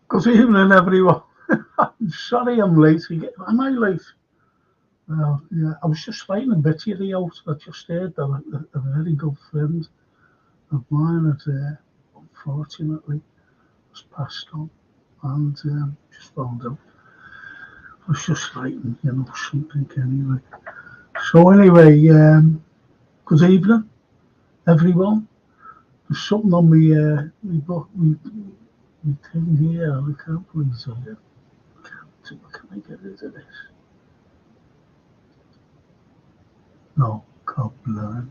Good evening, everyone. I'm sorry I'm late. Am I late? Well, yeah, I was just writing a bit of the out. I just heard that a very good friend of mine had, unfortunately, was passed on. And just found out. I was just writing, something anyway. So anyway, good evening, everyone. There's something on me book, me thing here. I can't believe it. Can I get rid of this? No, can't believe it.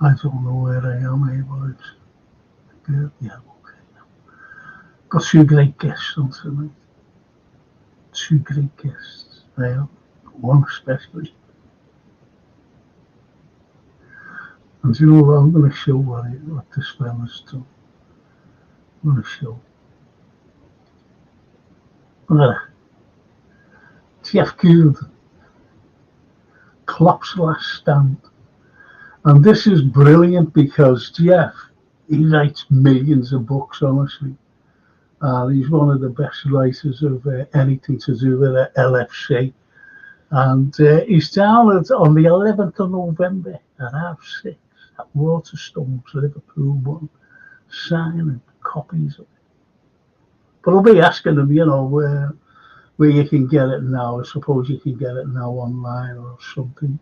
I don't know where I am, but it's good. Yeah, okay. Got two great guests on tonight. Two great guests. Well, one especially. And you know what? I'm going to show what this fella's done. I'm going to show. Look at that. Jeff Gould. Klopp's last stand. And this is brilliant because Jeff, he writes millions of books, honestly. He's one of the best writers of anything to do with LFC. And he's down on the 11th of November at 6:30 at Waterstones, Liverpool 1, signing copies of it. But I'll be asking him, where you can get it now. I suppose you can get it now online or something.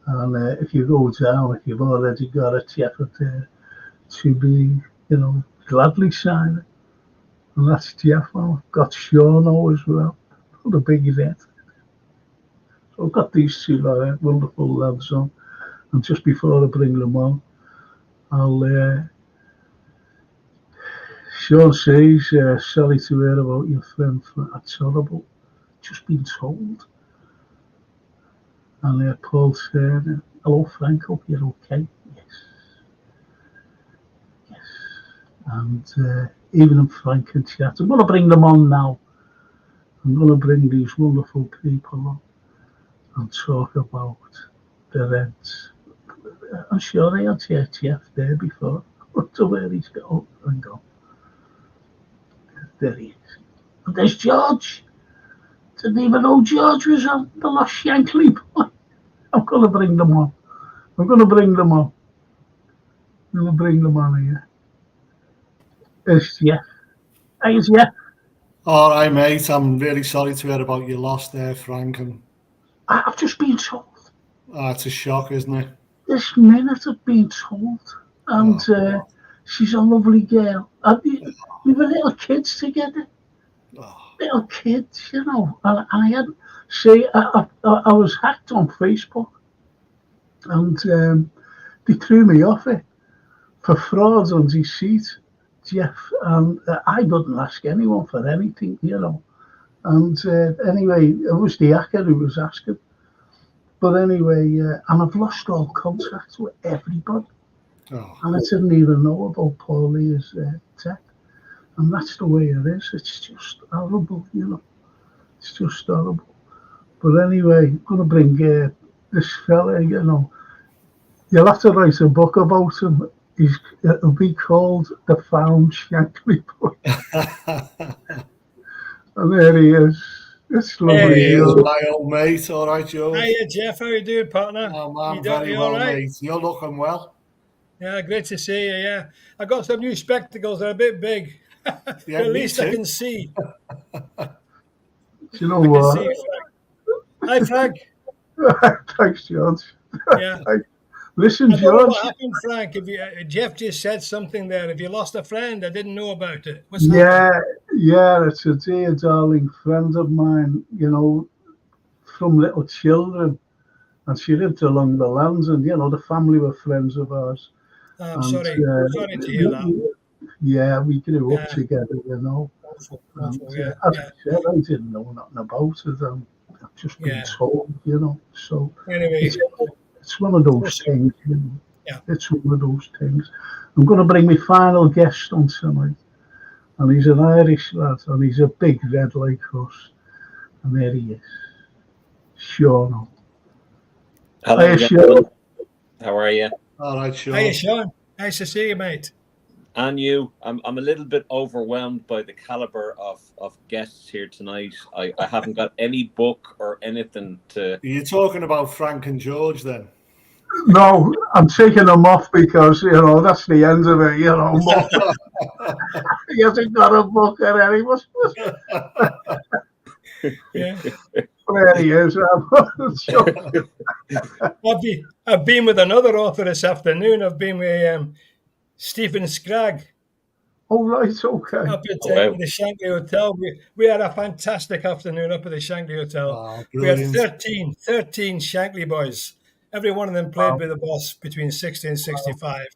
And if you go down, if you've already got it, Jeff would to be, gladly sign it. And that's Jeff. I've got Sean as well. What a big event. So I've got these two wonderful lads on. And just before I bring them on, Sean says, sorry to hear about your friend. That's horrible. Just been told. And Paul said, hello Frank, hope you're okay. Yes. Yes. And even if Frank and chat, I'm going to bring them on now. I'm going to bring these wonderful people on and talk about the Reds. I'm sure I had Jeff there before. To where he's going. Hang on. There he is. And there's George. Didn't even know George was on the last Shankly boy. I'm going to bring them on. I'm going to bring them on here. There's Jeff. Hey, Jeff. All right, mate. I'm really sorry to hear about your loss there, Frank. And I've just been told. It's a shock, isn't it? This minute I've been told. And she's a lovely girl. We were little kids together. Little kids, And I had, I was hacked on Facebook. And they threw me off it for fraud and deceit, Jeff. And I didn't ask anyone for anything, And anyway, it was the hacker who was asking. But anyway, and I've lost all contact with everybody. And I didn't even know about Paulie's tech. And that's the way it is. It's just horrible, It's just horrible. But anyway, I'm going to bring this fella, You'll have to write a book about him. It'll be called The Found Shankly Boy. And there he is. It's lovely. There he is, my old mate. All right, Joe. Hiya, Jeff. How you doing, partner? I'm very well, mate. You're looking well. Yeah, great to see you, yeah. I got some new spectacles. They're a bit big. Yeah, at least I can see. Do you know what? Hi, Frank. Thanks, George. Yeah. Listen, George. I don't know what happened, Frank. Jeff just said something there. If you lost a friend, I didn't know about it. What's happening? Yeah, it's a dear, darling friend of mine, from little children. And she lived along the lands, and, the family were friends of ours. I'm sorry to hear that. Yeah, we grew up together, Awful, as I said, I didn't know nothing about it. I've just been told, So anyway, it's one of those things. Yeah. It's one of those things. I'm going to bring my final guest on tonight. And he's an Irish lad, and he's a big red like us. And there he is. Sean. Hello, Sean. How are you? All right, Sean. Hiya, Sean. Nice to see you, mate. And you, I'm a little bit overwhelmed by the caliber of guests here tonight. I haven't got any book or anything to. Are you talking about Frank and George then? No, I'm taking them off because, that's the end of it, He hasn't got a book or anything. Yeah. There he is. I've been with another author this afternoon. I've been with Stephen Scragg. Oh, right, okay. Up at the Shankly Hotel. We had a fantastic afternoon up at the Shankly Hotel. Oh, we had 13 Shankly boys. Every one of them played with the boss between 60 and 65.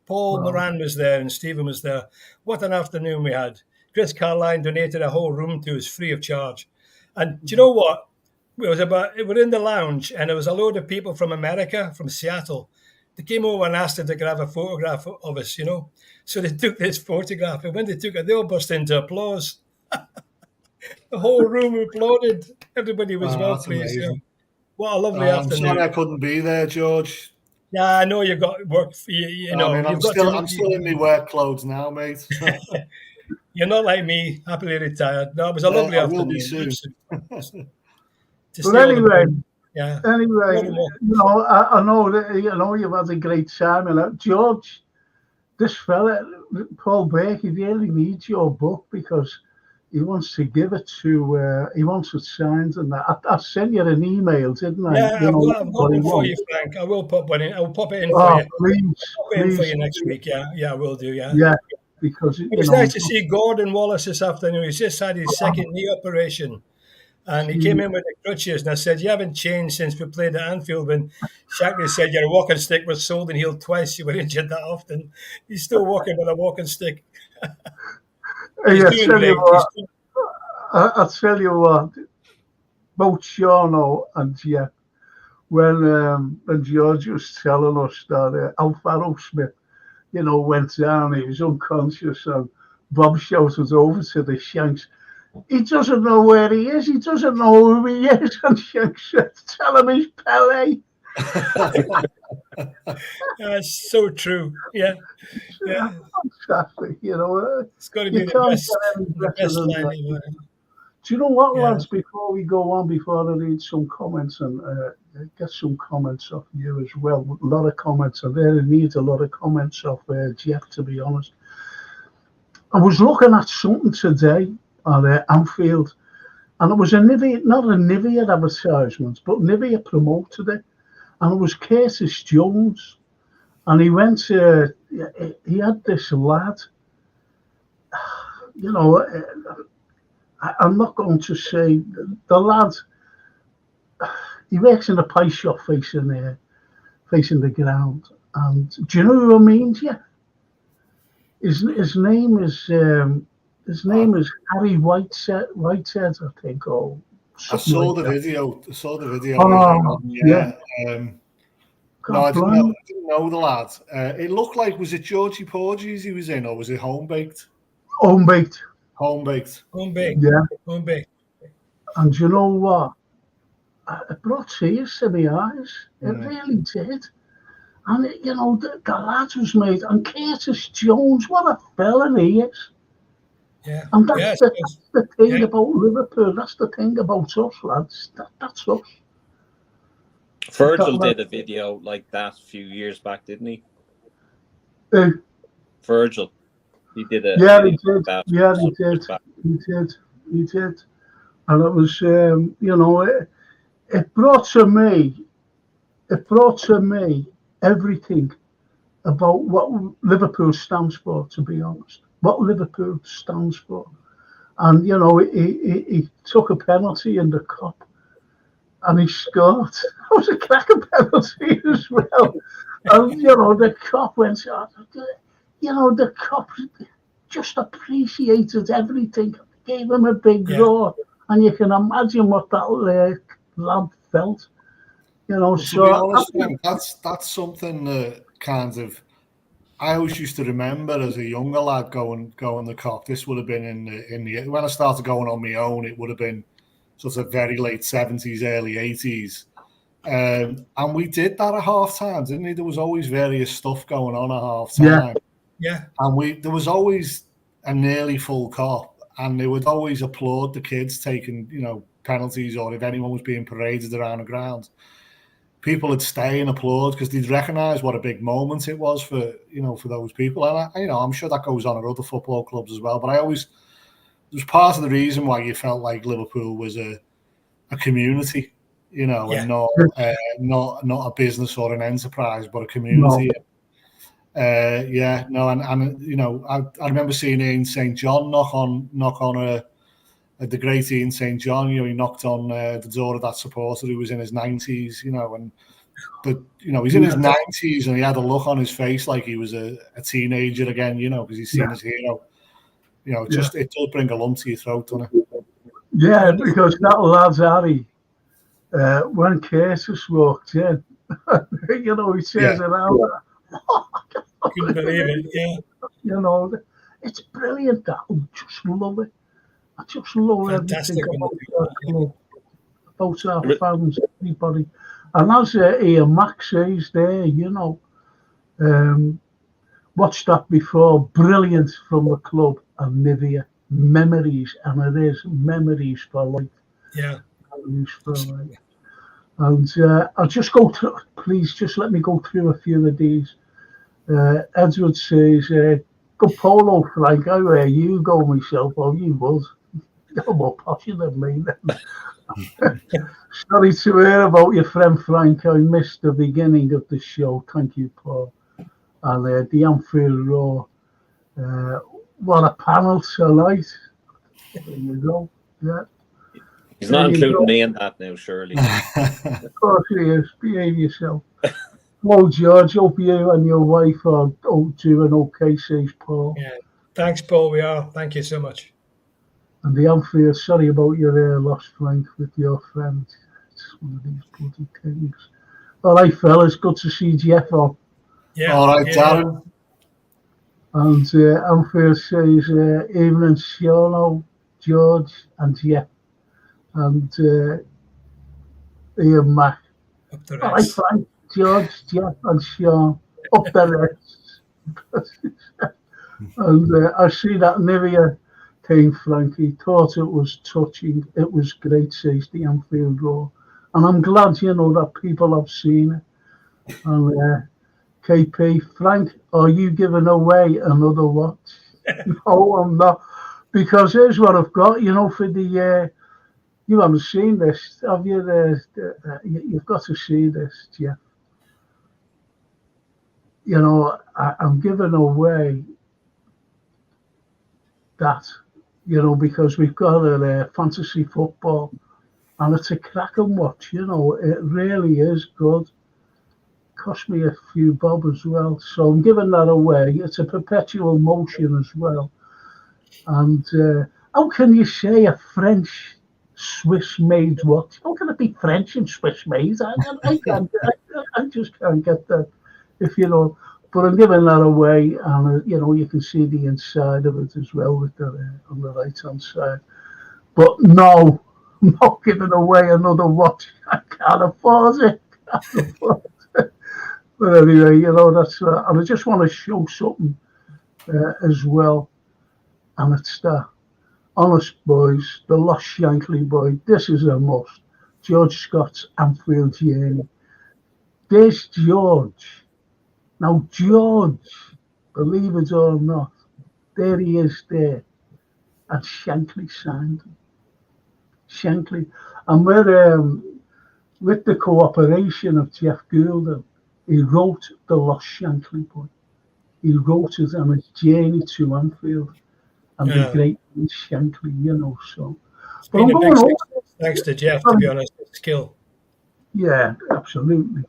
Paul Moran was there and Stephen was there. What an afternoon we had. Chris Carlyle donated a whole room to us free of charge. And do you know what? We're in the lounge and there was a load of people from America, from Seattle. They came over and asked if they could have a photograph of us, So they took this photograph, and when they took it, they all burst into applause. The whole room applauded. Everybody was well pleased. What a lovely afternoon. I'm sorry I couldn't be there, George. Yeah, I know you've got work. I'm still in my work clothes now, mate. You're not like me, happily retired. No, it was a lovely afternoon. I will be soon. But anyway, yeah. Anyway, I know that you've had a great time, and George, this fella, Paul Burke, he really needs your book because he wants to give it to. He wants it signed, and that. I sent you an email, didn't I? Yeah, I've got one for you, Frank. I will pop one in. I will pop it in for you. Please, for you next week. Yeah, I will do. Yeah. Yeah, because it was nice to see Gordon Wallace this afternoon. He's just had his second knee operation. And he came in with the crutches, and I said, "You haven't changed since we played at Anfield." When Shankly said, "Your walking stick was sold and healed twice. You were injured that often." He's still walking with a walking stick. I'll tell you what. Both Sean and Jeff, when George was telling us that Alvaro Smith, went down, he was unconscious, and Bob shouted over to the Shanks. He doesn't know where he is. He doesn't know who he is. And Shanks said, "Tell him he's Pele." That's so true. Yeah. Exactly. It's got to be the best line. Do you know what, lads? Before we go on, before I read some comments and get some comments off you as well. A lot of comments. I really need a lot of comments off Jeff, to be honest. I was looking at something today at Anfield, and it was a Nivea, not a Nivea advertisement, but Nivea promoted it, and it was Curtis Jones, and he went to, he had this lad, I'm not going to say the lad, he works in a pie shop facing the ground, and do you know who I mean, Jeff? His name is Harry Whitehead, I think. I saw the video. Oh, yeah. No, I didn't know the lad. It looked like, was it Georgie Porgy's he was in, or was it Home Baked? Home Baked. Yeah. Home Baked. And you know what? It brought tears to my eyes. It really did. And, the lad was made. And Curtis Jones, what a fella he is. Yeah. And that's the thing about Liverpool. That's the thing about us, lads. That's us. Virgil did a video like that a few years back, didn't he? Virgil. He did a he did. Yeah, he did. He did. And it was, it brought to me everything about what Liverpool stands for, to be honest. What Liverpool stands for. And, he took a penalty in the cup and he scored. That was a cracking penalty as well. And, the cup went out. The cup just appreciated everything. Gave him a big roar. And you can imagine what that lad felt. To be honest, that's something that kind of I always used to remember as a younger lad going the Kop. This would have been in the when I started going on my own. It would have been sort of very late 70s, early 80s, and we did that at half time, didn't we? There was always various stuff going on at half time. Yeah. And there was always a nearly full Kop, and they would always applaud the kids taking, penalties, or if anyone was being paraded around the ground. People would stay and applaud because they'd recognise what a big moment it was for those people. And I'm sure that goes on at other football clubs as well. But it was part of the reason why you felt like Liverpool was a community, and not a business or an enterprise, but a community. No. I remember seeing Ian St. John knock on the great Ian St. John. He knocked on the door of that supporter who was in his 90s, he's in his 90s and he had a look on his face like he was a teenager again, because he's seen his hero. It does bring a lump to your throat, doesn't it? Yeah, because that lad's Harry, when Curtis walked in, he says around. Couldn't believe it, yeah. It's brilliant. I just love it. I just love everything about our fans, everybody. And as Ian Mack says there, watched that before. Brilliant from the club and Nivea. Memories, and it is memories for life. Yeah. Memories for life. And I'll just go through, please just let me go through a few of these. Edward says, good polo, Frank. I wear you go myself. Oh, you would. You're more posher than me then. Sorry to hear about your friend Frank. I missed the beginning of the show. Thank you, Paul. And the Anfield Roar. What a panel tonight. There you go. Yeah. He's not including me in that now, surely. Of course he is. Behave yourself. Hello, George. Hope you and your wife are doing okay, says Paul. Yeah. Thanks, Paul. We are. Thank you so much. And the Anfield, sorry about your loss, Frank, with your friend. It's one of these bloody things. All right, fellas. Good to see Jeff on. Yeah. All right, Darren. And Anfield says, evening, Shano, George, and Jeff. And Ian Mack. Up the All right, Frank, George, Jeff, and Sean. Up the rest. And I see that Nivea thing, Frankie. Thought it was touching. It was great, says the Anfield Roar. And I'm glad, that people have seen it. And KP, Frank, are you giving away another watch? No, I'm not. Because here's what I've got, for the... you haven't seen this, have you? You've got to see this, Jeff. I'm giving away that, because we've got a fantasy football, and it's a cracking watch, it really is good. Cost me a few bob as well, so I'm giving that away. It's a perpetual motion as well. And how can you say a French Swiss-made watch? How can it be French and Swiss-made? I just can't get that, But I'm giving that away, and you can see the inside of it as well with on the right-hand side. But no, I'm not giving away another watch. I can't afford it. But anyway, that's and I just want to show something as well, and it's that. Honest boys, the Lost Shankly boy. This is a must. George Scott's Anfield journey. There's George. Now George, believe it or not, there he is there, and Shankly signed him. Shankly, and with the cooperation of Jeff Goulden, he wrote the Lost Shankly boy. He wrote it on his journey to Anfield. And the great Shankly, so. It's been a big thanks to Jeff, to be honest, skill. Yeah, absolutely.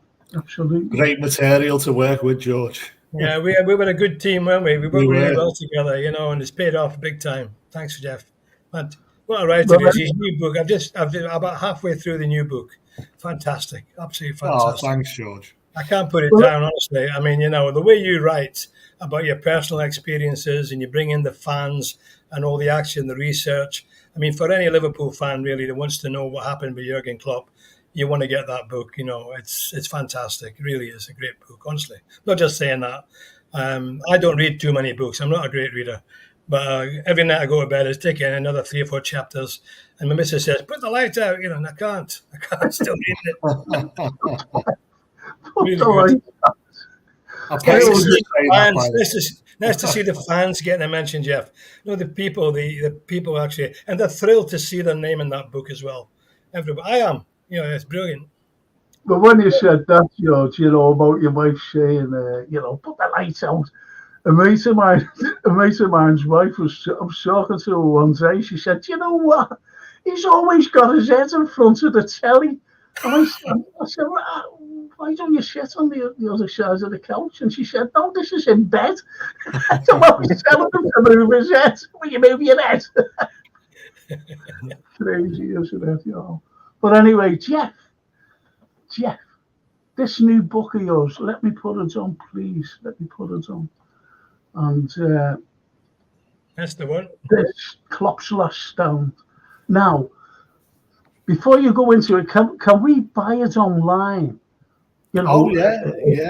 Great material to work with, George. Yeah, we were a good team, weren't we? We worked really well together, and it's paid off big time. Thanks, Jeff. And what a writer is his new book. I've about halfway through the new book. Fantastic, absolutely fantastic. Oh, thanks, George. I can't put it down, honestly. I mean, the way you write about your personal experiences and you bring in the fans and all the action, the research. I mean, for any Liverpool fan, really, that wants to know what happened with Jurgen Klopp, you want to get that book. It's fantastic. It really is a great book, honestly. Not just saying that. I don't read too many books. I'm not a great reader. But every night I go to bed, I take in another 3 or 4 chapters. And my missus says, put the light out, and I can't. I can't still read it. Really good. Nice to see the fans getting a mention, Jeff. The people actually, and they're thrilled to see their name in that book as well. Everybody, I am. It's brilliant. But when you said that, George, about your wife saying, put the lights out. A mate of mine's wife I was talking to her one day. She said, "You know what? He's always got his head in front of the telly." And I said, "Why don't you sit on the other side of the couch?" And she said, "No, this is in bed." So I was telling him to move his head. Will you move your head? Crazy, isn't it? But anyway, Jeff, this new book of yours, let me put it on, please. Let me put it on. And that's the one. This Klopp's Last Stand. Now, before you go into it, can we buy it online? Oh yeah,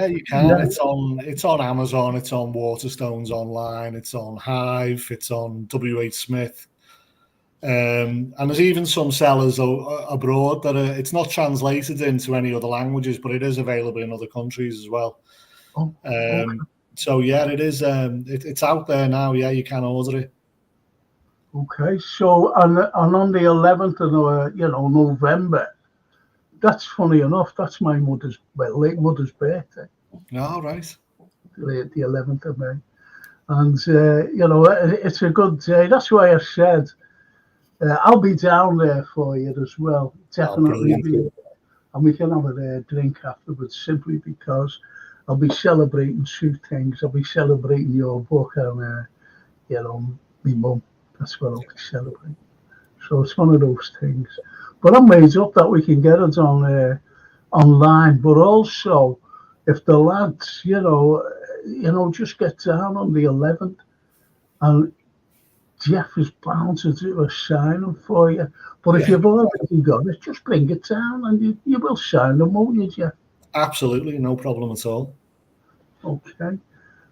you can. Yeah. It's on Amazon. It's on Waterstones online. It's on Hive. It's on WH Smith. And there's even some sellers abroad that it's not translated into any other languages, but it is available in other countries as well. Okay. So yeah, it is. It's out there now. Yeah, you can order it. Okay. So and on the 11th of November. That's funny enough. That's my late mother's birthday. Oh, right. The 11th of May, and it's a good day. That's why I said I'll be down there for you as well. Definitely, and we can have a drink afterwards. Simply because I'll be celebrating 2 things. I'll be celebrating your book and, my mum. That's what I'll be celebrating. So it's one of those things. But I'm made up that we can get it on online. But also, if the lads, just get down on the 11th, and Jeff is bound to do a signing for you. But if you've already got it, just bring it down and you will sign them, won't you, Jeff? Absolutely, no problem at all. Okay.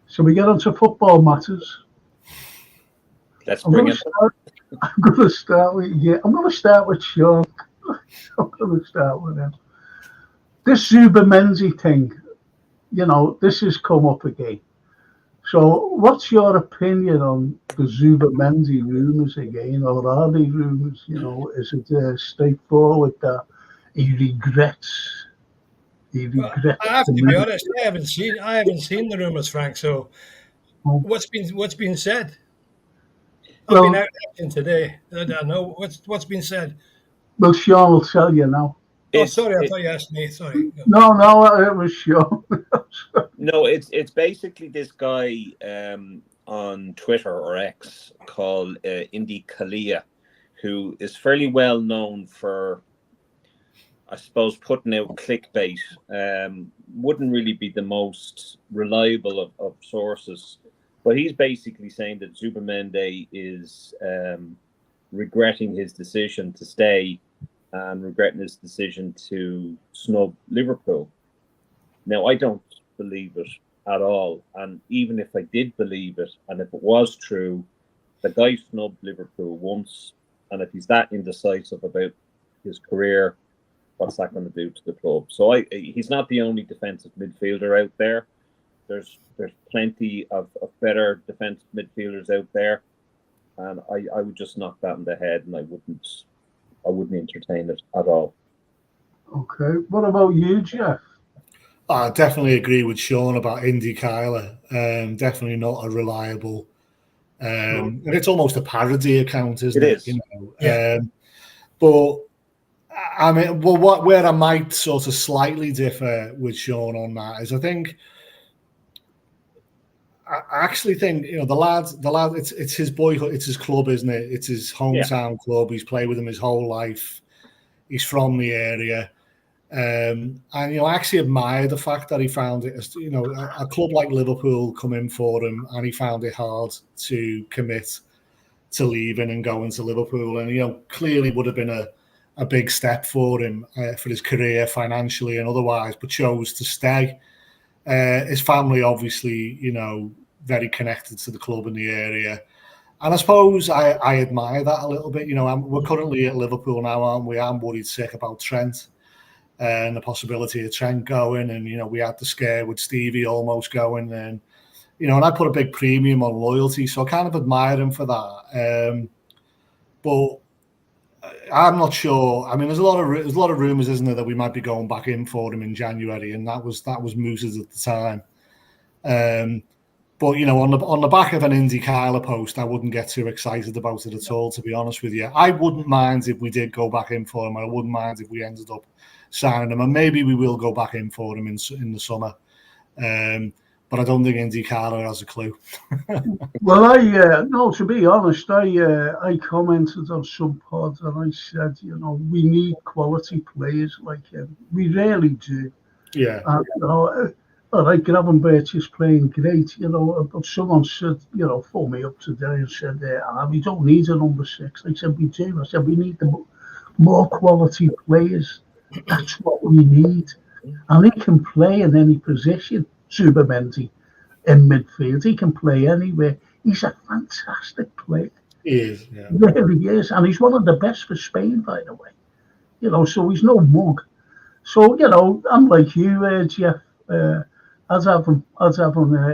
So we get on to football matters. Let's bring it. I'm going to start with I'm going to start with Sean. I'm going to start with him. This Zubimendi thing, this has come up again. So what's your opinion on the Zubimendi rumours again, or are they rumours? Is it straightforward that he regrets? Well, I have to be honest. I haven't seen the rumours, Frank. So what's been said? I've been out acting today. I don't know what's been said. Well, Sean will tell you now. Sorry, I thought you asked me. Sorry. No, it was Sean. No, it's basically this guy on Twitter or X called Indy Kalia, who is fairly well known for, I suppose, putting out clickbait. Wouldn't really be the most reliable of sources. But he's basically saying that Zubimendi is regretting his decision to stay and regretting his decision to snub Liverpool. Now, I don't believe it at all. And even if I did believe it, and if it was true, the guy snubbed Liverpool once. And if he's that indecisive about his career, what's that going to do to the club? So he's not the only defensive midfielder out there. There's plenty of better defensive midfielders out there, and I would just knock that in the head, and I wouldn't entertain it at all. Okay, what about you, Jeff? I definitely agree with Sean about Indy Kyler. Definitely not a reliable, and it's almost a parody account, isn't it? It is. Yeah. But I mean, where I might sort of slightly differ with Sean on that is I actually think the lad. It's his boyhood. It's his club, isn't it? It's his hometown club. He's played with him his whole life. He's from the area, and I actually admire the fact that he found it. A club like Liverpool come in for him, and he found it hard to commit to leaving and going to Liverpool. And clearly would have been a big step for him for his career financially and otherwise, but chose to stay. His family, obviously, very connected to the club in the area. And I suppose I admire that a little bit. We're currently at Liverpool now, aren't we? I'm worried sick about Trent and the possibility of Trent going. And, we had the scare with Stevie almost going. And, and I put a big premium on loyalty. So I kind of admire him for that. But I'm not sure. I mean, there's a lot of rumours, isn't there, that we might be going back in for him in January, and that was Moose's at the time. But on the back of an Indy Carlyle post, I wouldn't get too excited about it at all, to be honest with you. I wouldn't mind if we did go back in for him. I wouldn't mind if we ended up signing him, and maybe we will go back in for him in the summer. But I don't think Indy Carlyle has a clue. Well, no, to be honest, I commented on some pods and I said, we need quality players like him. We really do. Yeah. And, like Gravenberch is playing great, but someone said, phoned me up today and said, we don't need a number 6. I said, we do. I said, we need more quality players. That's what we need. And he can play in any position. Zubimendi in midfield. He can play anywhere. He's a fantastic player. He is, yeah. He really is. And he's one of the best for Spain, by the way. So he's no mug. So, I'm like you, Jeff. I'd have him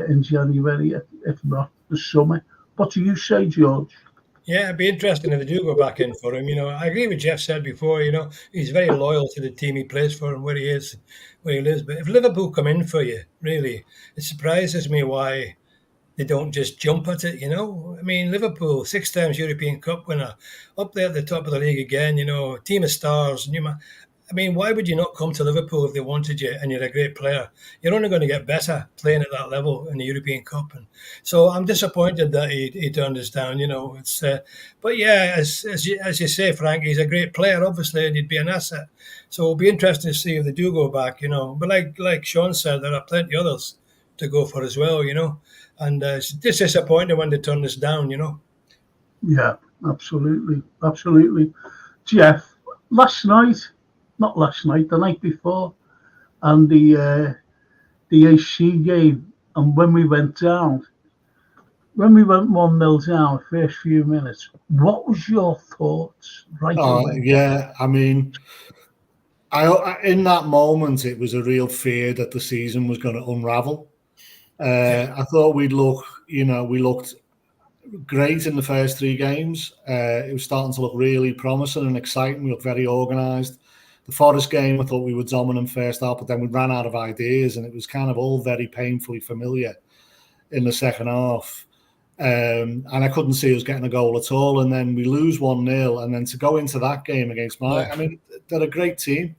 in January, if not the summer. What do you say, George? Yeah, it'd be interesting if they do go back in for him. I agree with Jeff said before, he's very loyal to the team he plays for and where he is, where he lives. But if Liverpool come in for you, really, it surprises me why they don't just jump at it, I mean, Liverpool, 6 times European Cup winner, up there at the top of the league again, team of stars. I mean, why would you not come to Liverpool if they wanted you and you're a great player? You're only going to get better playing at that level in the European Cup. And so I'm disappointed that he turned us down, but yeah, as you say, Frank, he's a great player, obviously, and he'd be an asset. So it'll be interesting to see if they do go back, But like Sean said, there are plenty others to go for as well, And it's just disappointing when they turn us down, Yeah, absolutely. Absolutely. Jeff, the night before, and the AC game, and when we went 1-0 down, first few minutes, what was your thoughts away? Yeah, I mean, I in that moment, it was a real fear that the season was going to unravel. I thought we looked great in the first 3 games. It was starting to look really promising and exciting. We looked very organised. The Forest game, I thought we were dominant first half, but then we ran out of ideas, and it was kind of all very painfully familiar in the second half. And I couldn't see us getting a goal at all. And then we lose 1-0, and then to go into that game against I mean, they're a great team.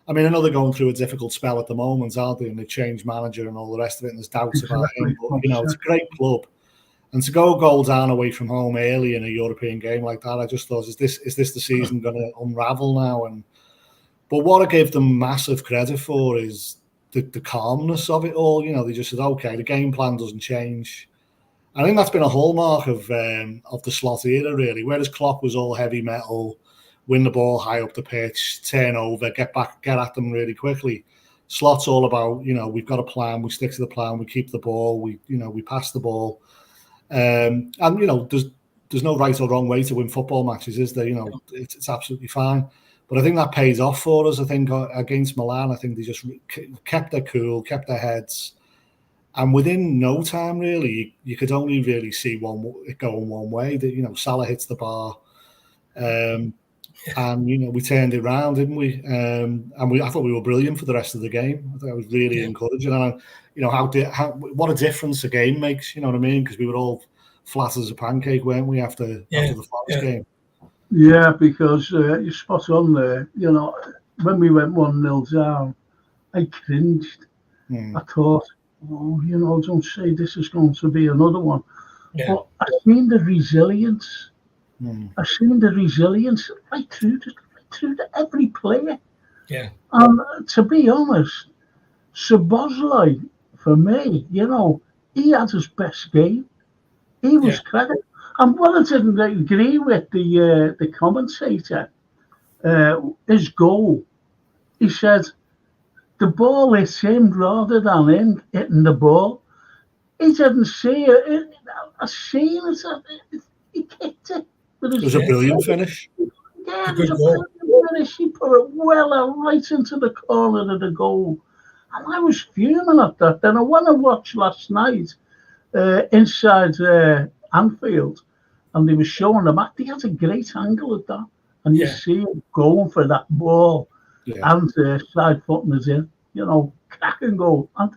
I mean, I know they're going through a difficult spell at the moment, aren't they? And they changed manager and all the rest of it, and there's doubts about him. But, it's a great club. And to go goal down away from home early in a European game like that, I just thought, is this the season going to unravel now? But what I gave them massive credit for is the calmness of it all. They just said, okay, the game plan doesn't change. I think that's been a hallmark of the Slot era, really. Whereas Klopp was all heavy metal, win the ball high up the pitch, turn over, get back, get at them really quickly. Slot's all about, we've got a plan, we stick to the plan, we keep the ball, we pass the ball. And there's no right or wrong way to win football matches, is there? It's absolutely fine. But I think that pays off for us. I think against Milan, I think they just kept their cool, kept their heads. And within no time, really, you could only really see it going one way. Salah hits the bar. And, we turned it around, didn't we? And I thought we were brilliant for the rest of the game. I thought it was really encouraging. And, what a difference a game makes, you know what I mean? Because we were all flat as a pancake, weren't we, after the Forest game? Yeah, because you're spot on there. When we went 1-0 down, I cringed. I thought, don't say this is going to be another one. Yeah. But I've seen the resilience. I've seen the resilience right through to every player. Yeah. And to be honest, Szoboszlai, for me, he had his best game. He was credited. And what I didn't agree with the commentator, his goal, he said, the ball hit him rather than him hitting the ball. He didn't see it. I seen it. He kicked it. It was a brilliant finish. Yeah, it was a brilliant finish. He put it well right into the corner of the goal. And I was fuming at that. Then I went and watched last night inside Anfield, and they were showing the match. He had a great angle at that. And you see him going for that ball and side footing is in, crack and go. And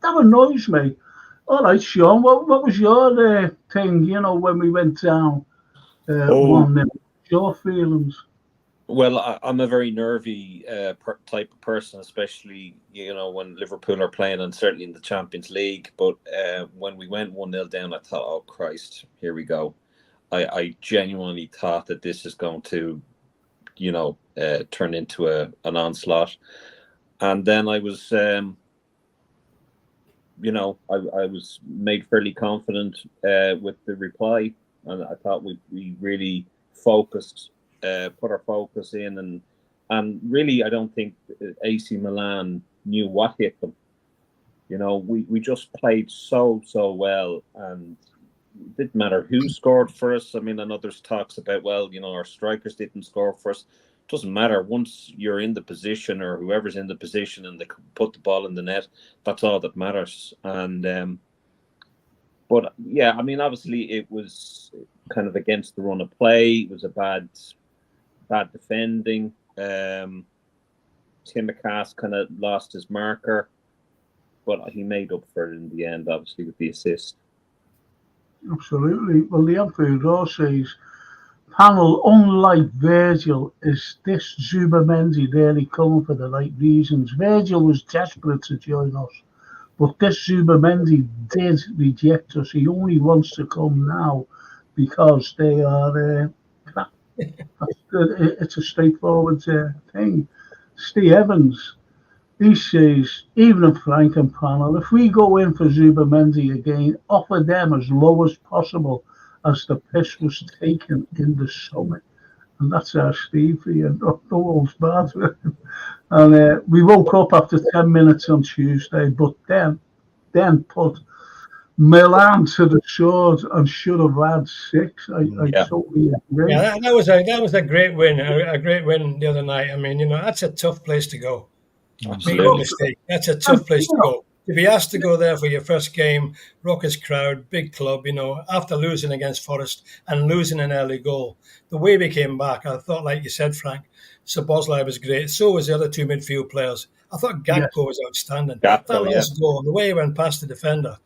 that annoys me. All right, Sean, what was your thing, when we went down 1-0? Your feelings? Well, I'm a very nervy type of person, especially, when Liverpool are playing and certainly in the Champions League. But when we went 1-0 down, I thought, oh, Christ, here we go. I genuinely thought that this is going to, turn into an onslaught. And then I was, I was made fairly confident with the reply. And I thought we really focused, put our focus in. And really, I don't think AC Milan knew what hit them. We just played so well, and it didn't matter who scored for us. I mean, and others talks about, our strikers didn't score for us. It doesn't matter. Once you're in the position, or whoever's in the position, and they put the ball in the net, that's all that matters. And but yeah, I mean, obviously it was kind of against the run of play. It was a bad defending. Tim McCass kind of lost his marker, but he made up for it in the end, obviously, with the assist. Absolutely. Well, the Anfield Roar says, panel, unlike Virgil, is this Zubamendi really coming for the right reasons? Virgil was desperate to join us, but this Zubamendi did reject us. He only wants to come now because they are crap. It's a straightforward thing. Steve Evans, he says, even if Frank and panel, if we go in for Zubamendi again, offer them as low as possible, as the piss was taken in the summer. And that's our Steve here, no holds barred. And we woke up after 10 minutes on Tuesday, but then put Milan to the sword and should have had 6. I totally agree. Yeah, that was a great win, a great win the other night. I mean, that's a tough place to go. Make no mistake. That's a tough place to go. To be asked to go there for your first game, raucous crowd, big club, after losing against Forest and losing an early goal. The way we came back, I thought, like you said, Frank, Szoboszlai was great. So was the other 2 midfield players. I thought Gakpo was outstanding. That last goal, the way he went past the defender,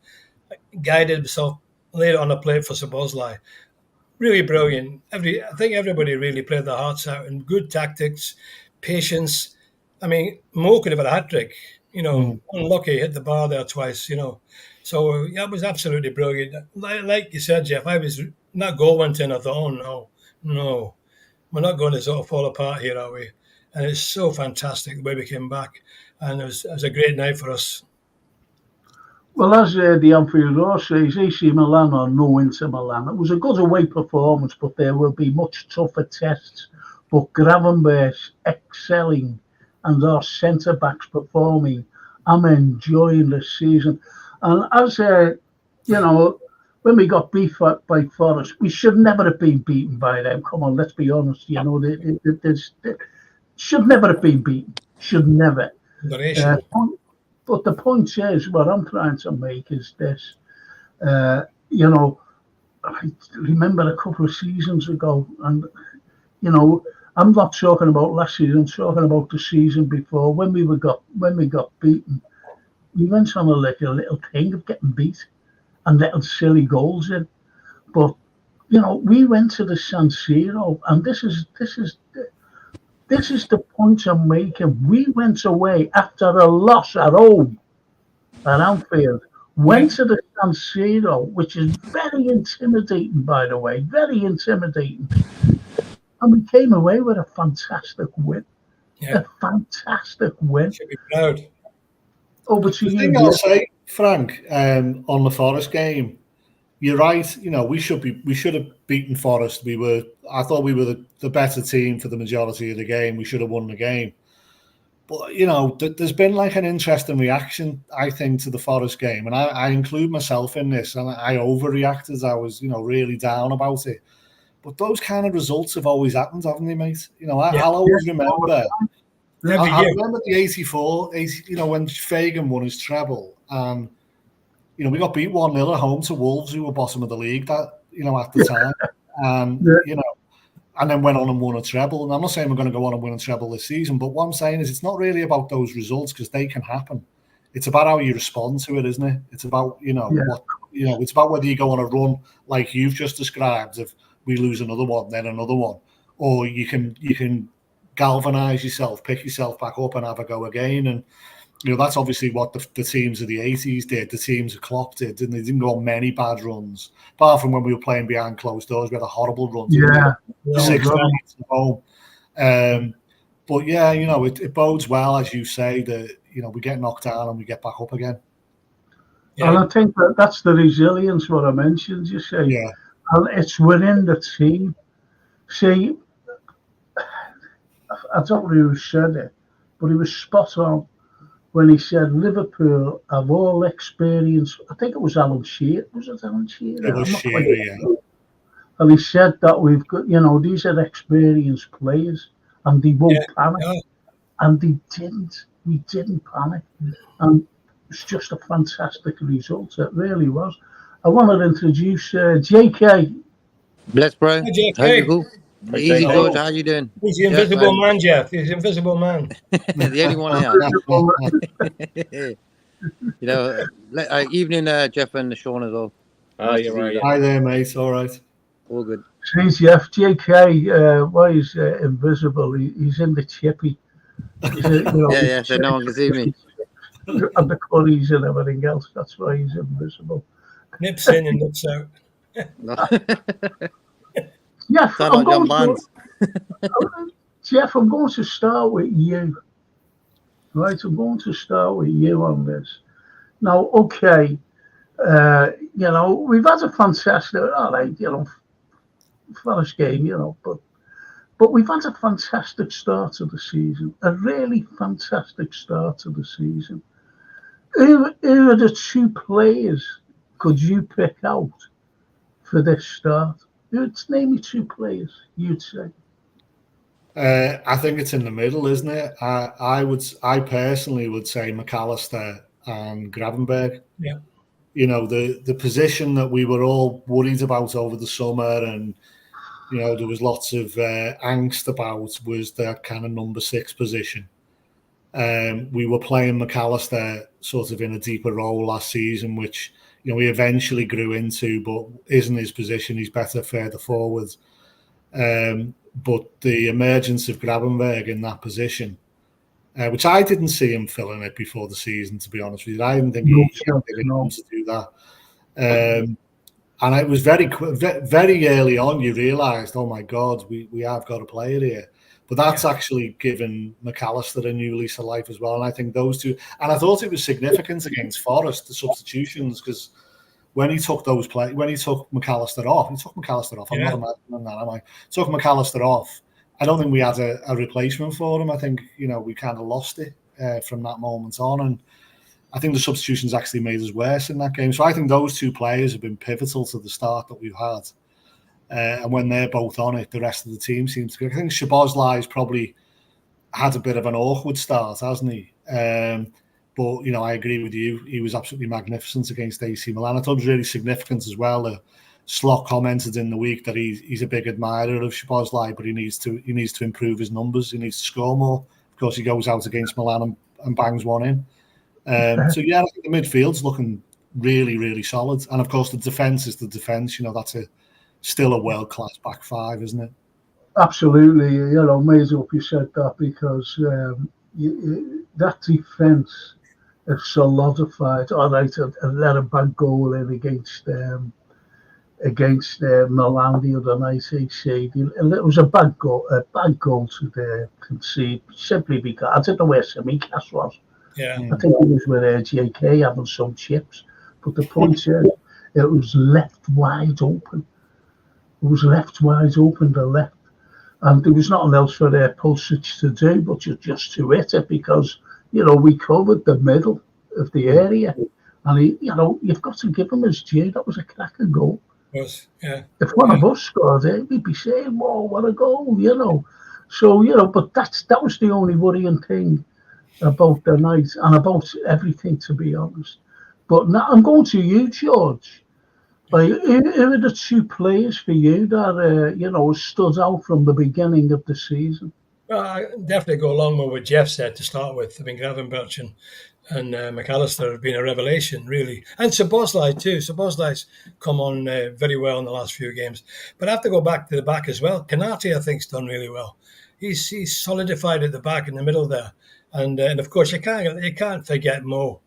guided himself, laid it on a plate for Szoboszlai. Really brilliant. I think everybody really played their hearts out, and good tactics, patience. I mean, Mo could have had a hat-trick, unlucky, hit the bar there twice, So that was absolutely brilliant. Like you said, Jeff, that goal went in, I thought, oh, no, we're not going to sort of fall apart here, are we? And it's so fantastic the way we came back. And it was a great night for us. Well, as the Anfield Roar says, AC Milan or no Inter Milan, it was a good away performance, but there will be much tougher tests. But Gravenberch excelling and our centre-backs performing. I'm enjoying this season. And as, when we got beat by Forest, we should never have been beaten by them. Come on, let's be honest. They should never have been beaten. Should never. But the point is, what I'm trying to make is this. I remember a couple of seasons ago, and, I'm not talking about last season. I'm talking about the season before when we got beaten. We went on a little thing of getting beat and letting silly goals in. But we went to the San Siro, and this is the point I'm making. We went away after a loss at home at Anfield. Went to the San Siro, which is very intimidating, by the way, very intimidating. And we came away with a fantastic win. A fantastic win. Should be proud. Over to you. The thing I'll say, Frank, on the Forest game, you're right. We should have beaten Forest. I thought we were the better team for the majority of the game. We should have won the game. But, you know, there's been like an interesting reaction, I think, to the Forest game. And I include myself in this. And I overreacted. I was, you know, really down about it. But those kind of results have always happened, haven't they, mate? You know, I'll always remember. I remember the 84, you know, when Fagan won his treble. And, you know, we got beat 1-0 at home to Wolves, who were bottom of the league, that, you know, at the time. And, you know, and then went on and won a treble. And I'm not saying we're going to go on and win a treble this season, but what I'm saying is it's not really about those results because they can happen. It's about how you respond to it, isn't it? It's about, you know, it's about whether you go on a run like you've just described of we lose another one, then another one, or you can galvanize yourself, pick yourself back up and have a go again. And, you know, that's obviously what the teams of the 80s did. The teams of Klopp did, and they didn't go on many bad runs. Apart from when we were playing behind closed doors, we had a horrible run. 6 points at home. But yeah, you know, it bodes well, as you say, that, you know, we get knocked down and we get back up again. Yeah. And I think that's the resilience, what I mentioned, you say. Yeah. And it's within the team. See, I don't know who said it, but he was spot on when he said Liverpool have all experience. I think it was Alan Shearer. Was it Alan Shearer? It was Shearer, yeah. And he said that we've got, you know, these are experienced players and they won't panic. Yeah. And they didn't. We didn't panic. And it's just a fantastic result. It really was. I want to introduce JK. Bless, bro. Hi, JK. How you go? Easy, George. How you doing? He's the invisible man, Jeff. He's the invisible man. The only one here. You know, evening, Jeff and Sean as well. Oh, you're right. Hi there, mate. All right. All good. Thanks, Jeff. JK, why he's invisible? He's in the chippy. Yeah, so no one can see me. And the curries and everything else. That's why he's invisible. Nips in and nips out. Jeff, Jeff, I'm going to start with you. Right, I'm going to start with you on this. Now, okay, you know, we've had a fantastic, all right, you know, first game, you know, but we've had a fantastic start to the season, a really fantastic start to the season. Who are the two players could you pick out for this start? Name me two players, you'd say. I think it's in the middle, isn't it? I personally would say McAllister and Gravenberg. Yeah. You know, the position that we were all worried about over the summer, and you know, there was lots of angst about, was that kind of number 6 position. We were playing McAllister sort of in a deeper role last season, which, you know, he eventually grew into, but isn't his position. He's better further forward. But the emergence of Gravenberg in that position, which I didn't see him filling it before the season, to be honest with you. I didn't think he had to do that. And it was very early on you realised, oh my God, we have got a player here. But that's actually given McAllister a new lease of life as well. And I think those two, and I thought it was significant against Forest, the substitutions, because when he took McAllister off, I'm not imagining that, am I? Took McAllister off, I don't think we had a replacement for him. I think, you know, we kind of lost it from that moment on. And I think the substitutions actually made us worse in that game. So I think those two players have been pivotal to the start that we've had. And when they're both on it, the rest of the team seems to. I think Szoboszlai's probably had a bit of an awkward start, hasn't he? But, you know, I agree with you. He was absolutely magnificent against AC Milan. I thought it was really significant as well. Slot commented in the week that he's a big admirer of Szoboszlai, but he needs to improve his numbers. He needs to score more. Of course, he goes out against Milan and bangs one in. So, yeah, I think the midfield's looking really, really solid. And, of course, the defence is the defence. You know, that's still a world-class back five, isn't it? Absolutely. You know, may as well you said that, because that defence is solidified. All right, and let a bad goal in against Milan the other night. And it was a bad goal to concede, simply because I don't know where Tsimikas was. Yeah, I think he was with JK having some chips. But the point is, it was left wide open. It was left wide open, the left. and there was nothing else for Pulisic to do but just to hit it, because we covered the middle of the area, and you've got to give him his due. That was a cracking goal. Was, yeah. If one of us scored it, we'd be saying, "Whoa, what a goal!" So but that was the only worrying thing about the night and about everything, to be honest. But now I'm going to you, George. Like, who are the two players for you that stood out from the beginning of the season? Well, I definitely go along with what Jeff said to start with. I mean, Gravenberch and McAllister have been a revelation, really. And Szoboszlai too. Szoboszlai's come on very well in the last few games. But I have to go back to the back as well. Kanate, I think, has done really well. He's solidified at the back in the middle there. And of course, you can't forget Mo.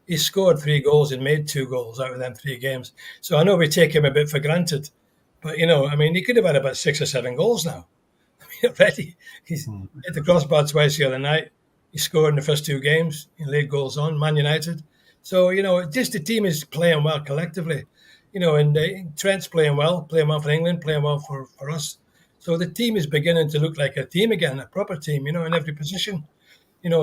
He scored 3 goals and made 2 goals out of them 3 games. So I know we take him a bit for granted. But, he could have had about 6 or 7 goals now. Already. He's hit the crossbar twice the other night. He scored in the first 2 games. He laid goals on Man United. So, just the team is playing well collectively. And Trent's playing well for England, playing well for us. So the team is beginning to look like a team again, a proper team, in every position.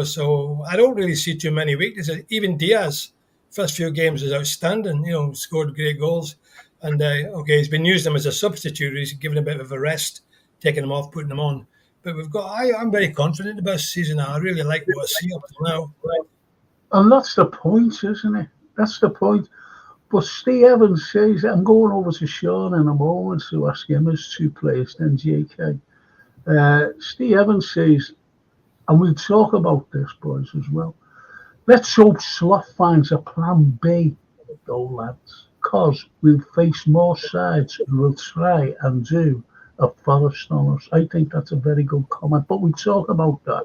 So I don't really see too many weaknesses. Even Diaz, first few games is outstanding, scored great goals. And, he's been using him as a substitute. He's given a bit of a rest, taking them off, putting them on. But I'm very confident about the season now. I really like what I see up to now. And that's the point, isn't it? That's the point. But Steve Evans says, I'm going over to Sean in a moment to ask him his 2 players, then JK. Steve Evans says, and we'll talk about this, boys, as well. Let's hope Sloth finds a plan B, though, lads, because we'll face more sides who will try and do a Forest on us. I think that's a very good comment, but we'll talk about that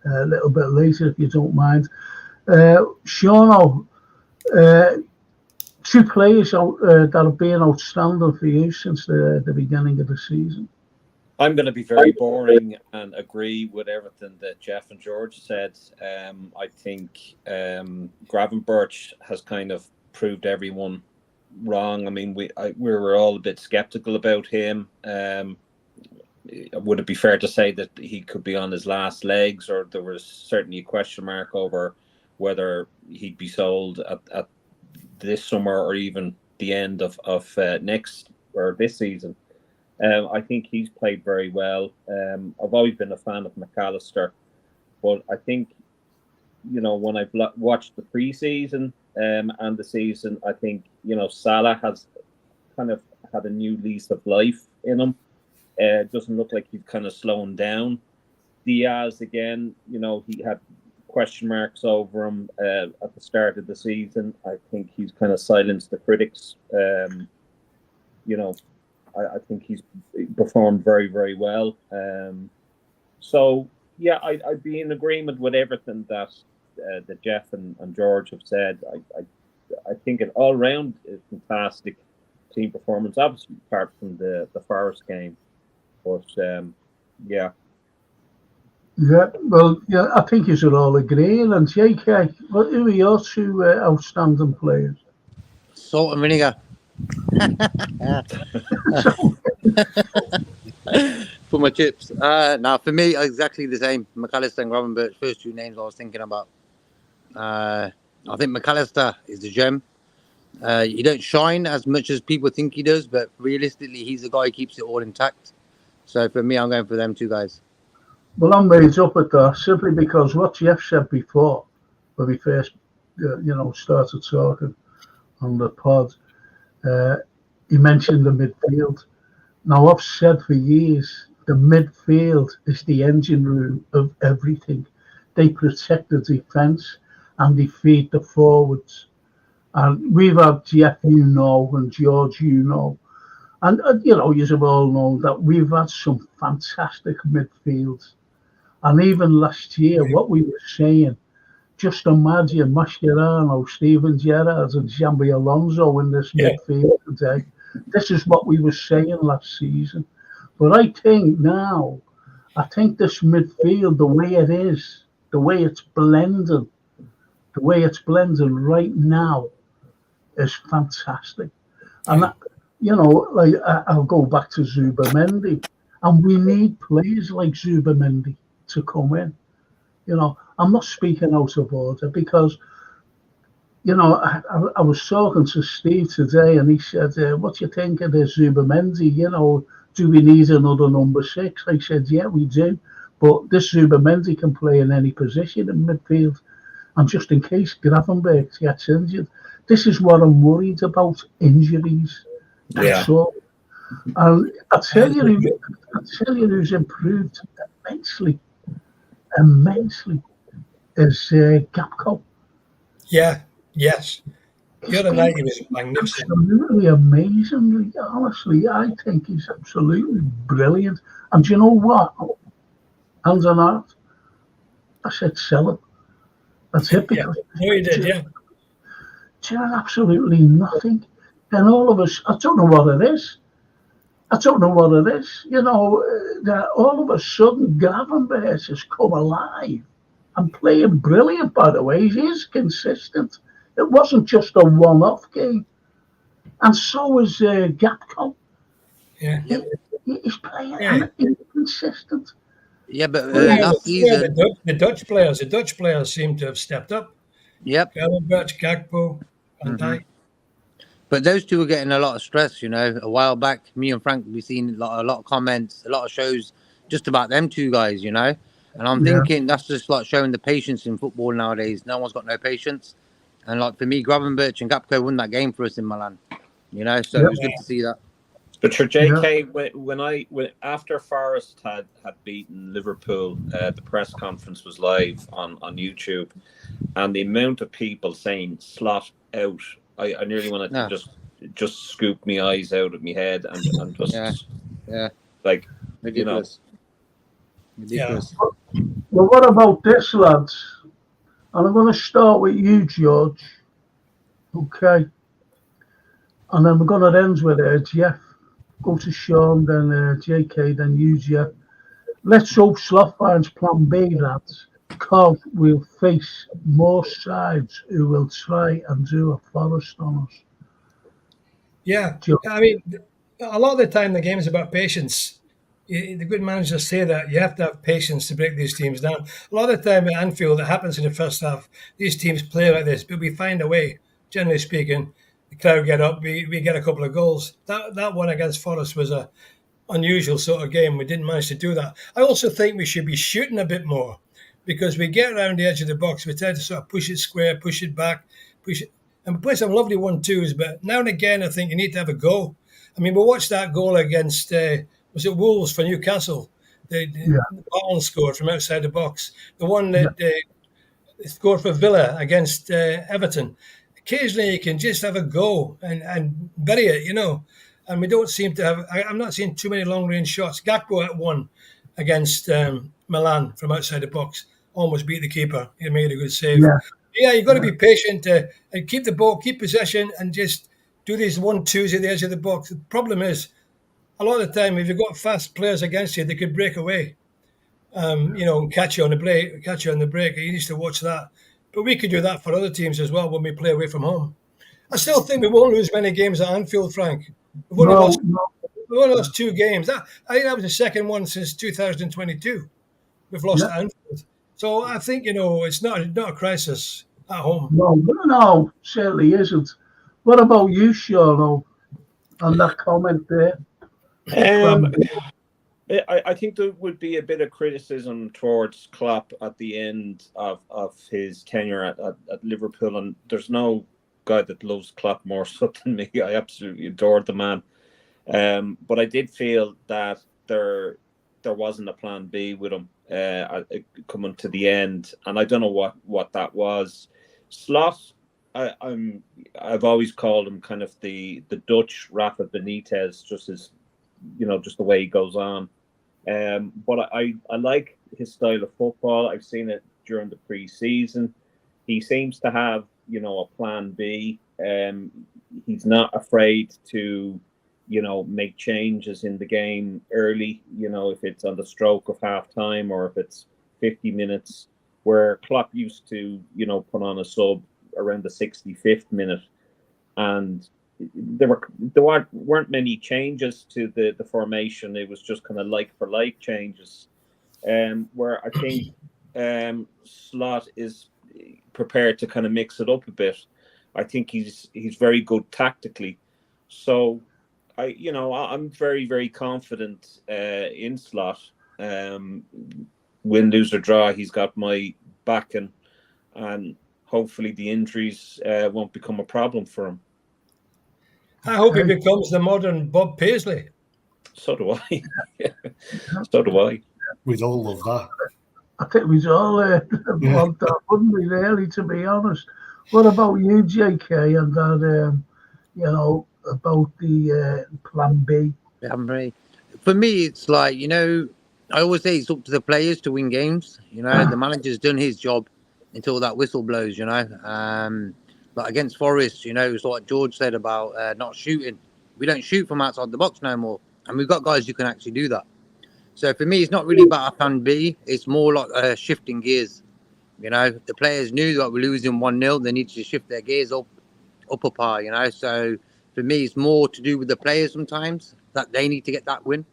a little bit later, if you don't mind. Sean, 2 players that have been outstanding for you since the beginning of the season. I'm going to be very boring and agree with everything that Jeff and George said. I think Gravenberch has kind of proved everyone wrong. I mean, we were all a bit skeptical about him. Would it be fair to say that he could be on his last legs, or there was certainly a question mark over whether he'd be sold at this summer or even the end of next or this season? I think he's played very well. I've always been a fan of McAllister, but I think, when I've watched the pre-season and the season, I think, Salah has kind of had a new lease of life in him. It doesn't look like he's kind of slowing down. Diaz, again, he had question marks over him at the start of the season. I think he's kind of silenced the critics. I think he's performed very, very well. So, yeah, I'd be in agreement with everything that Jeff and George have said. I think an all-round is fantastic team performance, obviously, apart from the Forest game. But, yeah. Yeah, well, yeah, I think you should all agree. And JK, who are your 2 outstanding players? Salt and vinegar. For my chips. Now, for me, exactly the same. McAllister and Gravenberch, first 2 names I was thinking about. I think McAllister is the gem. He don't shine as much as people think he does, but realistically, he's the guy who keeps it all intact. So for me, I'm going for them 2 guys. Well, I'm raised up with that simply because what Jeff said before, when we first, started talking on the pod, he mentioned the midfield. Now, I've said for years, the midfield is the engine room of everything. They protect the defence and they feed the forwards. And we've had Jeff, and George, and you've all known that we've had some fantastic midfields. And even last year, what we were saying, just imagine Mascherano, Steven Gerrard and Xabi Alonso in this midfield today. This is what we were saying last season. But I think this midfield, the way it is, the way it's blending right now is fantastic. And, I'll go back to Zubimendi. And we need players like Zubamendi to come in. I'm not speaking out of order because, I was talking to Steve today and he said, what do you think of this Zubamendi? Do we need another number 6? I said, yeah, we do. But this Zubamendi can play in any position in midfield. And just in case Gravenberch gets injured, this is what I'm worried about, injuries. That's all. And I tell you who's improved immensely is Gapco. Yeah, yes. The other night he was magnificent. Absolutely amazing. Honestly, I think he's absolutely brilliant. And do you know what? Hands on heart, I said sell him. That's it. Because no, he did, yeah. Doing absolutely nothing. And all of us, I don't know what it is. That all of a sudden Gravenberch has come alive and playing brilliant, by the way. He is consistent. It wasn't just a one-off game. And so is Gapco. Yeah. He's playing and he's consistent. Yeah, but last season... The Dutch players seem to have stepped up. Yep. Gravenberch, Gakpo, Van Dijk. But those two were getting a lot of stress, A while back, me and Frank, we've seen a lot of comments, a lot of shows just about them two guys, And I'm thinking that's just like showing the patience in football nowadays. No one's got no patience. And like for me, Gravenberch and Gapco won that game for us in Milan, So it was good to see that. But for JK, when after Forest had beaten Liverpool, the press conference was live on YouTube, and the amount of people saying "slot out," I nearly wanted to just scoop my eyes out of my head and just like ridiculous. Ridiculous. Well, what about this, lads? And I'm going to start with you, George. Okay. And then we're going to end with Jeff. Go to Sean, then JK, then you, Jeff. Let's hope Sloth finds plan B, lads. Because we'll face more sides who will try and do a Forest on us. Yeah. I mean, a lot of the time the game is about patience. The good managers say that you have to have patience to break these teams down. A lot of the time at Anfield, it happens in the first half. These teams play like this, but we find a way, generally speaking. The crowd get up, we get a couple of goals. That one against Forest was a unusual sort of game. We didn't manage to do that. I also think we should be shooting a bit more because we get around the edge of the box. We tend to sort of push it square, push it back, and we play some lovely 1-2s. But now and again, I think you need to have a go. I mean, we watched that goal against, was it Wolves for Newcastle? Barnes scored from outside the box. The one that scored for Villa against Everton. Occasionally you can just have a go and bury it, and we don't seem to have. I'm not seeing too many long-range shots. Gakpo at one against Milan from outside the box almost beat the keeper. He made a good save. Yeah, you've got to be patient and keep the ball, keep possession, and just do these 1-2s at the edge of the box. The problem is, a lot of the time, if you've got fast players against you, they could break away, and catch you on the break. You need to watch that. But we could do that for other teams as well when we play away from home. I still think we won't lose many games at Anfield, Frank. We've only lost 2 games. I think that was the second one since 2022. We've lost at Anfield. So I think, it's not a crisis at home. No, certainly isn't. What about you, Sean, on that comment there? I think there would be a bit of criticism towards Klopp at the end of his tenure at Liverpool, and there's no guy that loves Klopp more so than me. I absolutely adored the man, but I did feel that there wasn't a plan B with him coming to the end, and I don't know what that was. Slot, I've always called him kind of the Dutch Rafa Benitez, just the way he goes on. But I like his style of football. I've seen it during the pre-season. He seems to have, a plan B. He's not afraid to, make changes in the game early, if it's on the stroke of half time or if it's 50 minutes, where Klopp used to, put on a sub around the 65th minute. And there weren't many changes to the formation. It was just kind of like for like changes. Where I think Slot is prepared to kind of mix it up a bit. I think he's very good tactically. So I'm very, very confident in Slot. Win, lose or draw, he's got my backing, and hopefully the injuries won't become a problem for him. I hope he becomes the modern Bob Paisley. So do I. So do I. We'd all love that. I think we'd all love that, wouldn't we, really, to be honest? What about you, JK, and that, about the plan B? For me, it's like, I always say it's up to the players to win games. The manager's done his job until that whistle blows, But against Forest, it's like George said about not shooting. We don't shoot from outside the box no more. And we've got guys who can actually do that. So for me, it's not really about a plan B. It's more like shifting gears. The players knew that we're losing 1-0. They need to shift their gears up a par, So for me, it's more to do with the players sometimes, that they need to get that win.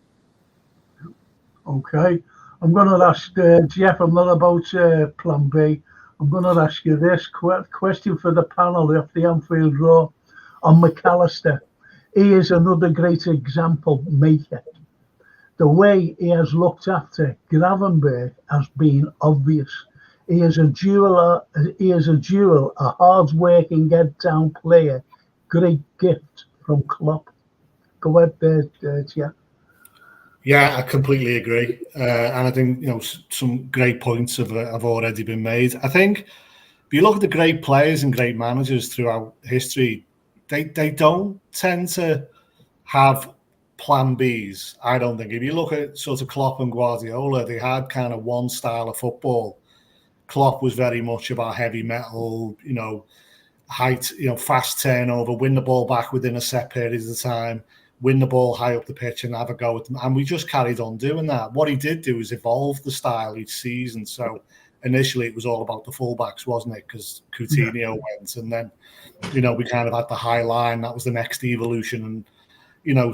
Okay. I'm going to ask Jeff, I'm not about plan B. I'm going to ask you this question for the panel off the Anfield Road on McAllister. He is another great example maker. The way he has looked after Gravenberch has been obvious. He is a jewel, a hard-working, head-down player. Great gift from Klopp. Go ahead there, Jeff. Yeah, I completely agree. And I think, some great points have already been made. I think if you look at the great players and great managers throughout history, they don't tend to have plan Bs, I don't think. If you look at sort of Klopp and Guardiola, they had kind of one style of football. Klopp was very much about heavy metal, height, fast turnover, win the ball back within a set period of time, win the ball high up the pitch and have a go at them. And we just carried on doing that. What he did do is evolve the style each season. So initially it was all about the fullbacks, wasn't it? Because Coutinho went, and then, we kind of had the high line. That was the next evolution. And,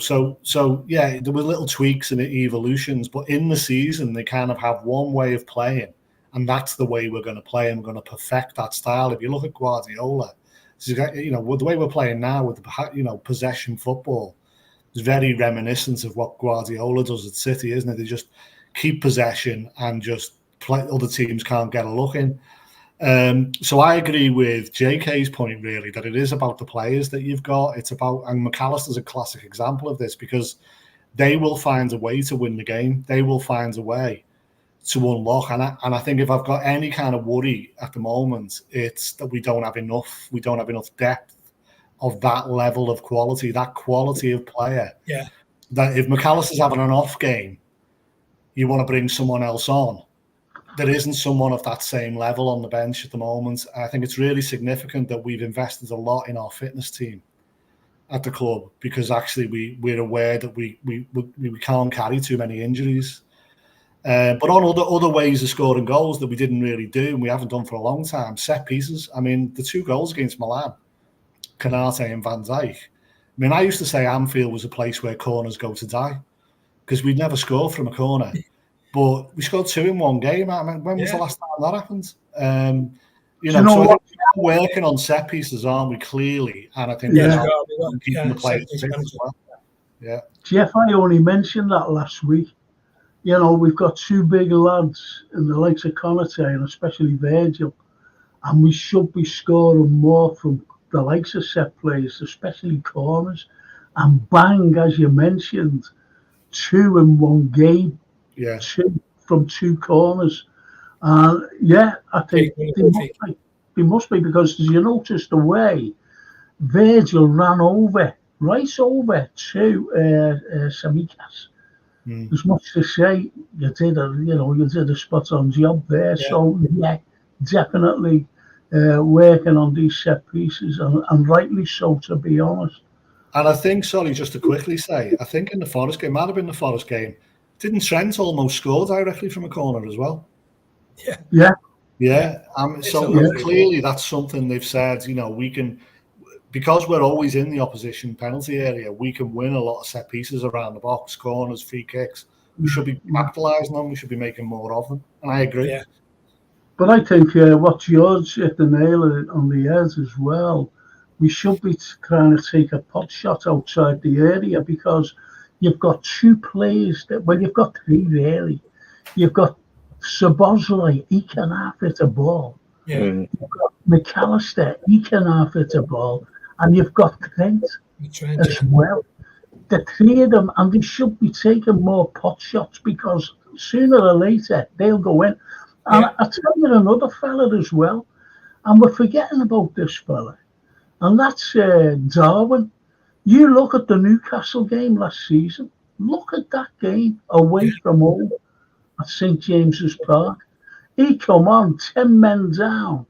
so yeah, there were little tweaks and evolutions, but in the season, they kind of have one way of playing. And that's the way we're going to play, and we're going to perfect that style. If you look at Guardiola, the way we're playing now with possession football is very reminiscent of what Guardiola does at City, isn't it? They just keep possession and just play. Other teams can't get a look in. So I agree with JK's point, really, that it is about the players that you've got. It's about, and McAllister's a classic example of this, because they will find a way to win the game. They will find a way to unlock. And I think if I've got any kind of worry at the moment, it's that we don't have enough depth of that level of quality, that quality of player. Yeah. That if McAllister's having an off game, you want to bring someone else on. There isn't someone of that same level on the bench at the moment. I think it's really significant that we've invested a lot in our fitness team at the club, because actually we're aware that we can't carry too many injuries. But on other ways of scoring goals that we didn't really do, and we haven't done for a long time, set pieces. I mean, the 2 goals against Milan, Canate and Van Dijk. I mean, I used to say Anfield was a place where corners go to die, because we'd never score from a corner. But we scored 2 in one game. I mean, when was the last time that happened? So I think we're working on set pieces, aren't we? Clearly, and I think keeping the players fit as well. Yeah. Jeff, I only mentioned that last week. We've got 2 big lads in the likes of Konate and especially Virgil, and we should be scoring more from the likes of set plays, especially corners. And bang, as you mentioned, 2 in one game. Yeah, 2 from 2 corners. I think they must be, because as you notice the way Virgil ran right over to Samikas. There's much to say. You did a spot on job there. Yeah. So definitely working on these set pieces, and rightly so, to be honest. And I think, sorry, just to quickly say, I think in the Forest game, might have been the Forest game, didn't Trent almost score directly from a corner as well? Yeah. So clearly that's something they've said, we can, because we're always in the opposition penalty area, we can win a lot of set pieces around the box, corners, free kicks. We should be capitalising on them. We should be making more of them. And I agree. Yeah. But I think what George hit the nail on the head as well. We should be trying to take a pot shot outside the area, because you've got two players you've got three really. You've got Szoboszlai, he can half hit a ball. Yeah. You've got McAllister, he can half hit a ball. And you've got Trent as well. The three of them, and they should be taking more pot shots, because sooner or later they'll go in. And I'll tell you another fella as well, and we're forgetting about this fella, and that's Darwin. You look at the Newcastle game last season. Look at that game away from home at St James's Park. He come on 10 men down,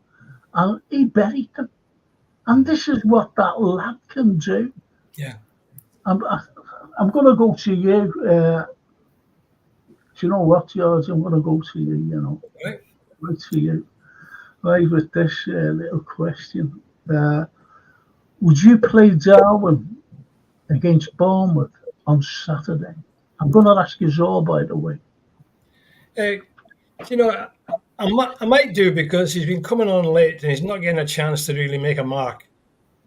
and he buried them. And this is what that lad can do. Yeah. I'm going to go to you. Do you know what, George? I'm going to go to you, right to you. Right, with this little question. Would you play Darwin against Bournemouth on Saturday? I'm going to ask you all, by the way. I might do, because he's been coming on late and he's not getting a chance to really make a mark.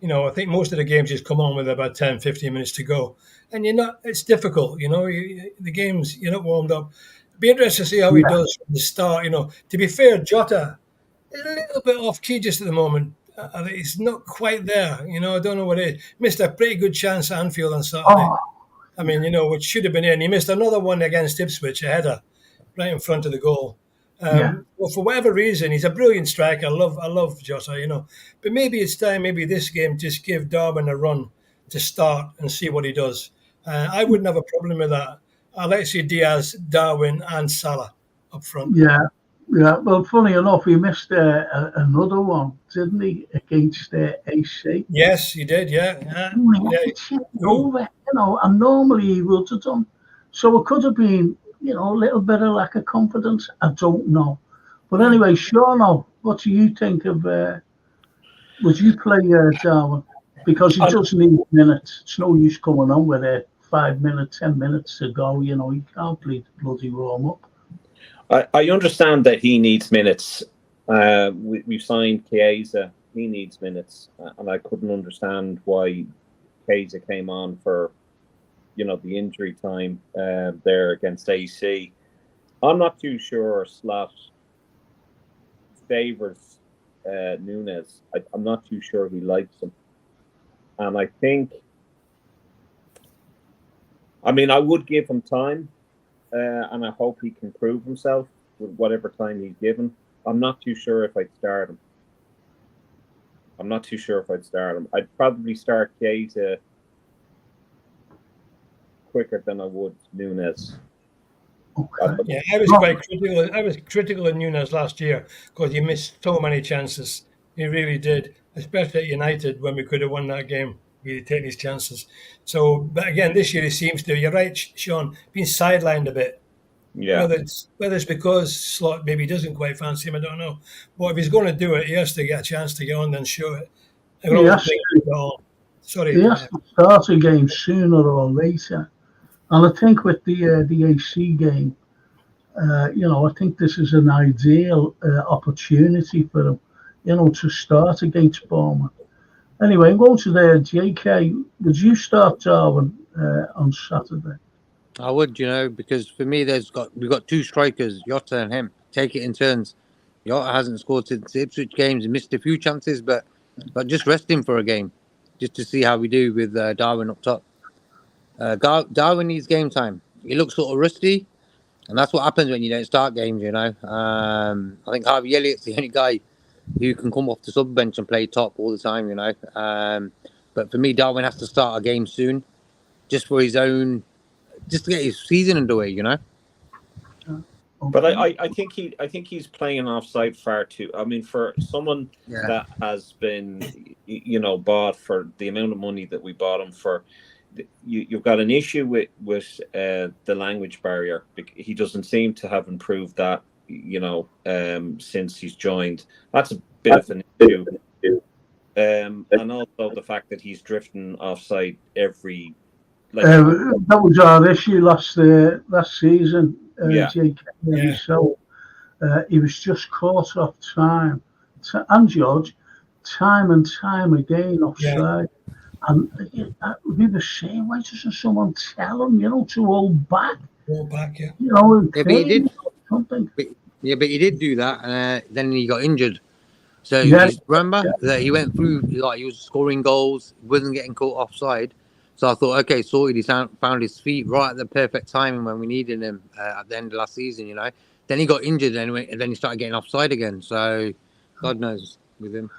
I think most of the games he's come on with about 10, 15 minutes to go. And it's difficult, the games, you're not warmed up. It'd be interesting to see how he does from the start, To be fair, Jota is a little bit off key just at the moment. He's not quite there, I don't know what it is. Missed a pretty good chance at Anfield on Saturday. I mean, which should have been in. He missed another one against Ipswich, a header, right in front of the goal. Well, for whatever reason, he's a brilliant striker. I love Jota, But maybe it's time, maybe this game, just give Darwin a run to start and see what he does. I wouldn't have a problem with that. I'd like to see Diaz, Darwin and Salah up front. Yeah. Well, funny enough, he missed another one, didn't he, against AC? Yes, he did, yeah. Over, and normally he would have done. So it could have been, a little bit of lack of confidence. I don't know. But anyway, Sean, what do you think of, would you play Darwin? Because he does need minutes. It's no use coming on with 5 minutes, 10 minutes to go. You can't play the bloody warm up. I understand that he needs minutes. We've signed Chiesa. He needs minutes. And I couldn't understand why Chiesa came on for, the injury time there against AC. I'm not too sure Slot favours Nunes. I'm not too sure he likes him. And I would give him time. And I hope he can prove himself with whatever time he's given. I'm not too sure if I'd start him. I'd probably start Chiesa quicker than I would Nunes. Okay. I was quite critical. I was critical of Nunes last year because he missed so many chances. He really did, especially at United when we could have won that game. Really taking his chances. So, but again, this year he seems to. You're right, Sean. Being sidelined a bit. Yeah. Whether it's because Slot maybe doesn't quite fancy him, I don't know. But if he's going to do it, he has to get a chance to get on and show it. He has to start a game sooner or later. And I think with the AC game, I think this is an ideal opportunity for him, to start against Bournemouth. Anyway, I'm going to the JK. Would you start Darwin on Saturday? I would, because for me, we've got two strikers, Jota and him. Take it in turns. Jota hasn't scored since the Ipswich games. He missed a few chances, but just rest him for a game, just to see how we do with Darwin up top. Darwin needs game time. He looks sort of rusty, and that's what happens when you don't start games. I think Harvey Elliott's the only guy who can come off the sub bench and play top all the time. But for me, Darwin has to start a game soon, just for his own. Just to get his season underway, But I think he's playing offside far too. I mean, for someone that has been, bought for the amount of money that we bought him for, you've got an issue with the language barrier. He doesn't seem to have improved that, since he's joined. That's a bit of an issue. and also the fact that he's drifting offside every. That was our issue last season. Yeah. JK, so he was just caught off time, and George, time and time again offside. And we were saying, why doesn't someone tell him, to hold back? Hold back, Yeah, but he did. Something. But he did do that. Then he got injured. So remember that he went through, like he was scoring goals, wasn't getting caught offside. So I thought, okay, sorted. He found his feet right at the perfect timing when we needed him at the end of last season. Then he got injured, and then he started getting offside again. So God knows with him.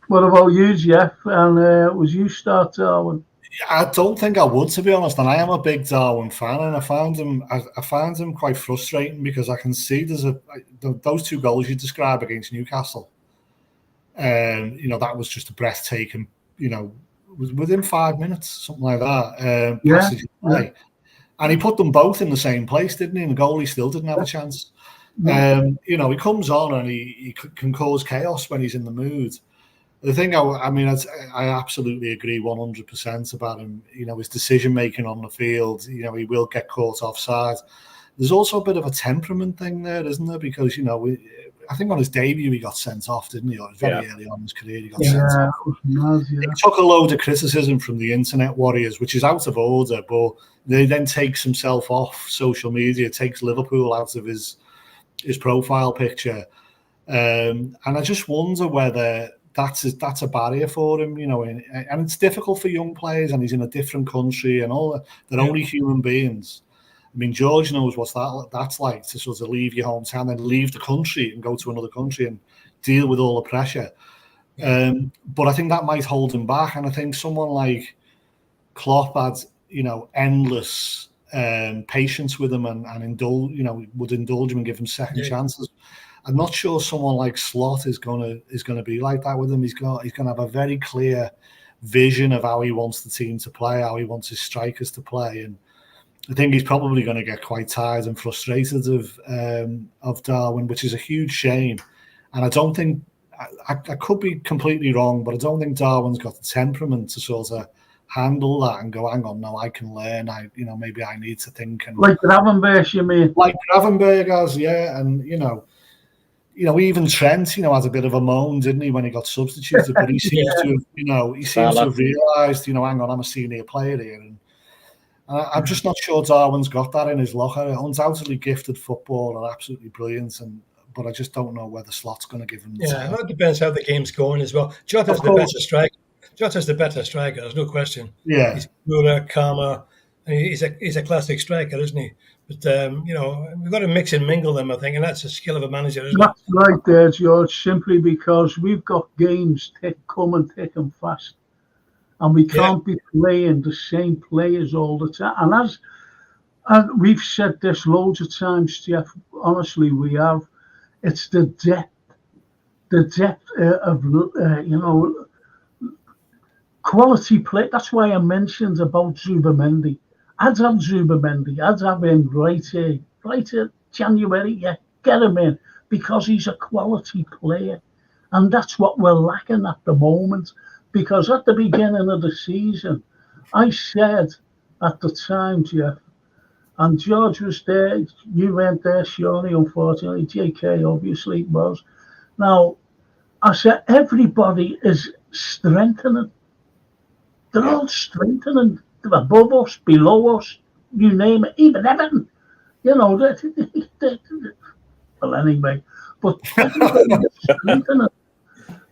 What about you, Jeff? And was you start Darwin? I don't think I would, to be honest. And I am a big Darwin fan, and I found him quite frustrating because I can see those 2 goals you describe against Newcastle. That was just a breathtaking. Was within 5 minutes, something like that. Passage play. And he put them both in the same place, didn't he? And the goalie still didn't have a chance. He comes on and he can cause chaos when he's in the mood. The thing, I absolutely agree 100% about him. His decision making on the field. He will get caught offside. There's also a bit of a temperament thing there, isn't there? Because I think on his debut he got sent off, didn't he? Or very early on in his career he got sent off. He took a load of criticism from the internet warriors, which is out of order, but they then takes himself off social media, takes Liverpool out of his profile picture. And I just wonder whether that's a barrier for him, and it's difficult for young players, and he's in a different country and all that. They're only human beings. I mean, George knows what that's like, to sort of leave your hometown and leave the country and go to another country and deal with all the pressure. But I think that might hold him back. And I think someone like Klopp had, endless patience with him and would indulge him and give him second chances. I'm not sure someone like Slot is gonna be like that with him. He's gonna have a very clear vision of how he wants the team to play, how he wants his strikers to play, and I think he's probably going to get quite tired and frustrated of Darwin, which is a huge shame. And I don't think I could be completely wrong, but I don't think Darwin's got the temperament to sort of handle that and go, hang on, no, I can learn. Maybe I need to think. And like Gravenberch, you mean? Like Gravenberch has, yeah, and even Trent, has a bit of a moan, didn't he, when he got substituted? But he seems to have realised, hang on, I'm a senior player here, and I'm just not sure Darwin's got that in his locker. Undoubtedly gifted footballer, absolutely brilliant, but I just don't know whether Slot's going to give him the time. That depends how the game's going as well. Jota's the better striker. Jota's the better striker, there's no question. Yeah. He's cooler, calmer, and he's a classic striker, isn't he? But, we've got to mix and mingle them, I think, and that's a skill of a manager, isn't it? That's right there, George, simply because we've got games coming thick and fast. And we can't be playing the same players all the time. And as we've said this loads of times, Jeff, honestly, we have. It's the depth of quality play. That's why I mentioned about Zubimendi. I'd have Zubimendi. I'd have him right here, January. Yeah, get him in, because he's a quality player. And that's what we're lacking at the moment. Because at the beginning of the season, I said at the time, Jeff, and George was there, you weren't there, Shawnee, unfortunately, JK obviously was. Now, I said everybody is strengthening. They're all strengthening. They're above us, below us, you name it, even Everton. Well, anyway, but everybody is strengthening.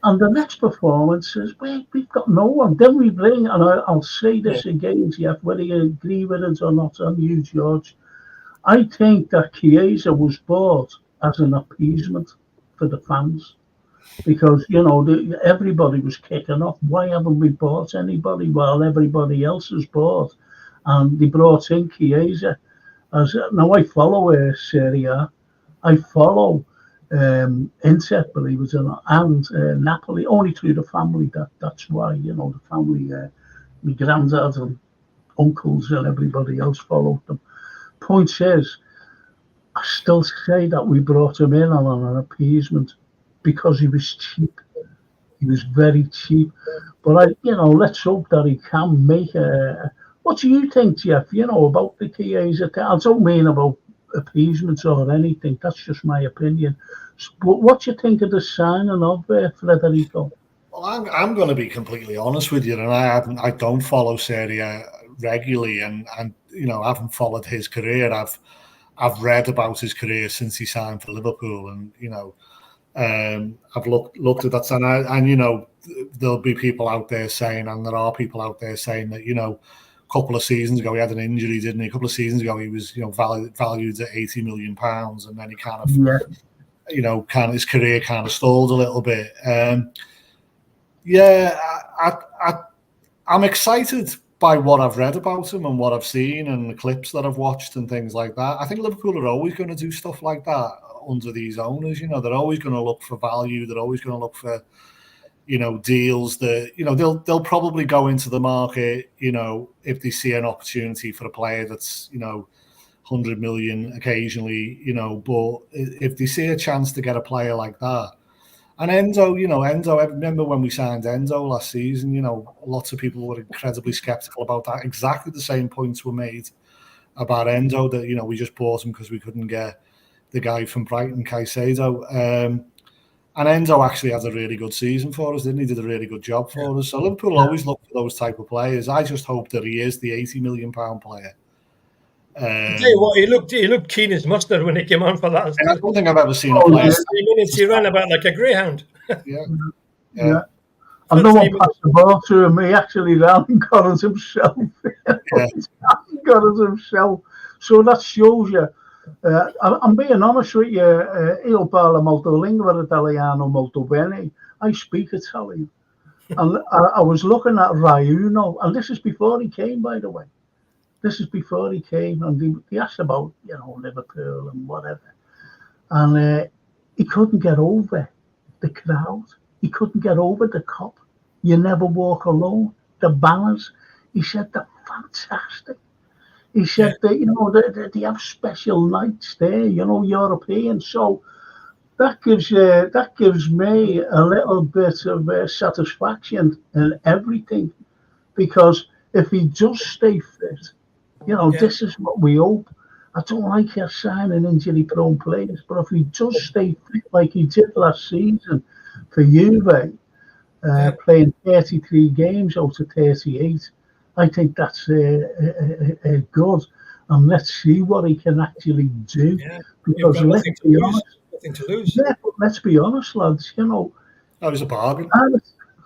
And the next performance is, we've got no one. Then we bring, and I'll say this again, Jeff, whether you agree with it or not, on you, George. I think that Chiesa was bought as an appeasement for the fans. Because, everybody was kicking off. Why haven't we bought anybody? Well, everybody else has bought. And they brought in Chiesa. Now, I follow Serie A. I follow Inter, believe it or not, and Napoli, only through the family. That's why, the family, my granddad and uncles and everybody else followed them. Point is, I still say that we brought him in on an appeasement because he was cheap. He was very cheap. But let's hope that he can make a. What do you think, Jeff? About the Chiesa? I don't mean about appeasement or anything. That's just my opinion. But what do you think of the signing of Federico? Well, I'm going to be completely honest with you, and I don't follow Serie A regularly, and I haven't followed his career. I've read about his career since he signed for Liverpool, and I've looked at that, and there'll be people out there saying, and there are people out there saying that a couple of seasons ago he had an injury, didn't he? A couple of seasons ago he was valued at £80 million, and then he kind of his career kind of stalled a little bit. I'm excited by what I've read about him and what I've seen and the clips that I've watched and things like that. I think Liverpool are always going to do stuff like that under these owners. They're always going to look for value. They're always going to look for, deals that, they'll probably go into the market, if they see an opportunity for a player that's, 100 million occasionally, but if they see a chance to get a player like that. And Enzo, I remember when we signed Enzo last season, lots of people were incredibly skeptical about that. Exactly the same points were made about Enzo, that, we just bought him because we couldn't get the guy from Brighton, Caicedo. And Enzo actually has a really good season for us, didn't he? Did a really good job for us. So Liverpool always look for those type of players. I just hope that he is the £80 million player. I tell you what, he looked keen as mustard when he came on for that. And I don't think I've ever seen a player. 3 minutes he ran about like a greyhound. Yeah. And no one passed the ball to him. He actually ran and got it himself. He got it himself. So that shows you. I'm being honest with you. Io parlo molto lingua italiano molto bene. I speak Italian. And I was looking at Raiuno, and this is before he came, by the way. This is before he came, and he asked about, Liverpool and whatever. And he couldn't get over the crowd. He couldn't get over the cop. You never walk alone. The balance. He said they're fantastic. He said that, they have special nights there, European. So that gives me a little bit of satisfaction in everything, because if he does stay fit, this is what we hope. I don't like signing injury-prone players, but if he does stay fit like he did last season for Juve, playing 33 games out of 38, I think that's good. And let's see what he can actually do. Yeah. Because let's be honest. Nothing to lose. Yeah, but let's be honest, lads. That was a bargain.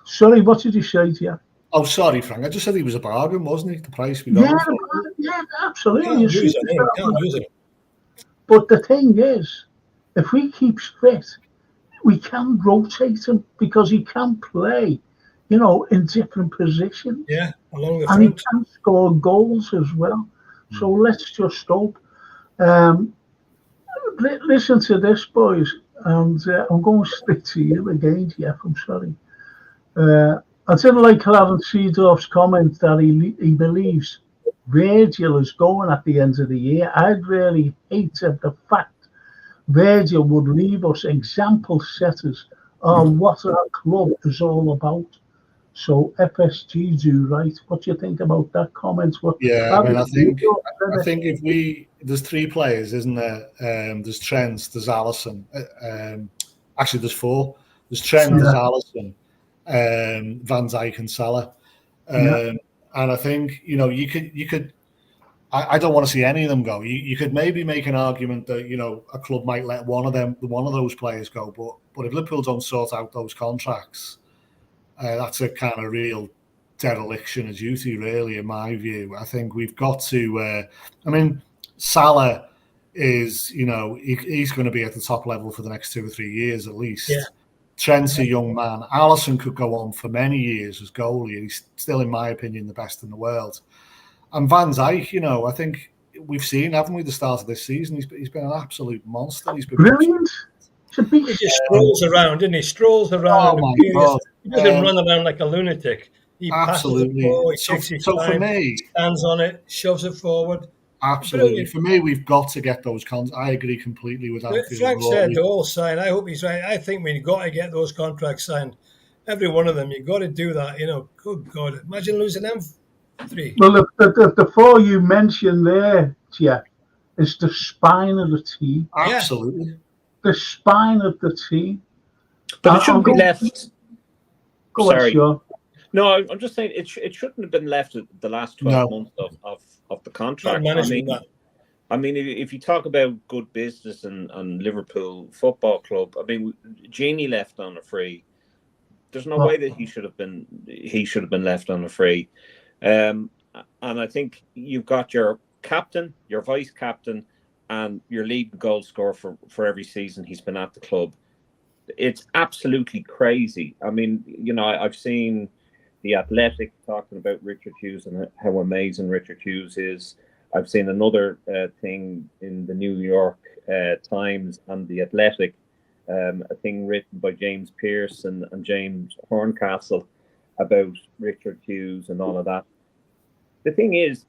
Sorry, what did you say, Jeff? Oh, sorry, Frank. I just said he was a bargain, wasn't he? The price we got. Yeah, absolutely. Can't use it. But the thing is, if he keeps fit, we can rotate him because he can play, in different positions. Yeah, along the front. And he can score goals as well. So let's just hope. Listen to this, boys, and I'm going to stick to you again, Jeff. I'm sorry. I didn't like Clarence Seedorf's comment that he believes Virgil is going at the end of the year. I'd really hated the fact Virgil would leave us example setters on what our club is all about. So FSG do right. What do you think about that comment? I think there's three players, isn't there? There's Trent, there's Alisson. Actually, there's four. There's Trent, there's Alisson, Van Dijk, and Salah. And I think you could. I don't want to see any of them go. You could maybe make an argument that a club might let one of those players go, but if Liverpool don't sort out those contracts, that's a kind of real dereliction of duty, really, in my view. I think we've got to. Salah is, he's going to be at the top level for the next 2 or 3 years at least. Yeah. Trent's a young man. Alisson could go on for many years as goalie, and he's still, in my opinion, the best in the world. And Van Dijk, I think we've seen, haven't we, the start of this season? He's been an absolute monster. He's been brilliant. He just strolls around, and he strolls around. Oh my God! He doesn't run around like a lunatic. He absolutely. Passes the ball, so for me, stands on it, shoves it forward. Absolutely. Brilliant. For me, we've got to get those contracts. I agree completely with that. Frank said they're all signed. I hope he's right. I think we've got to get those contracts signed. Every one of them, you got to do that. Good God, imagine losing them 3. Well, the 4 you mentioned there, Jeff, is the spine of the team. Absolutely. The spine of the team. But it shouldn't be left. Go on, sure. No, I'm just saying it shouldn't have been left the last 12 months of the contract. I mean, if you talk about good business and Liverpool Football Club, I mean, Genie left on a free. There's no way that he should have been left on a free. And I think you've got your captain, your vice captain, and your lead goal scorer for every season he's been at the club. It's absolutely crazy. I mean, I've seen The Athletic talking about Richard Hughes and how amazing Richard Hughes is. I've seen another thing in the New York Times and The Athletic, a thing written by James Pearce and James Horncastle about Richard Hughes and all of that. The thing is,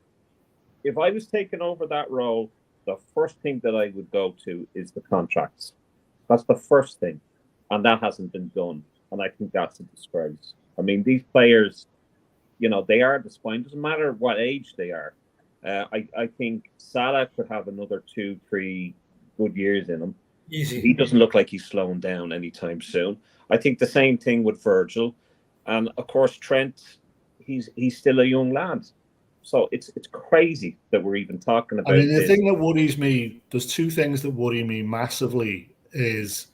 if I was taking over that role, the first thing that I would go to is the contracts. That's the first thing. And that hasn't been done. And I think that's a disgrace. I mean, these players, they are the spine. Doesn't matter what age they are. I think Salah could have another 2-3 good years in him. Easy. He doesn't look like he's slowing down anytime soon. I think the same thing with Virgil. And, of course, Trent, he's still a young lad. So it's crazy that we're even talking about this. The thing that worries me, there's 2 things that worry me massively is,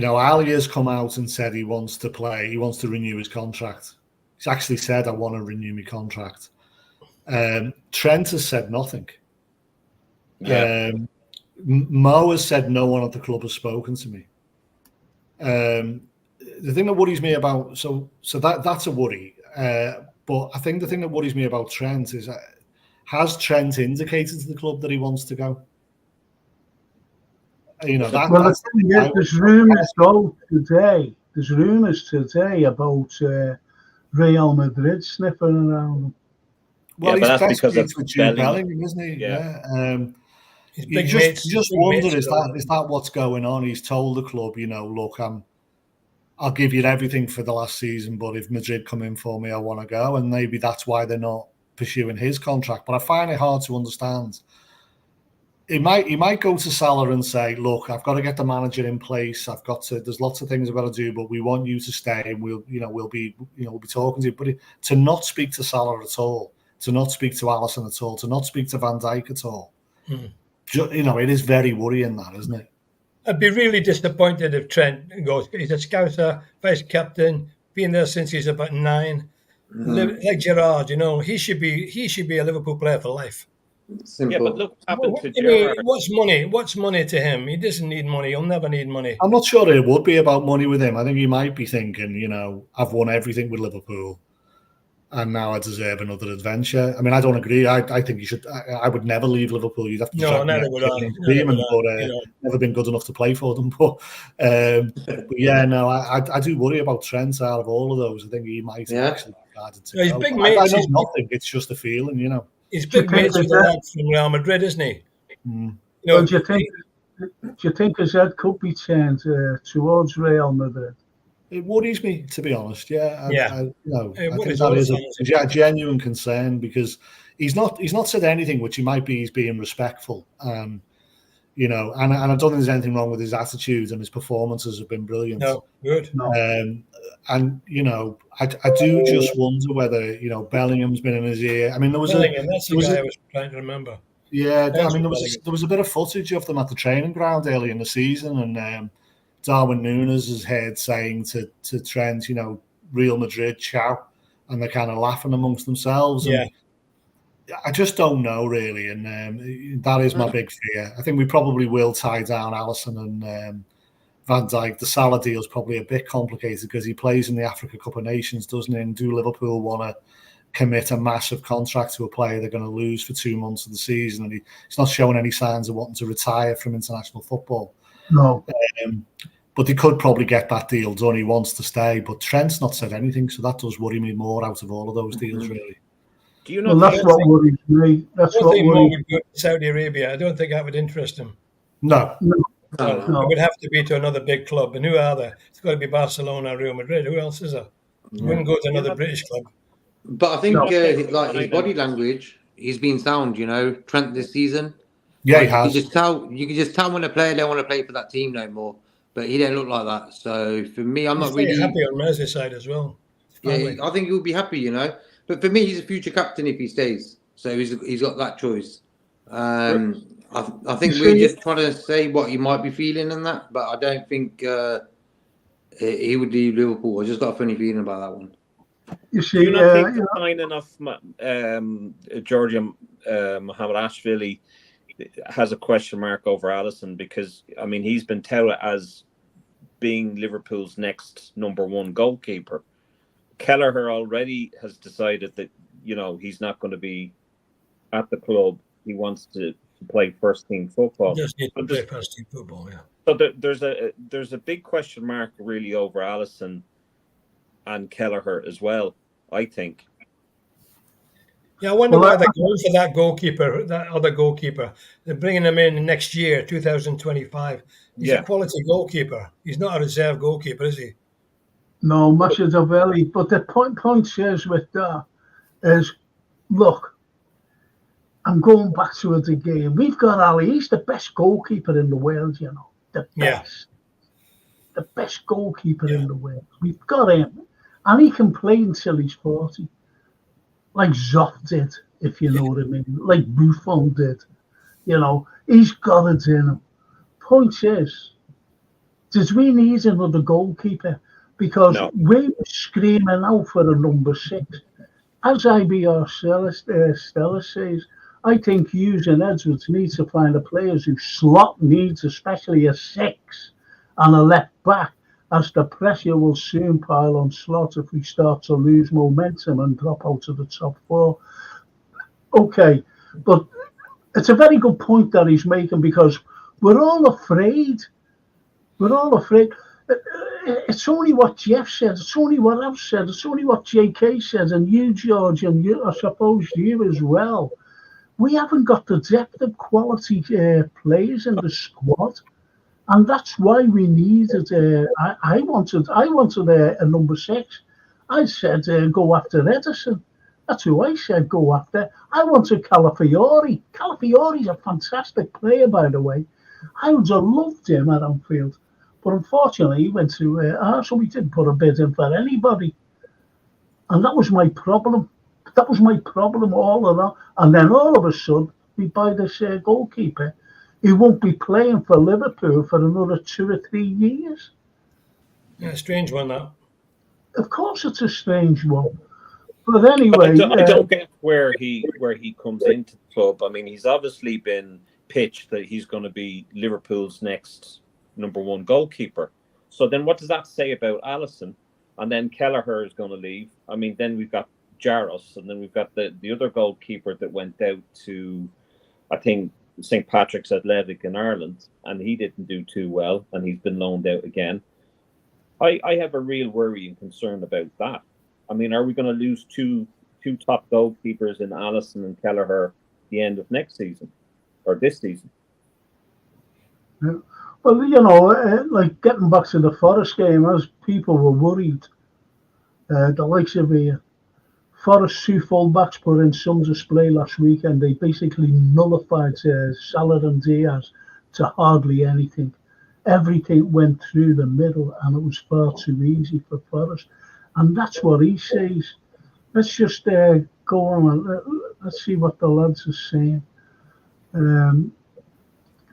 Ali has come out and said he wants to play. He wants to renew his contract. He's actually said, I want to renew my contract. Trent has said nothing. Yeah. Mo has said no one at the club has spoken to me. The thing that worries me about, so that's a worry. But I think the thing that worries me about Trent is, has Trent indicated to the club that he wants to go? There's rumours today about Real Madrid sniffing around him. Well, yeah, he's that's because of with Jude Bellingham, isn't he? Yeah. You just wonder, is that what's going on? He's told the club, look, I'll give you everything for the last season, but if Madrid come in for me, I want to go. And maybe that's why they're not pursuing his contract. But I find it hard to understand. He might go to Salah and say, look, I've got to get the manager in place. There's lots of things I've got to do, but we want you to stay and we'll be talking to you. But to not speak to Salah at all, to not speak to Alisson at all, to not speak to Van Dijk at all, it is very worrying, that, isn't it? I'd be really disappointed if Trent goes. He's a Scouser, vice captain, been there since he's about 9. Like Gerrard, he should be a Liverpool player for life. Simple. Yeah, but look what happened to Gerrard. What's money to him? He doesn't need money. He'll never need money. I'm not sure it would be about money with him. I think he might be thinking, I've won everything with Liverpool, and now I deserve another adventure. I mean, I don't agree. I think you should. I would never leave Liverpool. You'd have to. No, never would I. Never been good enough to play for them. But yeah, no, I do worry about Trent out of all of those. I think he might actually be guarded to go. Big mates, I know nothing. It's just a feeling, He's big mates with the lad from Real Madrid, isn't he? Mm. Do you think his head could be turned towards Real Madrid? It worries me, to be honest. Yeah, I think that is a genuine concern, because he's not said anything which he's being respectful. And I don't think there's anything wrong with his attitude, and his performances have been brilliant. No, good. I do just wonder whether Bellingham's been in his ear. I mean, that's the guy I was trying to remember. Yeah, I mean, there was a bit of footage of them at the training ground early in the season, and Darwin Núñez is heard saying to Trent, Real Madrid, ciao, and they're kind of laughing amongst themselves. Yeah. And I just don't know, really, and that is my big fear. I think we probably will tie down Alisson and Van Dijk. The Salah deal is probably a bit complicated because he plays in the Africa Cup of Nations, doesn't he? And do Liverpool want to commit a massive contract to a player they're going to lose for 2 months of the season? And he's not showing any signs of wanting to retire from international football. No. But they could probably get that deal done. He wants to stay, but Trent's not said anything, so that does worry me more out of all of those deals, really. Do you know? Well, that's what worries me. That's what worries me. Saudi Arabia. I don't think that would interest him. No. It would have to be to another big club. And who are they? It's got to be Barcelona, Real Madrid. Who else is there? Wouldn't go to another British club. But I think like his body language, he's been sound. Trent this season. Yeah, like, he has. You can just tell when a player don't want to play for that team no more. But he didn't look like that. So for me, I'm He's not very really happy on Merseyside as well. Yeah, I think he'll be happy. But for me, he's a future captain if he stays. So he's got that choice. I think we're just trying to say what he might be feeling and that, but I don't think he would leave Liverpool. I just got a funny feeling about that one. You see, do you not think the signing of Georgia Mohamedashvili has a question mark over Alisson? Because I mean, he's been touted as being Liverpool's next number one goalkeeper. Kelleher already has decided that he's not going to be at the club. He wants to play first team football. Just need to play first team football, yeah. So there's a big question mark really over Alisson and Kelleher as well, I think. Yeah, I wonder why they're going for that goalkeeper, that other goalkeeper. They're bringing him in next year, 2025. He's a quality goalkeeper. He's not a reserve goalkeeper, is he? No, Machiavelli. But the point is with that is, look, I'm going back to it again. We've got Ali. He's the best goalkeeper in the world, The best. The best goalkeeper in the world. We've got him. And he can play until he's 40. Like Zoff did, if you know what I mean. Like Buffon did. He's got it in him. Point is, did we need another goalkeeper? Because we were screaming out for a number 6. As IBR Stella says, I think Hughes and Edwards need to find a player whose slot needs especially a 6 and a left back, as the pressure will soon pile on Slot if we start to lose momentum and drop out of the top 4. Okay, but it's a very good point that he's making, because we're all afraid. It's only what Jeff said. It's only what I've said. It's only what JK said, and you, George, and you, I suppose you as well. We haven't got the depth of quality players in the squad, and that's why we needed. I wanted a number 6. I said go after Edison. That's who I said go after. I wanted Calafiori. Calafiori's a fantastic player, by the way. I would have loved him at Anfield. But unfortunately, he went to Arsenal. We didn't put a bid in for anybody. And that was my problem. That was my problem all along. And then all of a sudden, we buy this goalkeeper. He won't be playing for Liverpool for another 2 or 3 years. Yeah, a strange one, that. Of course it's a strange one. But anyway... I don't get where he comes into the club. I mean, he's obviously been pitched that he's going to be Liverpool's next number one goalkeeper. So then what does that say about Alisson? And then Kelleher is going to leave. I mean, then we've got Jaros, and then we've got the other goalkeeper that went out to, I think, St. Patrick's Athletic in Ireland, and he didn't do too well, and he's been loaned out again. I have a real worry and concern about that. I mean, are we going to lose two top goalkeepers in Alisson and Kelleher at the end of next season, or this season? Yeah. Well, like getting back to the Forest game, as people were worried, the likes of Forest 2 fullbacks put in some display last weekend. They basically nullified Salah and Diaz to hardly anything. Everything went through the middle, and it was far too easy for Forest. And that's what he says. Let's just go on and let's see what the lads are saying.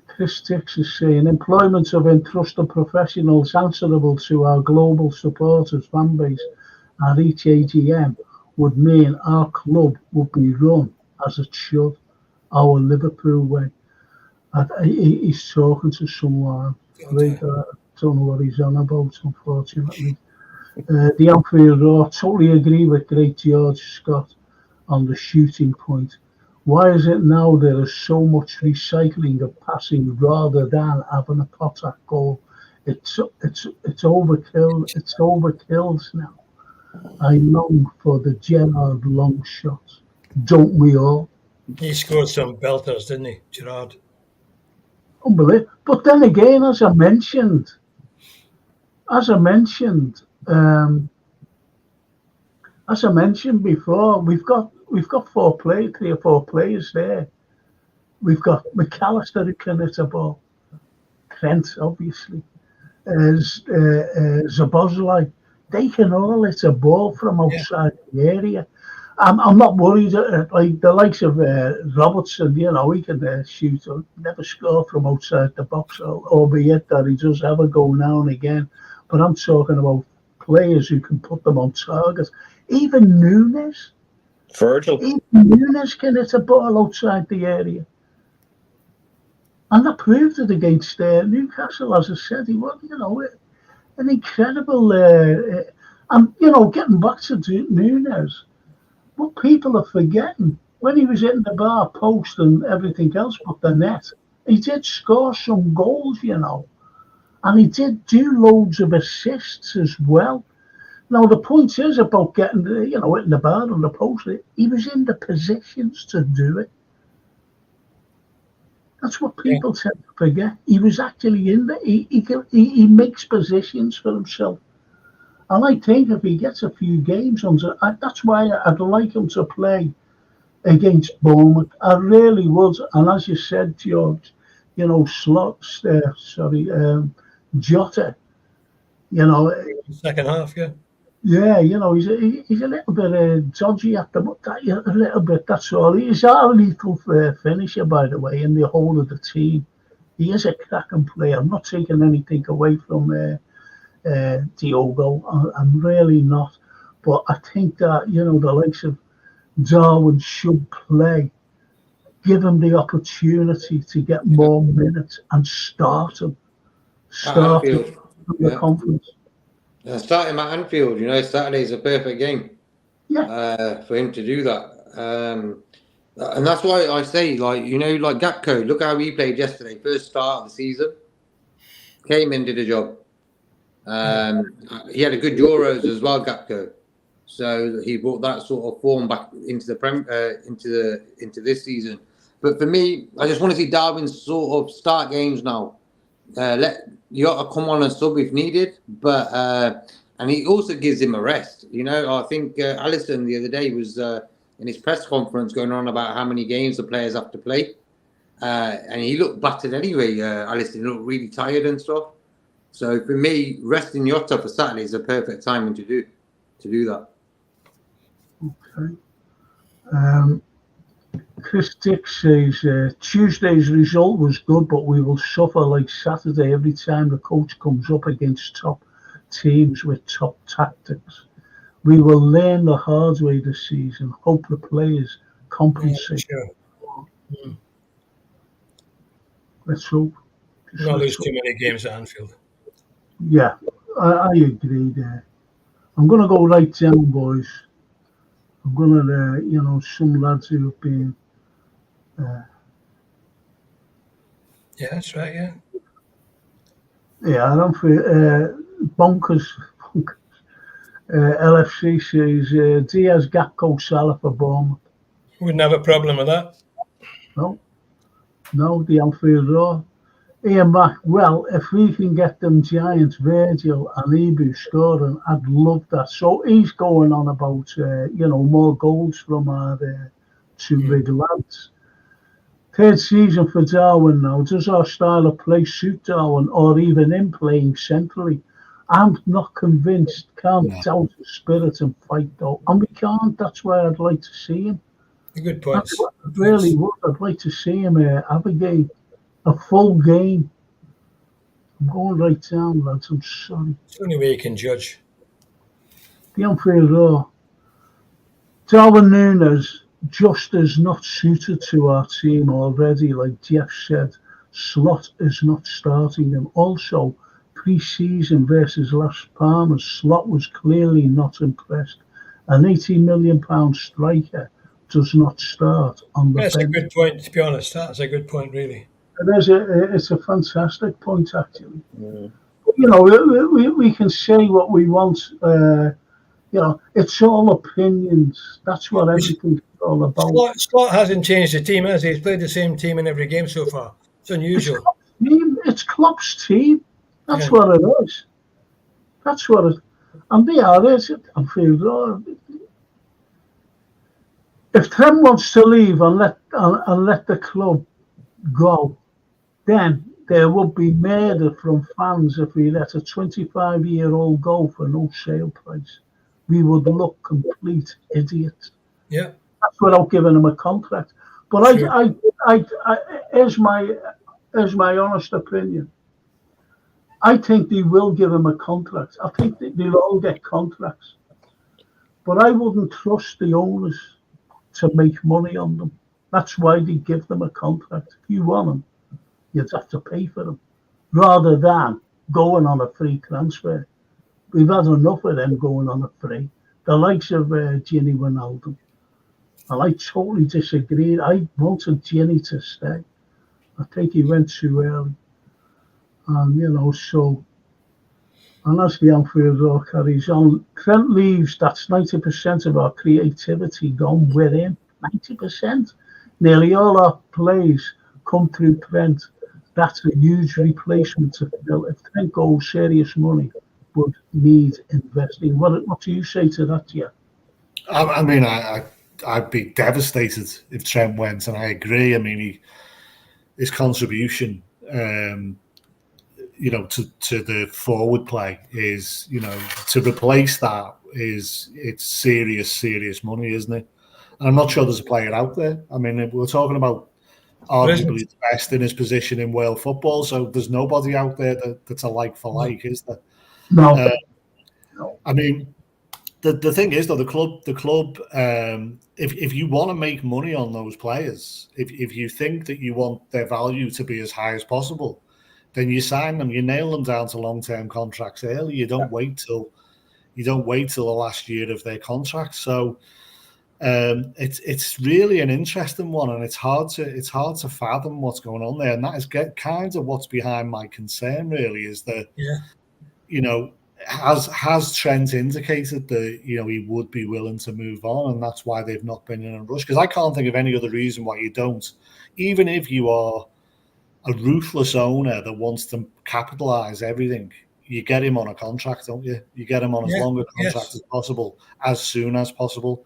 Chris Dix is saying, employment of entrusted professionals answerable to our global supporters fan base at each AGM would mean our club would be run as it should, our Liverpool way. He's talking to someone. I don't know what he's on about, unfortunately. The Anfield Roar, totally agree with great George Scott on the shooting point. Why is it now there is so much recycling of passing rather than having a contact goal? It's overkill. It's overkills now. I long for the Gerrard long shots. Don't we all? He scored some belters, didn't he, Gerrard? unbelievable. But then again, as I mentioned, before, we've got 3 or 4 players there. We've got McAllister who can hit a ball, Trent obviously, Zabozlai. They can all hit a ball from outside the area. I'm not worried. Like the likes of Robertson, he can shoot or never score from outside the box, albeit that he does have a go now and again. But I'm talking about players who can put them on target. Even Nunes can hit a ball outside the area. And I proved it against Newcastle, as I said. He was, an incredible. And getting back to Nunes, what people are forgetting, when he was hitting the bar post and everything else but the net, he did score some goals, and he did do loads of assists as well. Now the point is about getting hitting the bar on the post. He was in the positions to do it. That's what people tend to forget. He was actually in there. He makes positions for himself. And I think if he gets a few games under, that's why I'd like him to play against Bournemouth. I really would. And as you said, George, Jota, second half, yeah. Yeah, he's a little bit dodgy at the moment, a little bit, that's all. He's our lethal finisher, by the way, in the whole of the team. He is a cracking player. I'm not taking anything away from Diogo. I'm really not. But I think that, the likes of Darwin should play, give him the opportunity to get more minutes and start him. Start him from the conference. Start him at Anfield, Saturday's a perfect game for him to do that. And that's why I say, like Gakpo, look how he played yesterday, first start of the season. Came in, did a job. He had a good Euros as well, Gakpo. So he brought that sort of form back into the into this season. But for me, I just want to see Darwin sort of start games now. Let Jota come on and sub if needed, but and he also gives him a rest. I think Alisson the other day was in his press conference going on about how many games the players have to play, and he looked battered anyway. Alisson looked really tired and stuff. So for me, resting Jota for Saturday is a perfect timing to do that. Okay. Chris Dick says Tuesday's result was good, but we will suffer like Saturday every time the coach comes up against top teams with top tactics. We will learn the hard way this season. Hope the players compensate. Yeah, sure. Let's hope. Not lose too many games at Anfield. Yeah, I agree there. I'm going to go right down, boys. I'm going to, some lads who have been. Yeah, that's right, yeah. Yeah, I don't feel bonkers. LFC says Diaz, Gakpo, Salah for Bournemouth. Wouldn't have a problem with that. No, the Anfield Road. Ian Mack, well, if we can get them Giants, Virgil and Ibu scoring, I'd love that. So he's going on about, more goals from our two big lads. Third season for Darwin now. Does our style of play suit Darwin, or even him playing centrally? I'm not convinced. Can't doubt his spirit and fight though. And we can't. That's why I'd like to see him. Good points. I really would. I'd like to see him have a game. A full game. I'm going right down, lads. I'm sorry. It's the only way you can judge. The Anfield Road. Darwin Nunes just is not suited to our team already. Like Jeff said, Slot is not starting him. Also, pre-season versus Las Palmas, Slot was clearly not impressed. An £80 million striker does not start on the bench. That's a good point, to be honest. That's a good point, really. It's a fantastic point, actually. We can say what we want. It's all opinions. That's what everything's all about. Slot hasn't changed the team, has he? He's played the same team in every game so far. It's unusual. team. It's Klopp's team. That's what it is. That's what it. And they are it. I feel if Trent wants to leave and let the club go, then there would be murder from fans if we let a 25-year-old go for no sale price. We would look complete idiots. Yeah, that's without giving him a contract. But here's my honest opinion. I think they will give him a contract. I think they'll all get contracts. But I wouldn't trust the owners to make money on them. That's why they give them a contract. If you want them, you'd have to pay for them, rather than going on a free transfer. We've had enough of them going on a free. The likes of Gini Wijnaldum. And I totally disagreed. I wanted Gini to stay. I think he went too early. And, so, and as the Anfield Road carries on, Trent leaves, that's 90% of our creativity gone with him. 90%. Nearly all our plays come through Trent. That's a huge replacement to fill. If Trent goes, serious money would need investing. What do you say to that, yeah? I mean, I'd be devastated if Trent went, and I agree. I mean, his contribution, to the forward play is, to replace that it's serious money, isn't it? And I'm not sure there's a player out there. I mean, we're talking about arguably the best in his position in world football, so there's nobody out there that's a like for like, is there? No. I mean, the thing is, though, the club, if you want to make money on those players, if you think that you want their value to be as high as possible, then you sign them, you nail them down to long-term contracts early. You don't wait till the last year of their contract. So it's really an interesting one, and it's hard to fathom what's going on there. And that is kind of what's behind my concern, really, is that has Trent indicated that he would be willing to move on, and that's why they've not been in a rush? Because I can't think of any other reason why you don't, even if you are a ruthless owner that wants to capitalize everything. You get him on a contract, don't you? You get him on as long a contract as possible, as soon as possible.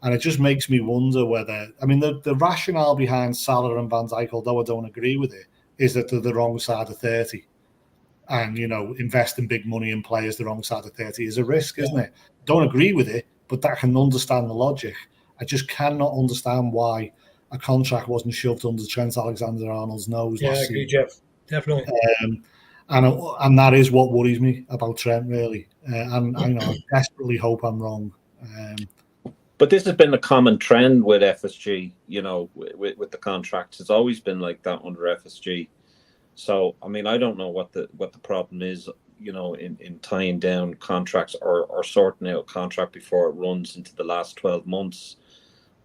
And it just makes me wonder whether, I mean, the rationale behind Salah and Van Dijk, although I don't agree with it, is that they're the wrong side of 30. And, investing big money in players the wrong side of 30 is a risk, isn't it? Don't agree with it, but I can understand the logic. I just cannot understand why a contract wasn't shoved under Trent Alexander-Arnold's nose last season. I agree, Jeff. Definitely. And that is what worries me about Trent, really. And I desperately hope I'm wrong. But this has been a common trend with FSG, with the contracts. It's always been like that under FSG. So, I mean, I don't know what the problem is, in tying down contracts or sorting out a contract before it runs into the last 12 months.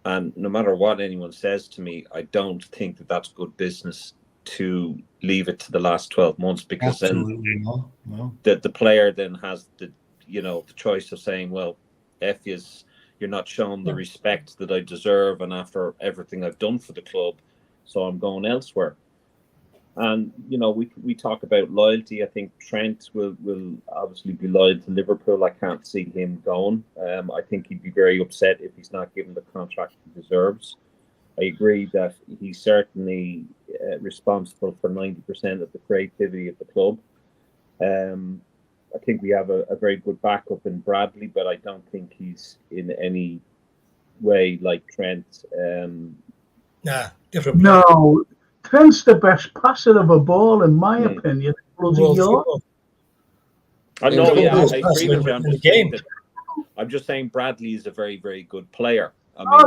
And no matter what anyone says to me, I don't think that that's good business to leave it to the last 12 months, because absolutely no. The player then has the choice of saying, well, F is, you're not showing the respect that I deserve, and after everything I've done for the club, so I'm going elsewhere. And we talk about loyalty. I think Trent will obviously be loyal to Liverpool. I can't see him going. I think he'd be very upset if he's not given the contract he deserves. I agree that he's certainly responsible for 90% of the creativity of the club. I think we have a very good backup in Bradley, but I don't think he's in any way like Trent. Different. No, Trent's the best passer of a ball, in my opinion. I know, I agree with you. I'm just saying Bradley is a very, very good player.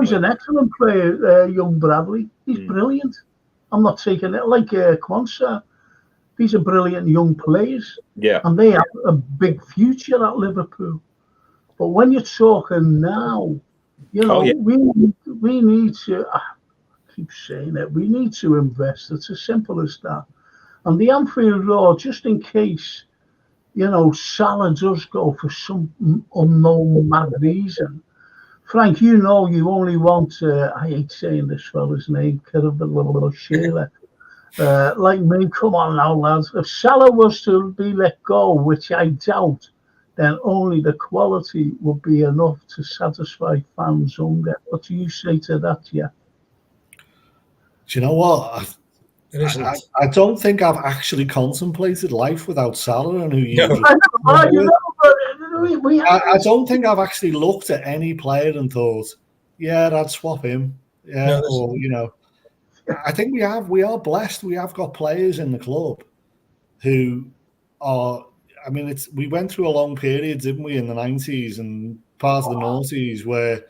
He's an excellent player, young Bradley. He's brilliant. I'm not taking it like Quansah. These are brilliant young players. Yeah. And they have a big future at Liverpool. But when you're talking now, we need to, I keep saying it, we need to invest. It's as simple as that. And the Anfield Road, just in case, Salah does go for some unknown mad reason. Frank, you only want, I hate saying this fella's name, Sheila. like me, come on now, lads. If Salah was to be let go, which I doubt, then only the quality would be enough to satisfy fans' hunger. What do you say to that, yeah? Do you know what? It isn't. I don't think I've actually contemplated life without Salah and who you No. I don't think I've actually looked at any player and thought, yeah, I'd swap him. Yeah, No, or you know, I think we are blessed. We have got players in the club who are. I mean, we went through a long period, didn't we, in the 90s and part of the noughties where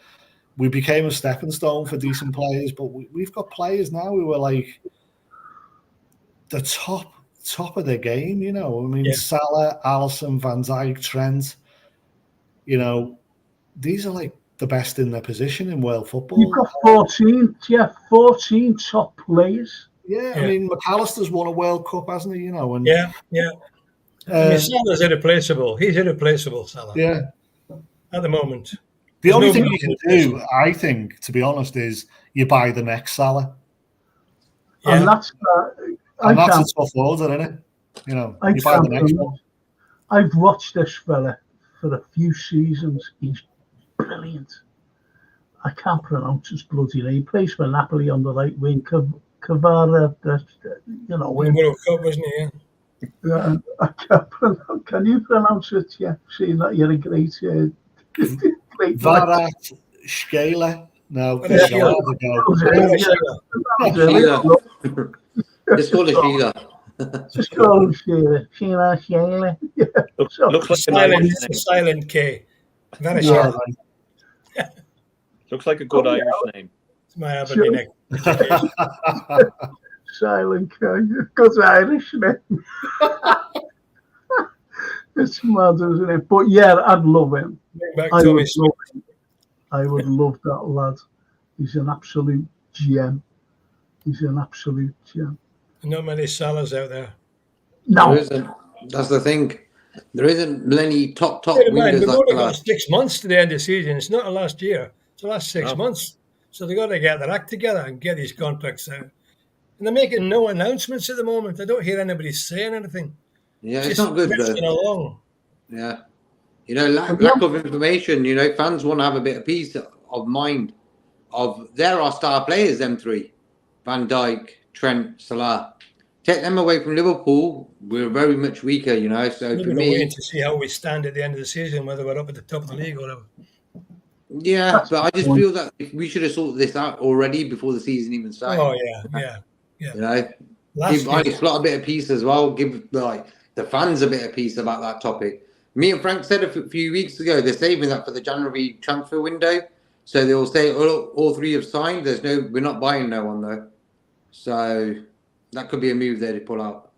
we became a stepping stone for decent players. But we've got players now who are like the top of their game. You know, I mean, Yeah. Salah, Alisson, Van Dijk, Trent. You know, these are like the best in their position in world football. You've got 14 top players. Yeah, I mean, McAllister's won a World Cup, hasn't he? You know, and yeah. I mean, Salah's irreplaceable. He's irreplaceable, Salah. Yeah. At the moment. The only thing you can do, I think, to be honest, is you buy the next Salah. Yeah. And that's a tough order, isn't it? You know, you buy the next one. I've watched this fella for a few seasons. He's brilliant. I can't pronounce his bloody name. He plays for Napoli on the right wing. Cavara, you know. World Cup, wasn't he? Yeah. I can't pronounce. Can you pronounce it? Yeah. See that you're a great. Varat Shkela. No, Just call it Sheila. Just call it Sheila. Sheila. Yeah. Looks like a silent K. Very short. Looks like a good Irish name. It's my Aberdeen. Silent K. Good Irish name. It's mad, isn't it? But yeah, I'd love him. I would love that lad. He's an absolute gem. Not many Salahs out there. No. There isn't. That's the thing. There isn't many top wingers. We've only got 6 months to the end of the season. It's not the last year. It's the last 6 months. So they've got to get their act together and get these contracts out. And they're making no announcements at the moment. I don't hear anybody saying anything. Yeah, it's not good though. Along. Yeah. You know, lack of information. You know, fans want to have a bit of peace of mind of there are star players, them three. Van Dijk, Trent, Salah. Take them away from Liverpool, we're very much weaker, you know. So for me, waiting to see how we stand at the end of the season, whether we're up at the top of the league or whatever. Yeah, but I just feel that we should have sorted this out already before the season even started. Oh yeah. You know, give Slot a bit of peace as well. Give the fans a bit of peace about that topic. Me and Frank said a few weeks ago they're saving that for the January transfer window, so they'll say all three have signed. We're not buying no one though, so that could be a move there to pull out.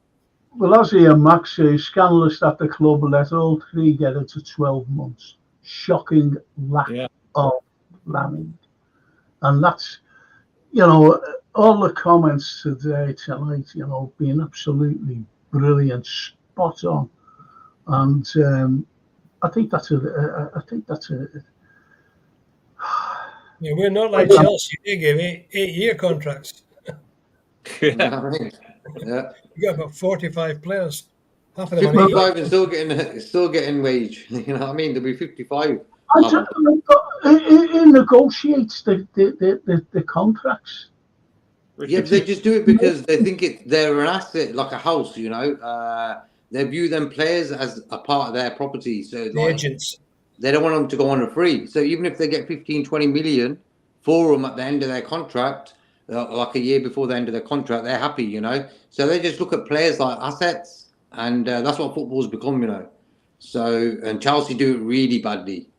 Well, as Ian Max says, scandalous that the club let all three get it to 12 months. Shocking lack of planning. And that's, you know, all the comments tonight, you know, being absolutely brilliant, spot on. And I think that's a yeah, we're not like Chelsea. They give 8-year contracts. Yeah. You got about 45 players. Half of them 55 and still getting wage. You know what I mean? There'll be 55. It negotiates the contracts. Yeah, they just do it because they think they're an asset, like a house. You know, they view them players as a part of their property. So the agents, they don't want them to go on a free. So even if they get 15, 20 million for them at the end of their contract, like a year before the end of their contract, they're happy, you know. So they just look at players like assets, and that's what football's become, you know. So, and Chelsea do it really badly.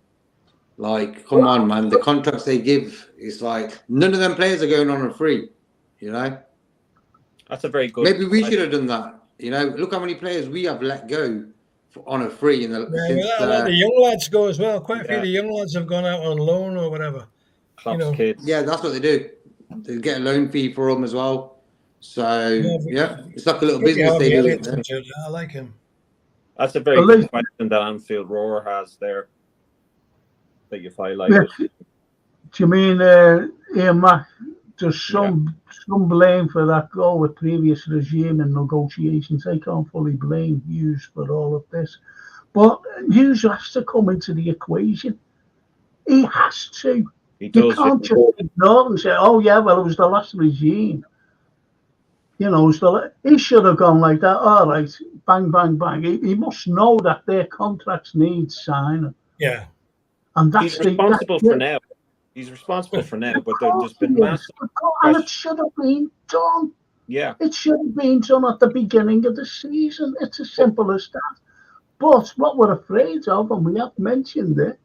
Like, come on, man. The contracts they give, it's like none of them players are going on a free, you know. That's a very good. Maybe we should have done that. You know, look how many players we have let go on a free. The young lads go as well. Quite a few of the young lads have gone out on loan or whatever. Kids. Yeah, that's what they do. They get a loan fee for them as well. So, it's like a little business they do. I like him. That's a very good question that Anfield Roar has there that you've highlighted. Do you mean Ian Mack? there's some blame for that goal with previous regime and negotiations. I can't fully blame Hughes for all of this. But Hughes has to come into the equation. He has to. You can't just ignore and say, oh, yeah, well, it was the last regime. You know, he should have gone like that. All right, bang, bang, bang. He must know that their contracts need signing. Yeah. And that's He's responsible for now. He's responsible for now, but there's been massive. And it should have been done. Yeah. It should have been done at the beginning of the season. It's as simple as that. But what we're afraid of, and we have mentioned it,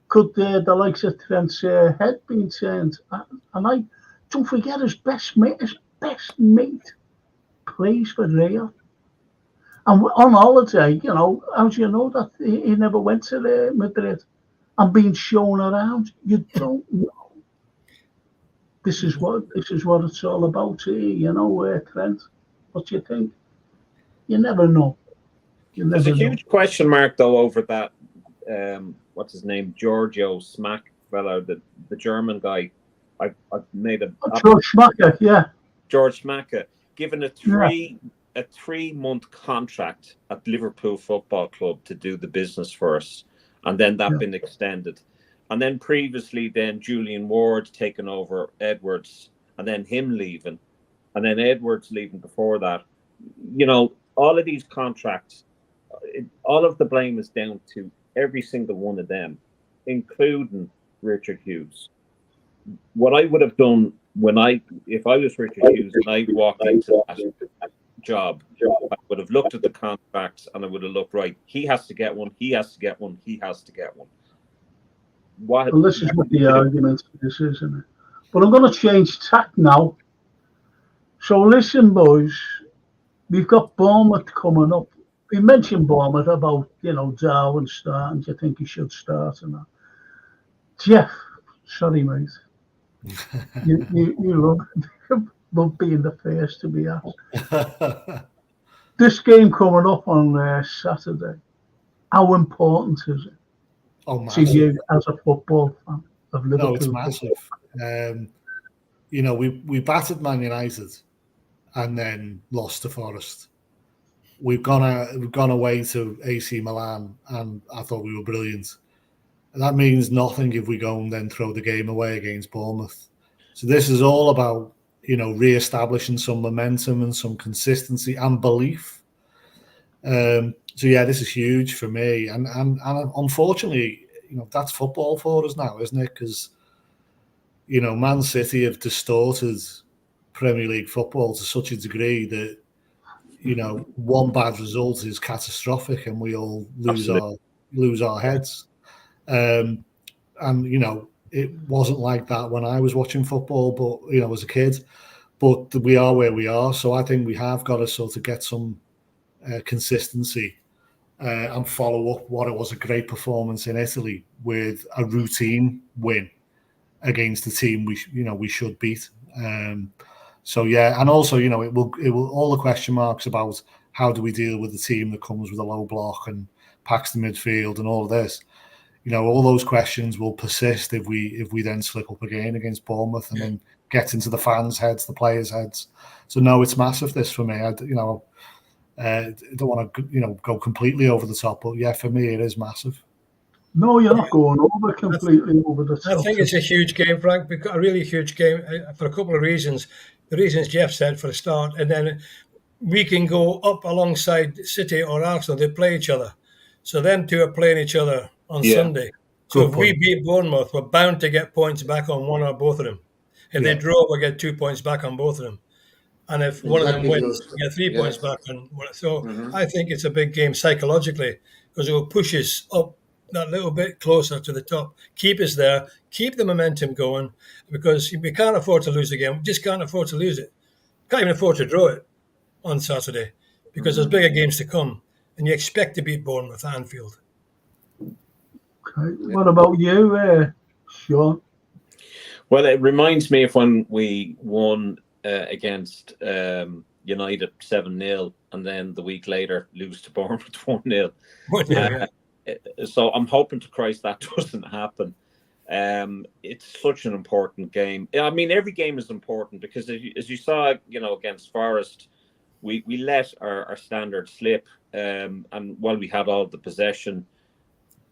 could the likes of Trent's head being turned? And I don't forget his best mate plays for Real. And on holiday, you know, how do you know that he never went to Madrid and being shown around? You don't know. This is what it's all about here, you know, Trent. What do you think? You never know. There's a huge question mark though over that. What's his name? Giorgio Smack fellow, the German guy. I've made a George Schmacker, yeah. George Schmacker, given a 3-month contract at Liverpool Football Club to do the business for us, and then that been extended, and then previously then Julian Ward taking over Edwards, and then him leaving, and then Edwards leaving before that. You know, all of these contracts, all of the blame is down to every single one of them, including Richard Hughes. What I would have done if I was Richard Hughes and I walked into that job, I would have looked at the contracts and I would have looked, right, he has to get one, he has to get one, he has to get one. Well, this is what the argument is, isn't it? But I'm going to change tack now. So listen, boys, we've got Bournemouth coming up. We mentioned Bournemouth about, you know, Darwin starting. Do you think he should start and that? Jeff, sorry, mate. You love being the first to be asked. This game coming up on Saturday, how important is it to you as a football fan of Liverpool? No, it's massive. You know, we battered Man United and then lost to Forest. We've gone away to AC Milan, and I thought we were brilliant. That means nothing if we go and then throw the game away against Bournemouth. So this is all about, you know, re-establishing some momentum and some consistency and belief. So yeah, this is huge for me, and unfortunately, you know, that's football for us now, isn't it? Because, you know, Man City have distorted Premier League football to such a degree that, you know, one bad result is catastrophic, and we all lose our heads. And you know, it wasn't like that when I was watching football, but you know, as a kid. But we are where we are, so I think we have got to sort of get some consistency and follow up what it was a great performance in Italy with a routine win against the team we should beat. So yeah, and also, you know, it will all the question marks about how do we deal with the team that comes with a low block and packs the midfield and all of this. You know, all those questions will persist if we then slip up again against Bournemouth and then get into the fans' heads, the players' heads. So no, it's massive this for me. I don't want to go completely over the top, but yeah, for me it is massive. No, you're not going completely over the top. I think it's a huge game, Frank, a really huge game for a couple of reasons. The reasons Jeff said for a start, and then we can go up alongside City or Arsenal. They play each other. So them two are playing each other on Sunday. So if we beat Bournemouth, we're bound to get points back on one or both of them. If they draw, we'll get 2 points back on both of them. And if one of them wins, we get 3 points back on one. So I think it's a big game psychologically because it will push us up that little bit closer to the top, keep us there, keep the momentum going, because we can't afford to lose the game. We just can't afford to lose it. Can't even afford to draw it on Saturday because there's bigger games to come, and you expect to beat Bournemouth at Anfield. Okay. What about you, Sean? Well, it reminds me of when we won against United 7-0, and then the week later lose to Bournemouth 1-0. So I'm hoping to Christ that doesn't happen. It's such an important game. I mean, every game is important because as you saw, against Forest, we let our standard slip, and while we had all the possession,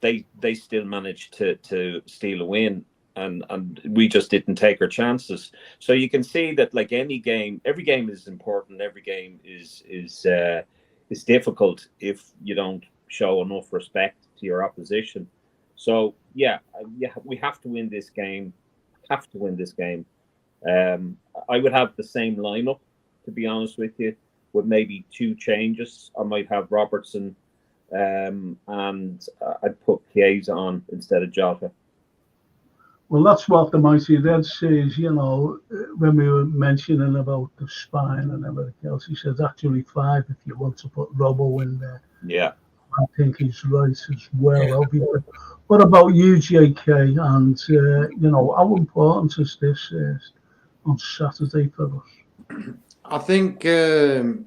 they still managed to steal a win, and we just didn't take our chances. So you can see that, like any game, every game is important. Every game is difficult if you don't show enough respect to your opposition. So yeah, we have to win this game. Have to win this game. I would have the same lineup, to be honest with you, with maybe 2 changes. I might have Robertson, and I'd put Chiesa on instead of Jota. Well, that's what the Mighty Red says, when we were mentioning about the spine and everything else. He says actually 5 if you want to put Robbo in there. Yeah. I think he's right as well. Yeah. What about you, JK? And, how important is this on Saturday for us? I think that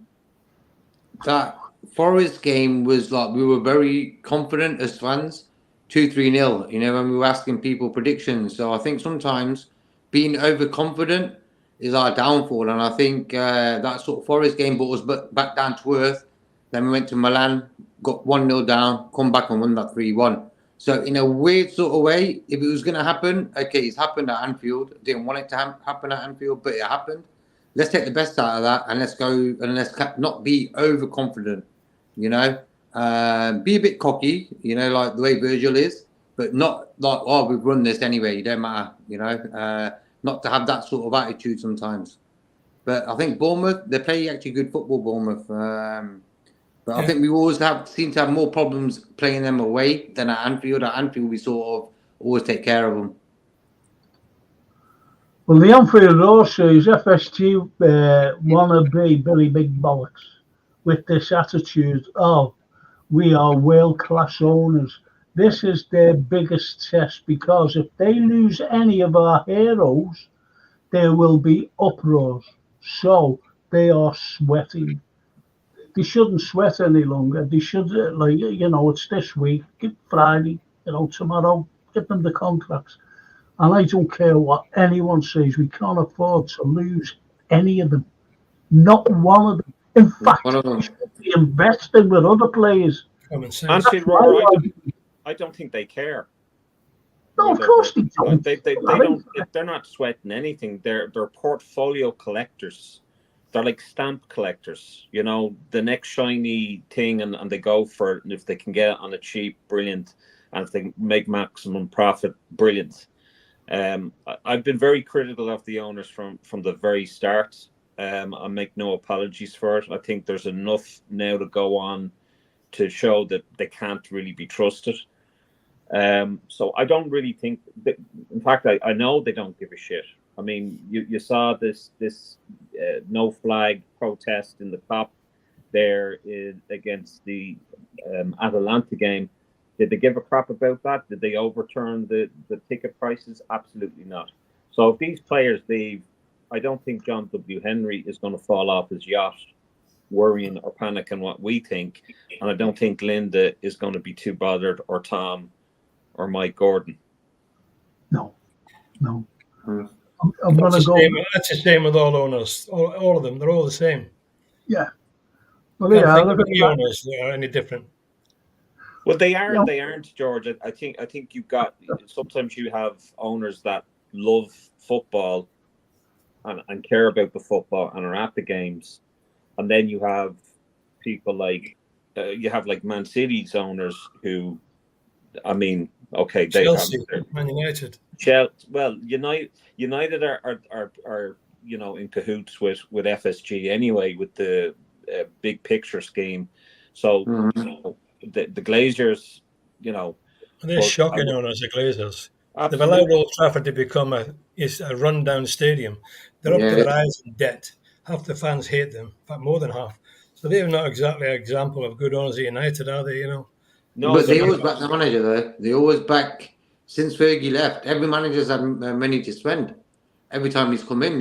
Forest game was like, we were very confident as fans, 2-3-0, when we were asking people predictions. So I think sometimes being overconfident is our downfall. And I think that sort of Forest game brought us back down to earth. Then we went to Milan, got 1-0 down, come back and won that 3-1. So in a weird sort of way, if it was going to happen, okay, it's happened at Anfield. Didn't want it to happen at Anfield, but it happened. Let's take the best out of that, and let's go, and let's not be overconfident, Be a bit cocky, like the way Virgil is, but not like, oh, we've run this anyway, it don't matter, not to have that sort of attitude sometimes. But I think Bournemouth, they play actually good football, Bournemouth. But I think we always seem to have more problems playing them away than at Anfield. At Anfield, we sort of always take care of them. Well, the Anfield Road says FSG want to be Billy Big Bollocks with this attitude of we are world-class owners. This is their biggest test because if they lose any of our heroes, there will be uproars. So they are sweating. They shouldn't sweat any longer. They should, it's this week, Friday, tomorrow, give them the contracts. And I don't care what anyone says. We can't afford to lose any of them. Not one of them. In fact, we should be investing with other players. I don't think they care. No, of course they don't. They're not sweating anything. They're portfolio collectors. They're like stamp collectors. The next shiny thing, and they go for it. And if they can get it on a cheap, brilliant. And if they make maximum profit, brilliant. I've been very critical of the owners from the very start. I make no apologies for it. I think there's enough now to go on to show that they can't really be trusted. So I don't really think that, in fact, I know they don't give a shit. I mean, you saw this no flag protest in the Kop there against the Atalanta game. Did they give a crap about that? Did they overturn the ticket prices? Absolutely not. So if these players leave, I don't think John W. Henry is going to fall off his yacht worrying or panicking what we think. And I don't think Linda is going to be too bothered, or Tom or Mike Gordon. No. That's the same with all owners. All of them. They're all the same. Yeah. Well, look at the owners. They are any different. Well, they aren't. They aren't, George. I think you've got. Sometimes you have owners that love football and care about the football and are at the games, and then you have people like Man City's owners who, I mean, okay, they Chelsea, Man United. Well, United are in cahoots with FSG anyway with the big picture scheme. So. Mm-hmm. The Glazers, they're shocking owners, the Glazers. Absolutely. They've allowed Old Trafford to become a run-down stadium. They're up to their eyes in debt. Half the fans hate them, in fact, more than half. So they're not exactly an example of good owners at United, are they? No, but they always back the manager, though. They always back, since Fergie left, every manager's had money to spend. Every time he's come in,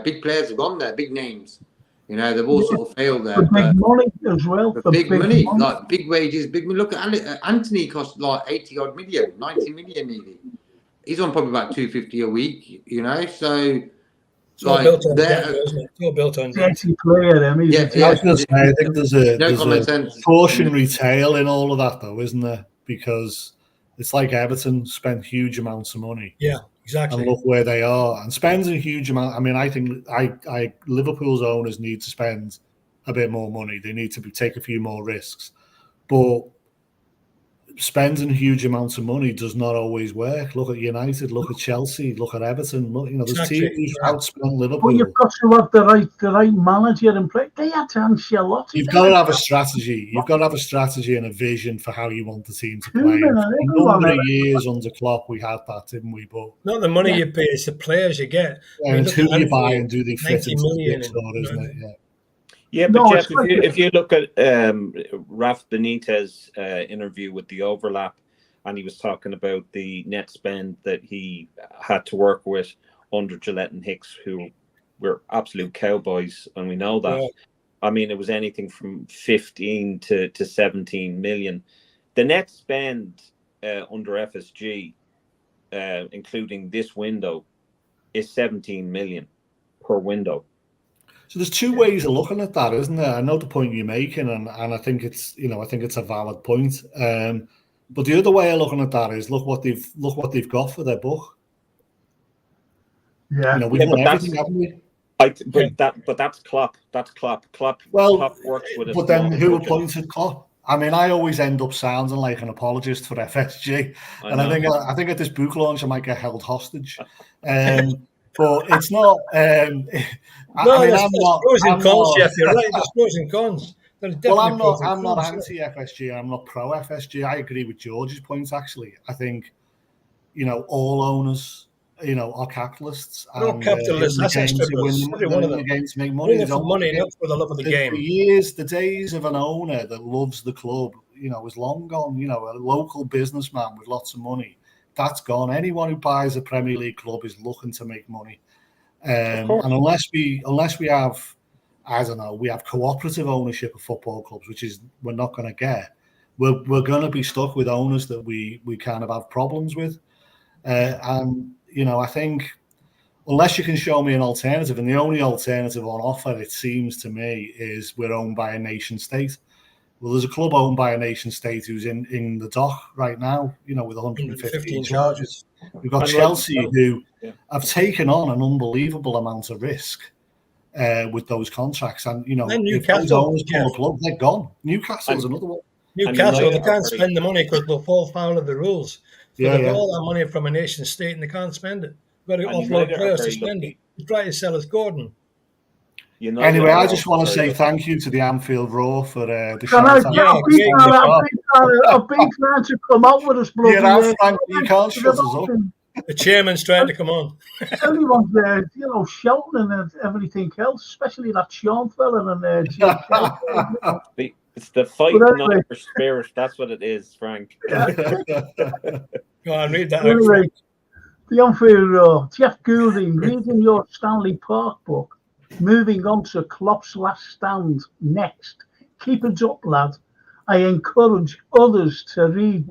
big players have gone there, big names. They've all sort of failed there. Big money as well. Big money, like big wages, big money. Look at Anthony cost like 80 odd million, 90 million nearly. he's on probably about 250 a week, you know. So it's all built on debt, isn't it? It's all built on debt. Player, I mean, I was going to say, I think there's a cautionary tale in all of that, though, isn't there? Because it's like Everton spent huge amounts of money. Yeah, exactly. And look where they are, and spends a huge amount. I mean, I think Liverpool's owners need to spend a bit more money. They need to take a few more risks, but spending huge amounts of money does not always work. Look at United, look at Chelsea, look at Everton. Look, there's teams who've outspent Liverpool. But you've got to have the right manager in place. They had to Ancelotti. You've got to have a strategy. You've got to have a strategy and a vision for how you want the team to play. For a number of years under Klopp, we had that, didn't we? But not the money you pay; it's the players you get. And who you buy and do they fit into the jigsaw, isn't it? Yeah. Yeah, but Jeff, if you look at Raf Benitez's interview with The Overlap, and he was talking about the net spend that he had to work with under Gillette and Hicks, who were absolute cowboys, and we know that. Yeah. I mean, it was anything from 15 to 17 million. The net spend under FSG, including this window, is 17 million per window. So there's two ways of looking at that, isn't there? I know the point you're making, and I think it's a valid point. But the other way of looking at that is look what they've got for their book. Yeah, we've won everything, haven't we? But that's Klopp. That's Klopp. Klopp works with it. But then who appointed Klopp? I mean, I always end up sounding like an apologist for FSG, and I think at this book launch I might get held hostage. But it's not. There's pros and cons, Jeff. You're right. There's pros and cons. Well, I'm not anti-FSG. I'm not pro-FSG. I agree with George's points. Actually, I think all owners are capitalists. No capitalists. That's every one of them. Games to make money. Win for money, not for the love of the game. For years, the days of an owner that loves the club, is long gone. A local businessman with lots of money. That's gone. Anyone who buys a Premier League club is looking to make money, and unless we have, I don't know, we have cooperative ownership of football clubs, which is we're not going to get. We're going to be stuck with owners that we kind of have problems with, and I think unless you can show me an alternative, and the only alternative on offer, it seems to me, is we're owned by a nation state. Well, there's a club owned by a nation state who's in the dock right now, with 115 charges. We've got Chelsea who have taken on an unbelievable amount of risk with those contracts. And, if those owners pull the plug, they're gone. Newcastle's another one. Newcastle, they can't spend the money because they'll fall foul of the rules. So they've got all that money from a nation state and they can't spend it. They've got to offload players to spend it. They try to sell us Gordon. Anyway, I just want to say thank you to the Anfield Roar for the show. I've been trying to come out with us, bloody. Frank, you can't shut us up. The chairman's trying to come on. Everyone's shouting and everything else, especially that Sean fella and it's the fight not for spirit. That's what it is, Frank. Go on, read that. Anyway, the Anfield Roar. Jeff Goulding, reading your Stanley Park book. Moving on to Klopp's last stand next. Keep it up, lad. I encourage others to read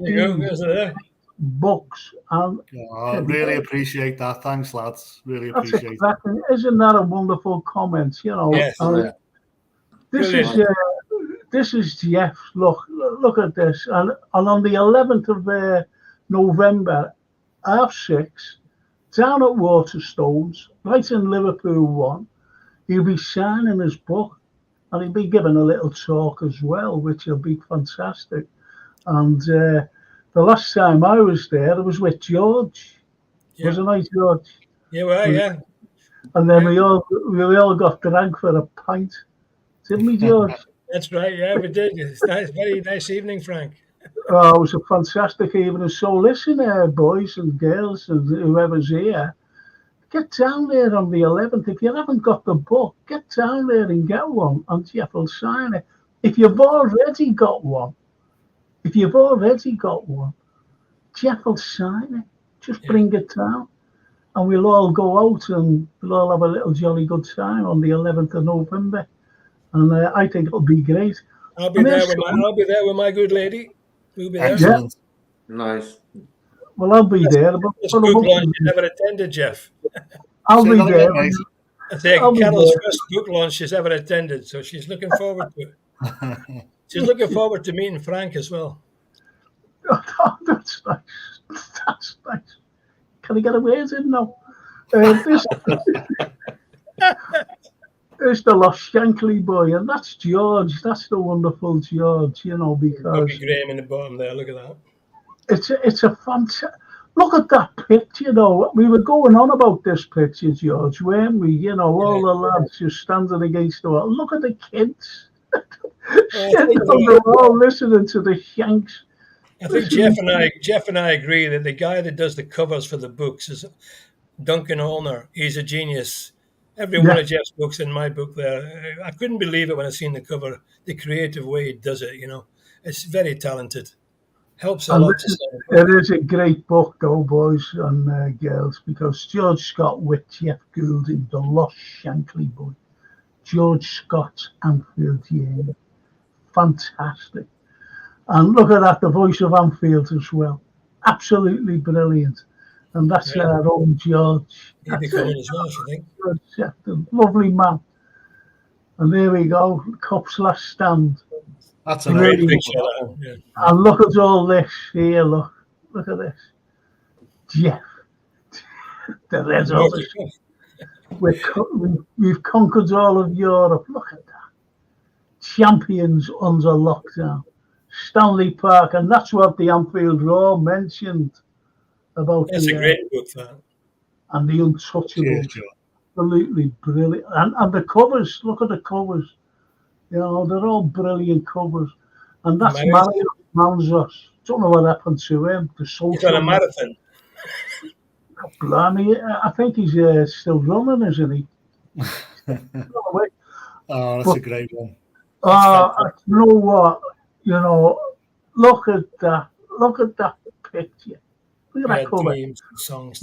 books. And really appreciate that. Thanks, lads. Really appreciate it. Isn't that a wonderful comment? Yes. This is Jeff. Look at this. And on the 11th of November, 6:30, down at Waterstones, right in Liverpool 1. He'll be signing his book and he'll be giving a little talk as well, which will be fantastic. And the last time I was there, I was with George. Wasn't I, George? Yeah, well, yeah. And then we all got dragged for a pint. Didn't we, George? That's right, yeah, we did. It's nice, very nice evening, Frank. Oh, it was a fantastic evening. So listen, boys and girls and whoever's here. Get down there on the 11th. If you haven't got the book, get down there and get one, and Jeff will sign it. If you've already got one, Jeff will sign it. Just bring it down, and we'll all go out and we'll all have a little jolly good time on the 11th of November. And I think it'll be great. I'll be there with my good lady. We'll be there. Excellent. Nice. Well, I'll be there. But This book launch you never attended, Jeff. I'll be there. I say Carol's first book launch she's ever attended, so she's looking forward to it. She's looking forward to meeting Frank as well. Oh, that's nice. That's nice. Can I get a ways in now? There's the Lost Shankly boy, and that's George. That's the wonderful George, you know, because Bobby Graham in the bottom there. Look at that. It's a fantastic. Look at that picture, you know. We were going on about this picture, George, weren't we? You know, all the lads just standing against the wall. Look at the kids. They're all listening to the Shanks. I think Jeff and I agree that the guy that does the covers for the books is Duncan Olner. He's a genius. Every one of Jeff's books in my book there. I couldn't believe it when I seen the cover, the creative way he does it, you know. It's very talented. Helps a lot. It is a great book, though, boys and girls, because George Scott with Jeff Goulding, the Lost Shankly boy. George Scott, Anfield, yeah. Fantastic. And look at that, the voice of Anfield as well. Absolutely brilliant. And that's our own George. He'll be coming as well, I think. George, lovely man. And there we go, Cup's last stand. That's a great picture. Yeah. And look at all this here, look at this. Jeff. The Red Office. We've conquered all of Europe. Look at that. Champions under lockdown. Stanley Park, and that's what the Anfield Roar mentioned about. That's a great book, that. And the Untouchables. Absolutely brilliant. And the covers, look at the covers. You know, they're all brilliant covers. And that's Mario Manzos. Don't know what happened to him. He's on a marathon. Blimey, I think he's still running, isn't he? Oh, that's a great one. You know what? You know, look at that. Look at that picture. Look at that cover.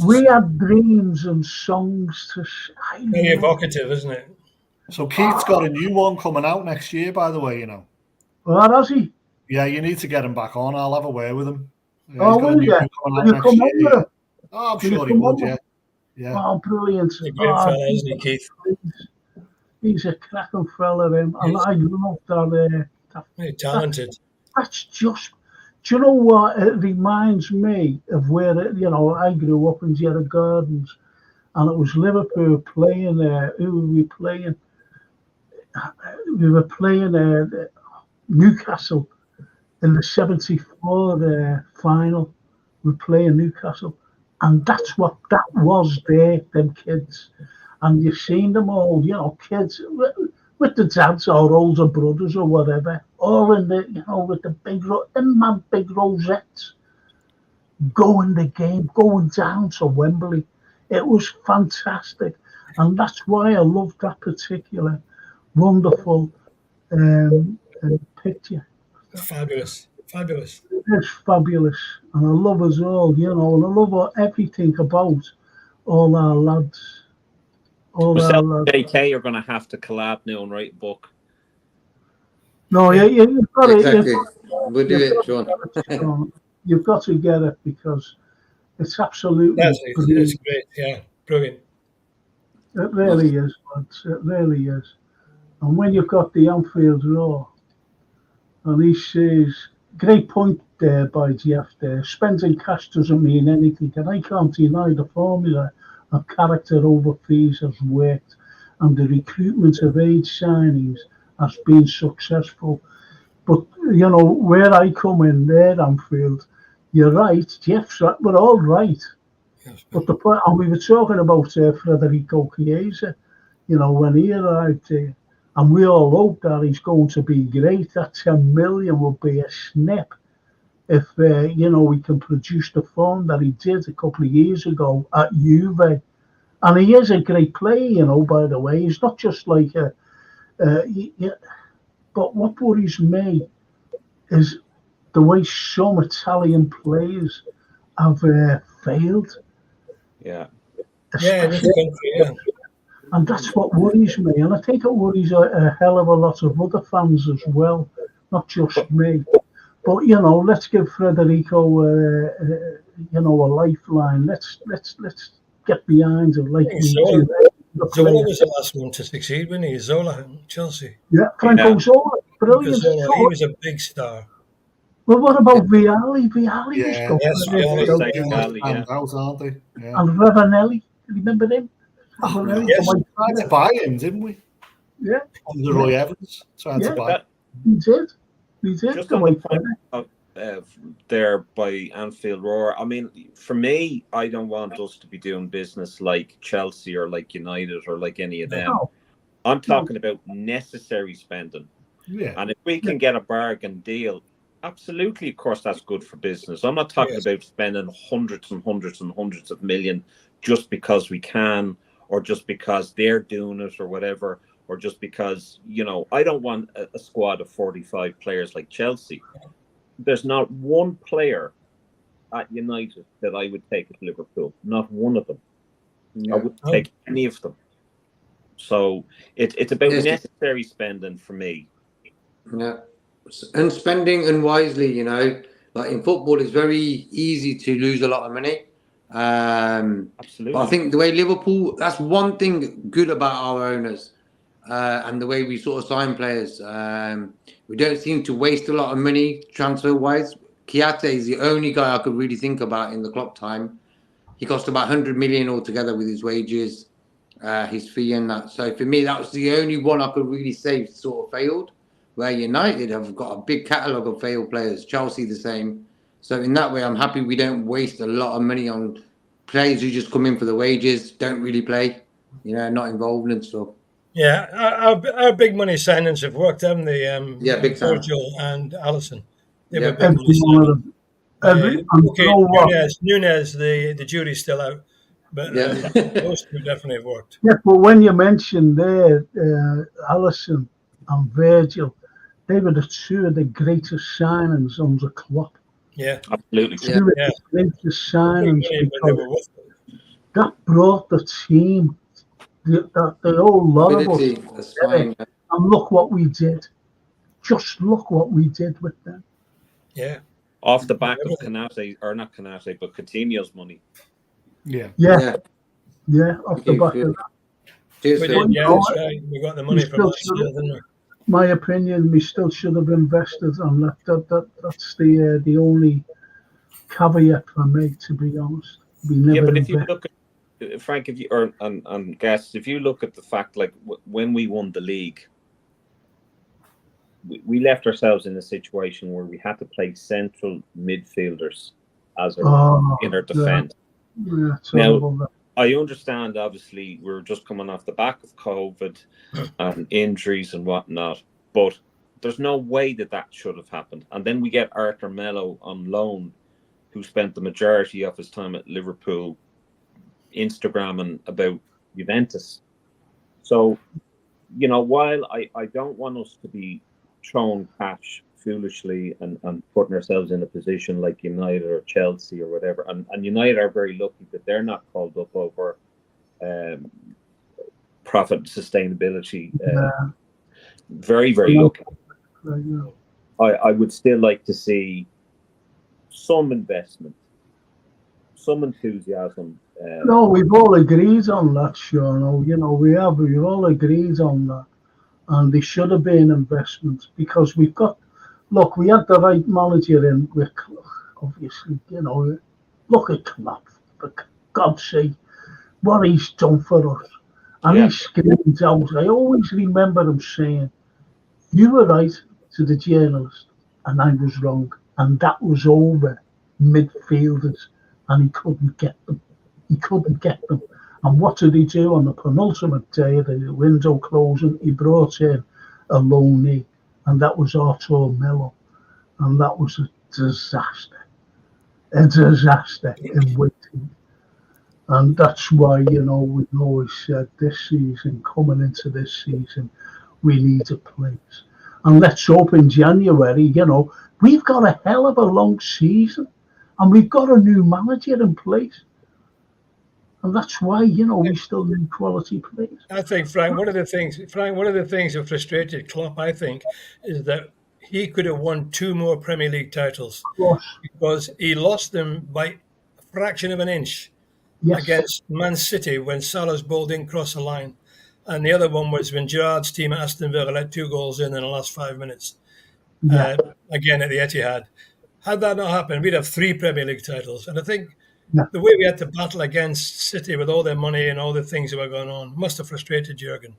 We had dreams and songs to sing. Very evocative, isn't it? So Keith's got a new one coming out next year, by the way, you know. Well, has he? Yeah, you need to get him back on. I'll have a word with him. Will you? Will you come on with him? Oh, I'm sure he would, yeah. Oh, brilliant. He's a great fella, isn't he, Keith? He's a cracking fella, and I love that. Very talented. That's just, do you know what? It reminds me of where, you know, I grew up in Jarrah Gardens, and it was Liverpool playing there. Who were we playing? We were playing Newcastle in the 74 final. We were playing Newcastle. And that's what that was there, them kids. And you've seen them all, you know, kids with the dads or older brothers or whatever, all in the, you know, with the big rosettes, going the game, going down to Wembley. It was fantastic. And that's why I love that particular wonderful picture. Fabulous. It's fabulous. And I love us all, you know, and I love everything about all our lads. JK, you're going to have to collab now and write a book. No, you've got exactly. it. We'll do it, Sean. You've got to get it because it's absolutely it's great, yeah, brilliant. It really is, lads. It really is. And when you've got the Anfield Roar, and he says, great point there by Jeff there, spending cash doesn't mean anything, and I can't deny the formula of character over fees has worked, and the recruitment of age signings has been successful. But, you know, where I come in there, Anfield, you're right, Jeff's right, we're all right. Yes, but the point, and we were talking about Federico Chiesa, you know, when he arrived there, and we all hope that he's going to be great. That 10 million will be a snip if, you know, we can produce the form that he did a couple of years ago at Juve. And he is a great player, you know, by the way. He's not just like a... but what worries me is the way some Italian players have failed. Yeah. Yeah, in this country, yeah. And that's what worries me. And I think it worries a hell of a lot of other fans as well, not just me. But, you know, let's give Federico a lifeline. Let's get behind him like we Zola, do. Zola was the last one to succeed, wasn't he? Zola, Chelsea. Yeah, Franco Zola, brilliant. Zola, he was a big star. Well, what about Vialli? Vialli was good. Yes, Vialli, yeah. Out, aren't they? Yeah. And Ravanelli, remember him? Ravanelli, Yes. We tried to buy him, didn't we? Yeah. Under Roy Evans, trying to buy. We did. Just on the point of, there by Anfield Roar. I mean, for me, I don't want us to be doing business like Chelsea or like United or like any of them. No. I'm talking about necessary spending. Yeah. And if we can get a bargain deal, absolutely, of course, that's good for business. I'm not talking about spending hundreds and hundreds and hundreds of million just because we can, or just because they're doing it, or whatever, or just because, I don't want a squad of 45 players like Chelsea. There's not one player at United that I would take at Liverpool. Not one of them. I wouldn't take any of them. So it's about necessary spending for me. Yeah. And spending unwisely, like in football, it's very easy to lose a lot of money. Absolutely. But I think the way Liverpool, that's one thing good about our owners, and the way we sort of sign players. We don't seem to waste a lot of money transfer-wise. Kiate is the only guy I could really think about in the Klopp time. He cost about 100 million altogether with his wages, his fee and that. So for me, that was the only one I could really say sort of failed. Where United have got a big catalogue of failed players. Chelsea the same. So in that way, I'm happy we don't waste a lot of money on players who just come in for the wages, don't really play, not involved and stuff. Yeah, our big money signings have worked, haven't they? Big time. Virgil and Alisson. They Yeah. were big money signings. Nunez, the jury's still out. But those two definitely have worked. Yeah, but when you mentioned there, Alisson and Virgil, they were the two of the greatest signings under Klopp. Yeah, absolutely. Two of the greatest signings because that brought the team, the whole lot of us. And look what we did. Just look what we did with them. Yeah. Off the back of Canate, or not Canate, but Coutinho's money. Yeah, off the back of that. We got the money from last year, didn't we? My opinion, we still should have invested on that. That's the only caveat for me, to be honest. We never but if you look at Frank, and guests, if you look at the fact, like when we won the league, we left ourselves in a situation where we had to play central midfielders as in our defence. Now, I understand, obviously, we're just coming off the back of COVID and injuries and whatnot, but there's no way that should have happened. And then we get Arthur Melo on loan, who spent the majority of his time at Liverpool Instagramming about Juventus. So, while I don't want us to be throwing cash foolishly and putting ourselves in a position like United or Chelsea or whatever, and United are very lucky that they're not called up over profit sustainability. Very, very lucky. I would still like to see some investment, some enthusiasm. No, we've all agreed on that, Sean. We've all agreed on that. And they should have been investments because we had the right manager in with, obviously, look at Klopp, for God's sake, what he's done for us. And he screamed out, I always remember him saying, you were right to the journalist, and I was wrong. And that was over midfielders, and he couldn't get them. And what did he do on the penultimate day of the window closing? He brought in a loanee, and that was Arthur Melo. And that was a disaster. A disaster in waiting. And that's why, we've always said this season, coming into this season, we need a place. And let's hope in January, we've got a hell of a long season, and we've got a new manager in place. And that's why, we still need quality players. I think, Frank, one of the things that frustrated Klopp, I think, is that he could have won 2 more Premier League titles because he lost them by fraction of an inch Yes. against Man City when Salah's ball didn't cross the line. And the other one was when Gerrard's team at Aston Villa let 2 goals in the last 5 minutes. Yeah. Again at the Etihad. Had that not happened, we'd have 3 Premier League titles. And I think Yeah. the way we had to battle against City with all their money and all the things that were going on must have frustrated Jurgen.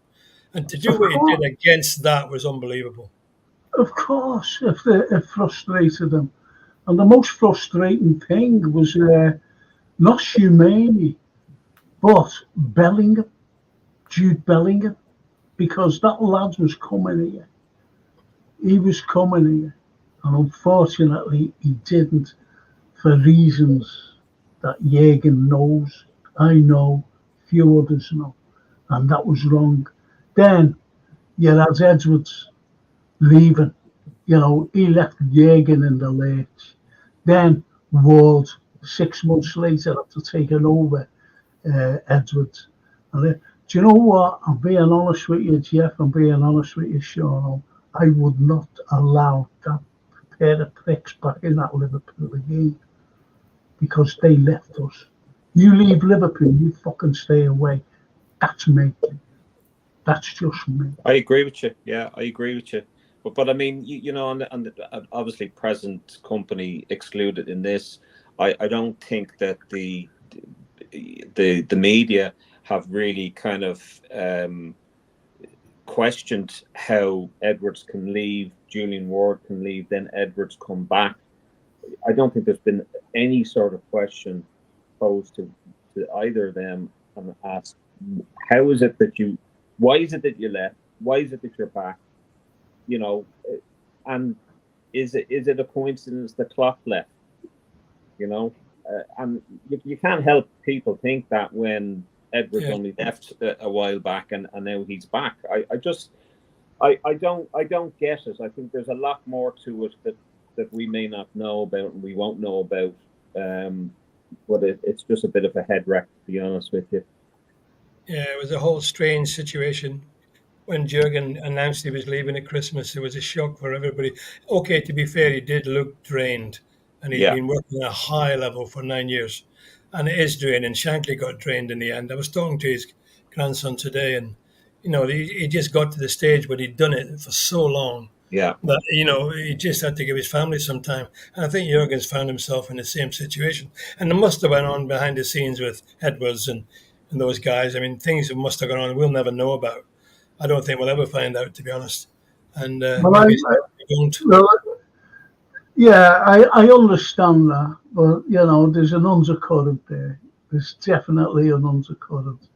And to do what he did against that was unbelievable. Of course, it frustrated him. And the most frustrating thing was not Shumani, but Bellingham, Jude Bellingham, because that lad was coming here. He was coming here. And unfortunately, he didn't for reasons that Jurgen knows, I know, few others know. And that was wrong. Then you had Edwards leaving. You know, he left Jurgen in the lurch. Then Ward, 6 months later, after taking over Edwards. And do you know what? I'm being honest with you, Jeff. I'm being honest with you, Sean. I would not allow that pair of pricks back in that Liverpool game because they left us. You leave Liverpool, you fucking stay away. That's me. That's just me. I agree with you. Yeah, I agree with you. But I mean, you know, on the obviously present company excluded in this, I don't think that the media have really kind of questioned how Edwards can leave, Julian Ward can leave, then Edwards come back. I don't think there's been any sort of question posed to either of them and asked, how is it that you, why is it that you left? Why is it that you're back? You know, and is it a coincidence the clock left? You know, and you can't help people think that when Edwards only left a while back and now he's back. I don't get it. I think there's a lot more to it that we may not know about and we won't know about. But it's just a bit of a head wreck, to be honest with you. Yeah, it was a whole strange situation. When Jurgen announced he was leaving at Christmas, it was a shock for everybody. Okay, to be fair, he did look drained, and he's been working at a high level for 9 years, and it is draining. Shankly got drained in the end. I was talking to his grandson today, and you know, he just got to the stage where he'd done it for so long. Yeah. But you know, he just had to give his family some time, and I think Jurgen's found himself in the same situation. And there must have went on behind the scenes with Edwards and those guys. I mean, things must have gone on we'll never know about. I don't think we'll ever find out, to be honest. And maybe we don't. Yeah, I understand that, but you know, there's an undercurrent there. There's definitely an undercurrent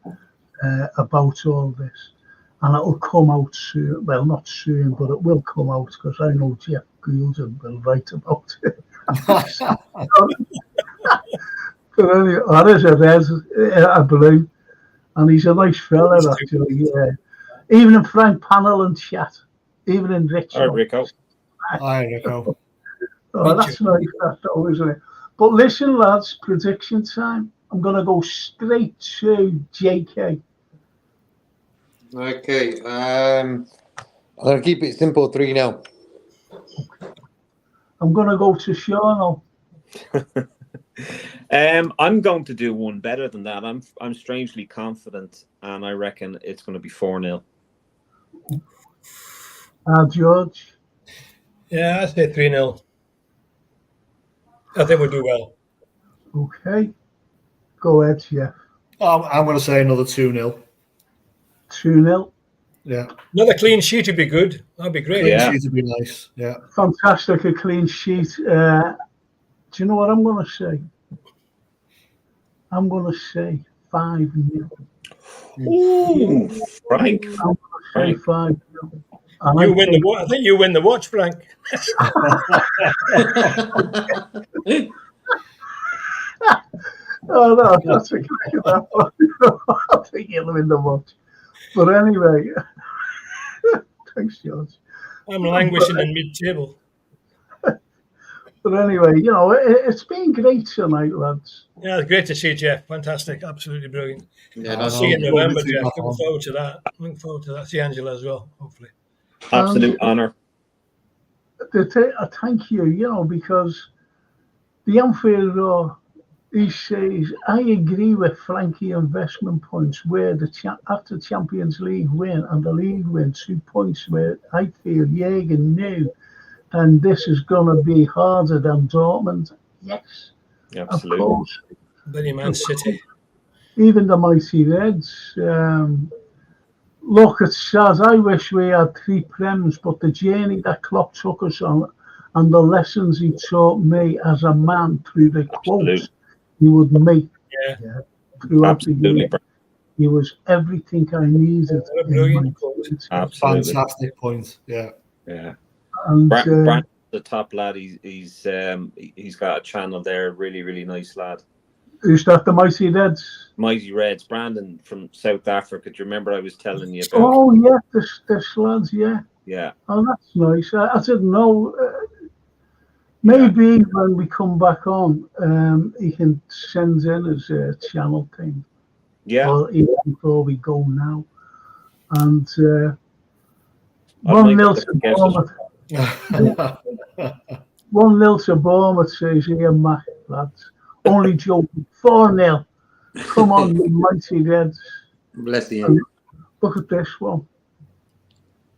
about all this, and it will come out soon. Well, not soon, but it will come out because I know Jeff Goulden will write about it. But anyway, that is it, I believe, and he's a nice fella actually. Yeah. Even in Frank Panel and chat, even in Richo. All right, Rico. Hi, Rico. Oh, that's nice, that though, isn't it? But listen, lads, prediction time. I'm going to go straight to JK. Okay. I'm going to keep it simple, 3-0. I'm going to go to Sean. I'm going to do one better than that. I'm strangely confident, and I reckon it's going to be 4-0. George? Yeah, I say 3-0. I think we'll do well. Okay. Go ahead, Jeff. I'm going to say another 2-0. 2-0. Yeah. Another clean sheet would be good. That'd be great. Clean sheet would be nice. Yeah. Fantastic, a clean sheet. Do you know what I'm going to say? I'm going to say 5-0. Ooh, Frank. I'm going to say 5-0. You win the watch. I think you win the watch, Frank. Oh, no, that's a great one. I think you'll win the watch. But anyway, thanks, George. I'm languishing in mid-table. But anyway, you know, it's been great tonight, lads. Yeah, it's great to see you, Jeff. Fantastic. Absolutely brilliant. Yeah, I'll see you in November, Jeff. Looking forward to that. Looking forward to that. See Angela as well, hopefully. Absolute honour. Thank you, you know, because the Anfield Roar he says, I agree with Frankie investment points where after Champions League win and the league win 2 points where I feel Jürgen knew and this is going to be harder than Dortmund. Yes, Absolutely. of course. Bloody Man City. Even the mighty Reds. Look, it's sad. I wish we had 3 Prems, but the journey that Klopp took us on and the lessons he taught me as a man through the quotes he would make throughout the year. He was everything I needed. Brilliant. Absolutely. Fantastic point. Yeah. And Brandon's the top lad. He's got a channel there. Really, really nice lad. who's that? The Mighty Reds? Mighty Reds. Brandon from South Africa. Do you remember I was telling you about? Oh, yeah, this lads, yeah. Yeah. Oh, that's nice. I didn't know. Maybe when we come back on, he can send in his channel thing. Yeah. Or even before we go now. And 1-0 to Bournemouth. 1-0 to Bournemouth, says Ian Mack, lads. Only joking. 4-0. Come on, you mighty Reds. Bless you. Look at this one.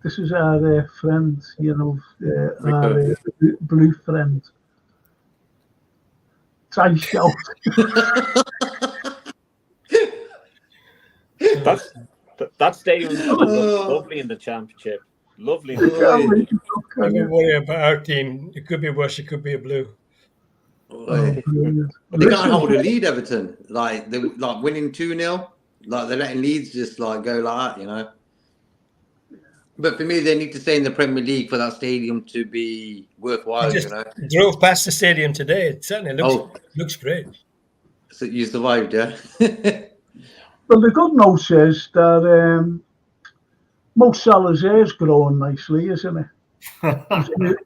This is our friend, our blue friend. Try shout. That stadium was lovely in the Championship. Lovely in the Championship. Don't worry about our team. It could be worse. It could be a blue. They can't hold a lead, Everton. Like they winning 2-0. Like they're letting Leeds just go like that, But for me, they need to stay in the Premier League for that stadium to be worthwhile. Drove past the stadium today. It certainly looks great. So you survived, yeah. Well, the good news is that Mo Salah's hair's growing nicely, isn't it?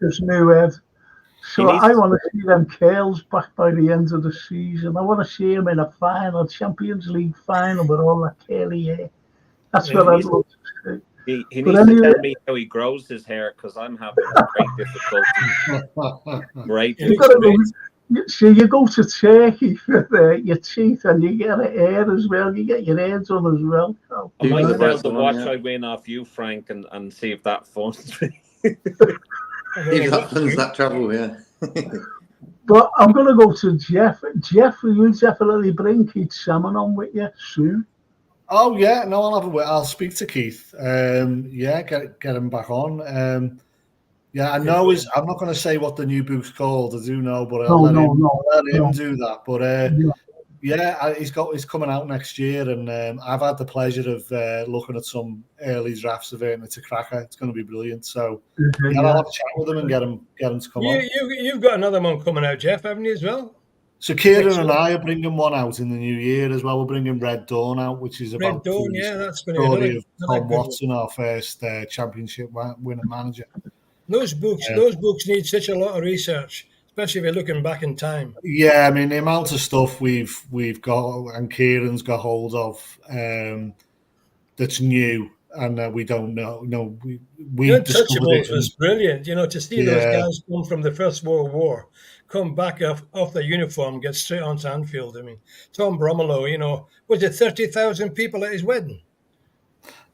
His new head. So I want to see them curls back by the end of the season. I want to see him in a final, Champions League final with all that curly hair. That's what I'd love to see. He needs to tell me how he grows his hair because I'm having great difficulty. So you go to Turkey for your teeth and you get a hair as well. You get your hair done as well. So. I might sell the watch I win off you, Frank, and see if that funds me. If that funds that trouble, yeah. But I'm going to go to Jeff. Jeff, will you definitely bring Keith Salmon on with you soon? Oh yeah, no, I'll speak to Keith. Get him back on. I know I'm not going to say what the new book's called. I do know, but I'll let him do that. But he's coming out next year, and I've had the pleasure of looking at some early drafts of it, and it's a cracker. It's going to be brilliant. So I'll have a chat with him and get him to come on. You've got another one coming out, Jeff, haven't you as well? So Kieran and I are bringing one out in the new year as well. We're bringing Red Dawn out, which is about the story of Tom Watson, our first championship winning manager. Those books need such a lot of research, especially if you're looking back in time. Yeah, I mean the amount of stuff we've got and Kieran's got hold of that's new and we don't know. No, we Untouchables was brilliant. To see those guys come from the First World War, come back off their uniform, get straight onto Anfield. I mean, Tom Bromelo, was it 30,000 people at his wedding?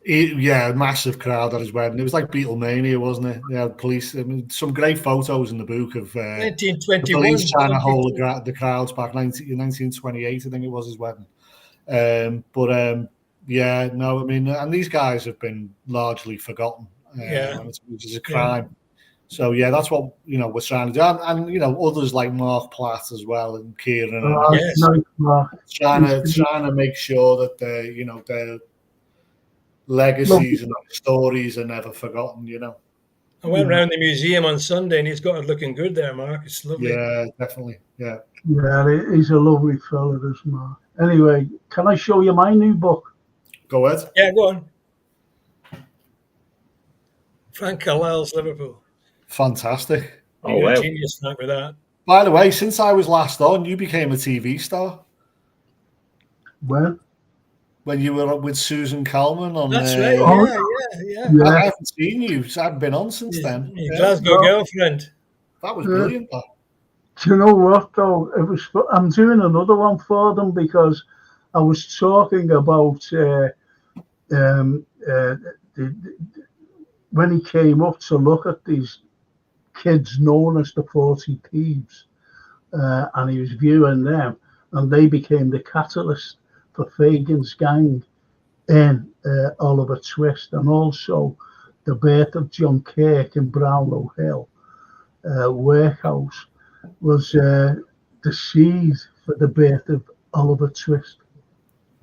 Massive crowd at his wedding. It was like Beatlemania, wasn't it? Yeah, police. I mean, some great photos in the book of 1921. The police trying to hold the crowds back. 1928, I think it was his wedding. I mean, and these guys have been largely forgotten, which is a crime. Yeah. So that's what we're trying to do, and others like Mark Platt as well, and Kieran, trying to make sure that their legacies and stories are never forgotten. I went around the museum on Sunday, and he's got it looking good there, Mark. It's lovely. Yeah, definitely. Yeah, he's a lovely fellow, this Mark. Anyway, can I show you my new book? Go ahead. Yeah, go on. Frank Carlyle's Liverpool. Fantastic. You're a genius, Frank, with that. By the way, since I was last on, you became a TV star. When you were with Susan Calman on. That's right. Yeah. I haven't seen you. So I haven't been on since then. Glasgow girlfriend. That was brilliant. Do you know what though? I'm doing another one for them because I was talking about um, uh, when he came up to look at these kids known as the 40 Thieves, and he was viewing them, and they became the catalyst for Fagan's gang in Oliver Twist, and also the birth of John Kirk in Brownlow Hill Workhouse was the seed for the birth of Oliver Twist.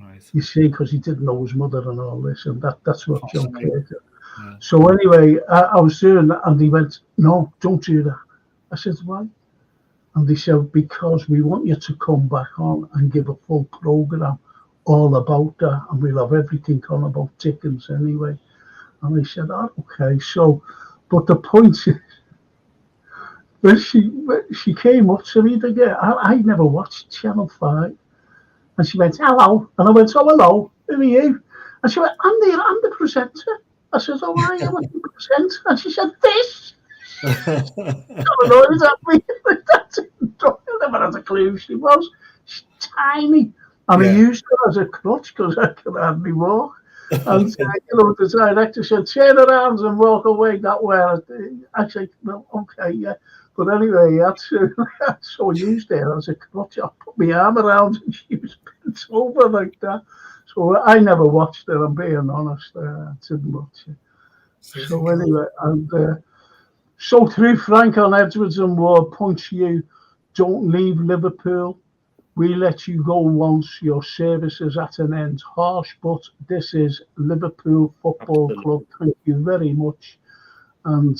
Right. You see, because he didn't know his mother and all this, and that's what John Kirk did. Yeah. So anyway, I was doing that, and he went, "No, don't do that." I said, "Why?" And they said, "Because we want you to come back on and give a full programme all about that, and we'll have everything on about Dickens anyway." And I said, "Oh, okay." So, but the point is, when she came up to me again, I never watched Channel 5, and she went, "Hello," and I went, "Oh, hello, who are you?" And she went, I'm the presenter." I said, "Oh, why are you the presenter?" And she said, "This." I noise at me. I never had a clue who she was. She's tiny. And I used her as a crutch because I could hardly walk. And the director said, "Turn around and walk away that way." I said, "Well, okay, yeah." But anyway, so I used her as a crutch. I put my arm around and she was bent over like that. So I never watched it, I'm being honest. I didn't watch it. So anyway, and so through Frank on Edwards and Ward points you, don't leave Liverpool. We let you go once your service is at an end. Harsh, but this is Liverpool Football Club. Thank you very much. And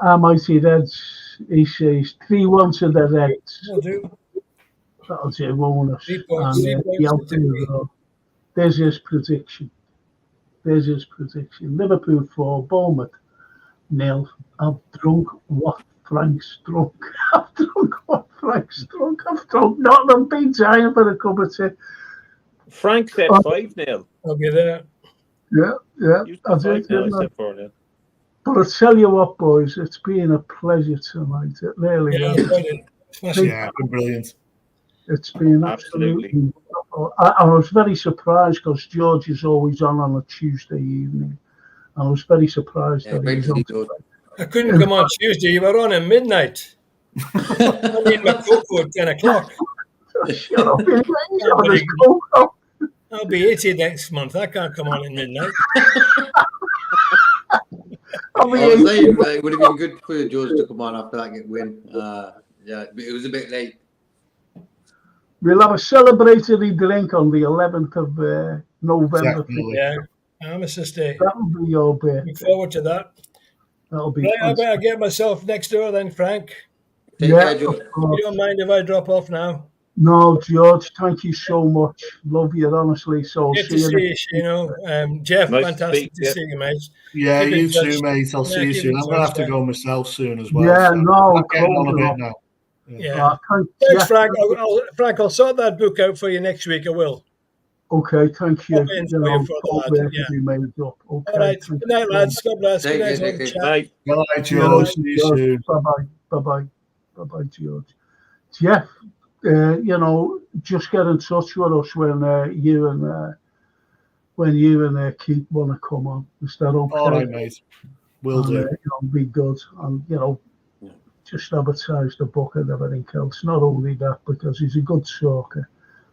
our mighty Reds, he says 3-1 to the Reds. That'll do, won't it? 3 points. And there's his prediction. Liverpool 4, Bournemouth 0. I've drunk what Frank's drunk. I've drunk Nottingham beat Giant for a cup of tea. Frank said 5-0. I'll be there. Yeah. You said 5-0, I said 4-0. But I tell you what, boys, it's been a pleasure tonight. It really has. Yeah, been brilliant. It's been absolutely wonderful. I was very surprised because George is always on a Tuesday evening. I was very surprised that he was on. I couldn't come on Tuesday. You were on at midnight. I need my cocoa at 10 o'clock. Shut up. He's on his I'll be 80 next month. I can't come on at midnight. I was saying it would have been good for George to come on after that win. Yeah, but it was a bit late. We'll have a celebratory drink on the 11th of November. Yeah, Armistice Day. That'll be your birthday. Look forward to that. That'll be right, I better get myself next door then, Frank. Take care, George. You don't mind if I drop off now? No, George, thank you so much. Love you, honestly. So good to see you, Jeff, nice fantastic to see you, mate. Yeah, you too, mate. I'll see you soon. I'm going to have to go myself soon as well. Yeah, no, I'm getting on a bit now. Yeah. Thanks, Frank. I'll sort that book out for you next week. I will. Okay, thank you. Made up. Okay. All right. Good night, lads. God bless. Good night. Good night, George. See you soon. Bye-bye, George. Jeff, just get in touch with us when you and Keith want to come on. Is that okay? All right, mate. Will do. Be good. And, just advertise the book and everything else. Not only that, because he's a good talker.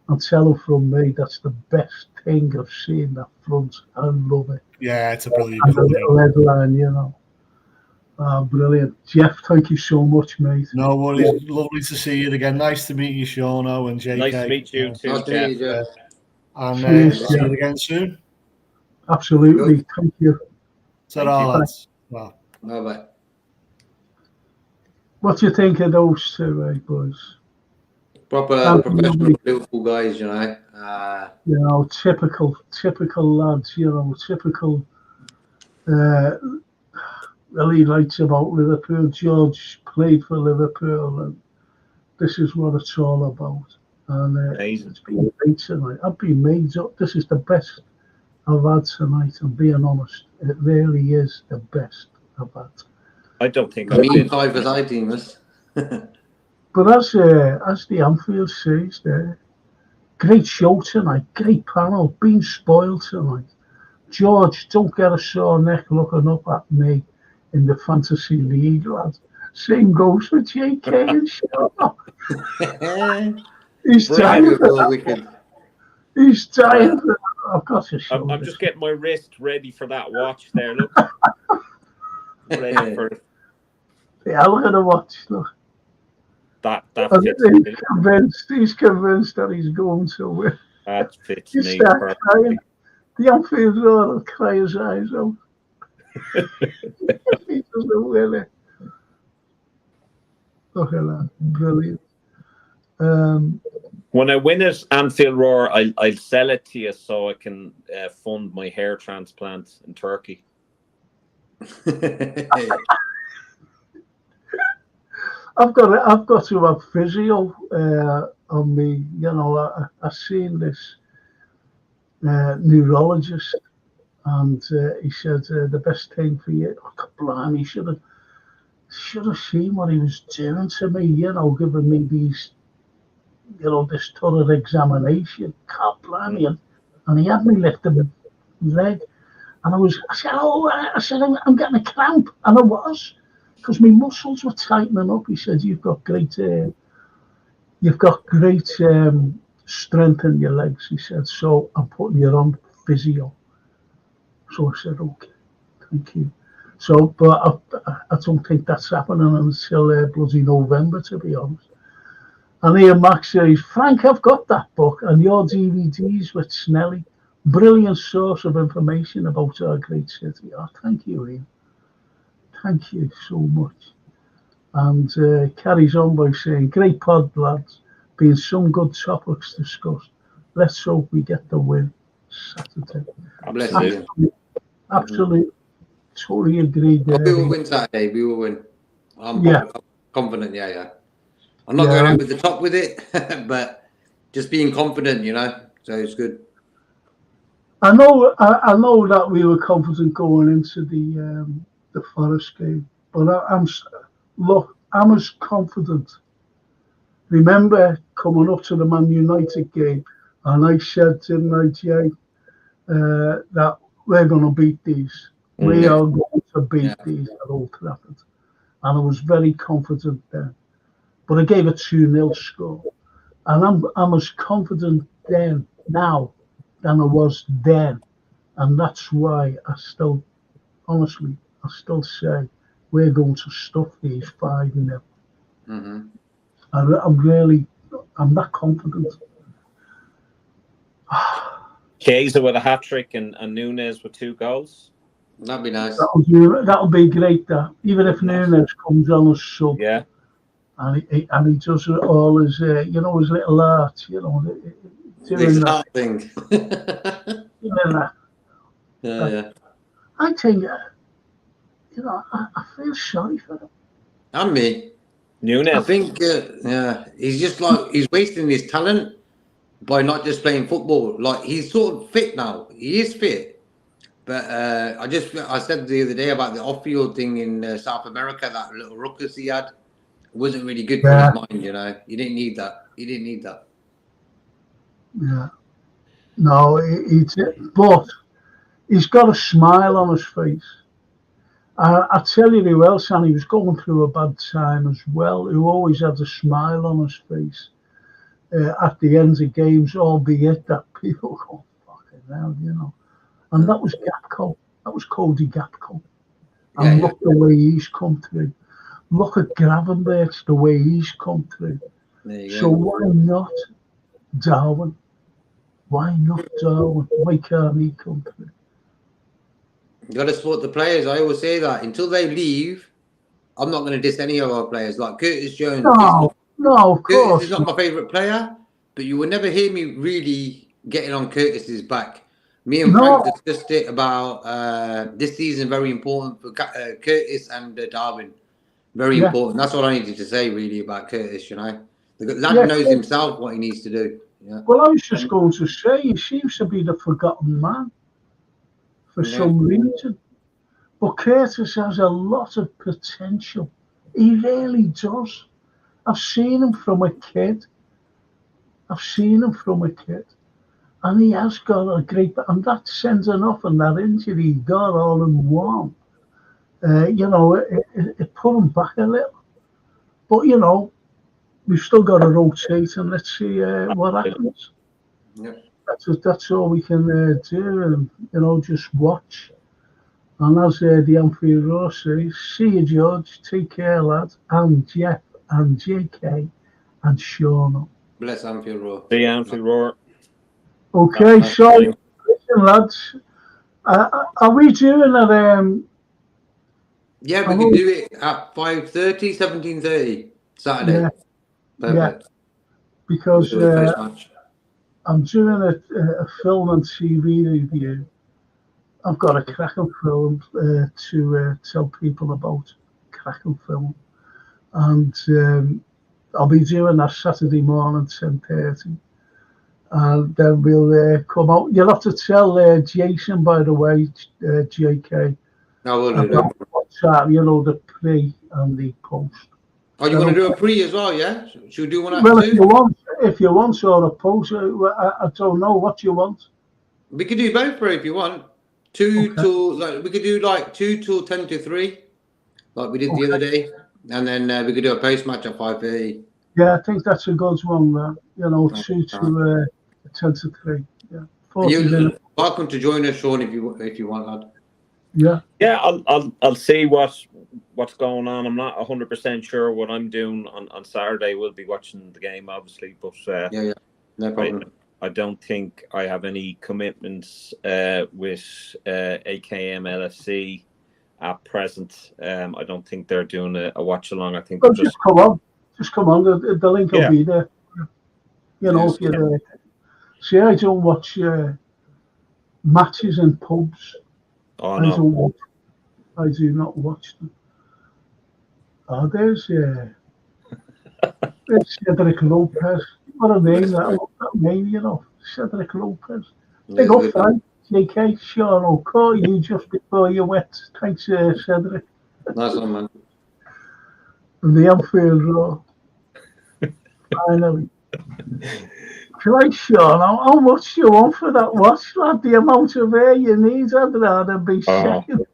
And tell him from me, that's the best thing I've seen that front. I love it. Yeah, it's a brilliant book. A little headline, brilliant. Jeff, thank you so much, mate. No worries. Lovely to see you again. Nice to meet you, Shauno and JK. Nice to meet you too, Jeff. And see you again soon. Absolutely. Thank you. Ta-ra, lads. Wow. Bye-bye. What do you think of those two, boys? Proper professional Liverpool guys, typical lads, typical really likes about Liverpool. George played for Liverpool, and this is what it's all about. And it's been great tonight. I've been made up. This is the best I've had tonight, I'm being honest. It really is the best I've had. I don't think I I've mean, been. 5 teamers. But as the Anfield says there, great show tonight, great panel, been spoiled tonight. George, don't get a sore neck looking up at me in the fantasy league, lad. Same goes for JK and Shaw. He's dying for that. He's dying for that. I've got to show I'm just getting my wrist ready for that watch there. Look, ready for it. Yeah, look at the watch. Look. That fits me. He's convinced that he's going to win. That fits He me. starts crying. The Anfield Road will cry his eyes out. He doesn't win it. Look at that. Brilliant. When I win it, Anfield Roar, I'll sell it to you so I can fund my hair transplant in Turkey. I've got to have physio on me. You know, I've seen this neurologist, and he said the best thing for you. Oh, blimey, he should have seen what he was doing to me. You know, giving me these, you know, this thorough examination. God blimey, and he had me lift my leg, and I said, I'm getting a cramp, and I was. Because my muscles were tightening up. He said, you've got great strength in your legs. He said, so I'm putting you on physio. So I said, okay, thank you. So, but I don't think that's happening until bloody November, to be honest. And here Max says, Frank, I've got that book and your DVDs with Snelly. Brilliant source of information about our great city. Oh, thank you, Ian. Thank you so much. And carries on by saying, great pod, lads. Been some good topics discussed. Let's hope we get the win Saturday. Absolutely. Totally agree there. We will win Saturday. We will win. I'm confident. Yeah. I'm not going over the top with it, but just being confident, you know. So it's good. I know that we were confident going into the Forest game, but I'm as confident. Remember coming up to the Man United game, and I said, didn't I, Jay, that we're going to beat these. We are going to beat these at Old Trafford. And I was very confident then. But I gave a 2-0 score. And I'm as confident now, than I was then. And that's why I still say we're going to stuff these 5-0. Mm-hmm. I'm that confident. Chiesa with a hat-trick and Nunes with 2 goals. That'd be nice. That'll be great. That even if Nunes comes on as sub, and he does all his, his little art, doing that thing. Doing that. Yeah. I think, I feel sorry for him. And me. Nunes. I think, he's just like, he's wasting his talent by not just playing football. Like, he's sort of fit now. He is fit. But I said the other day about the off-field thing in South America, that little ruckus he had. It wasn't really good for his mind, you know. He didn't need that. Yeah. No, but he's got a smile on his face. I tell you who else, and he was going through a bad time as well, who always had a smile on his face at the end of games, albeit that people go, fucking hell, And that was Gapco. That was Cody Gapco. And look the way he's come through. Look at Gravenberch, the way he's come through. So why not Darwin? Why not Darwin? Why can't he come through? You got to support the players. I always say that. Until they leave, I'm not going to diss any of our players. Like Curtis Jones. No, of course. Curtis is not my favourite player, but you will never hear me really getting on Curtis's back. Me and Frank discussed it about this season, very important for Curtis and Darwin. Very important. That's all I needed to say, really, about Curtis, The lad knows himself what he needs to do. Yeah. Well, I was just going to say, he seems to be the forgotten man for some reason. But Curtis has a lot of potential. He really does. I've seen him from a kid. And he has got a great, and that sending off and that injury he got all in one. It put him back a little. But, we've still got to rotate and let's see what happens. Yeah. That's all we can do, and, just watch. And as the Anfield Roar says, see you, George. Take care, lad. And Jeff and JK and Sean. Bless Anfield Roar. The Anfield Roar. Okay, so listen, lads. Are we doing that? Yeah, we can do it at 5:30, 17:30 Saturday. Yeah, perfect. Yeah, because match. I'm doing a film and TV review. I've got a cracking film to tell people about. Cracking film, and I'll be doing that Saturday morning, 10:30. And then we'll come out. You'll have to tell Jason, by the way, JK, about what's that, the pre and the post. Oh, you want to do a pre as well, yeah? Should we do one at well, 2? if you want, or a post, I don't know what you want. We could do both pre if you want. 2 till we could do 2 till 10 to 3, like we did the other day, and then we could do a post match at 5:30. Yeah, I think that's a good one. 2 to 10 to 3. Yeah, 40 minutes. Welcome to join us, Sean, if you want, lad. Yeah. Yeah, I'll see what's going on. I'm not 100% sure what I'm doing on Saturday. We'll be watching the game, obviously, but yeah, no problem. I don't think I have any commitments with AKM LFC at present. I don't think they're doing a watch along. I think just come on. Just come on. The link will be there. If you're there. See, I don't watch matches in pubs. Oh, no. I do not watch them. Oh, there's Cedric Lopez. What a name that name, Cedric Lopez. Big up, Frank. JK, sure, I'll call you just before you went. Thanks, Cedric. Nice one, man. And the Anfield Roar. Finally. Right, Sean, how much do you want for that watch, lad? The amount of air you need, I'd rather be second.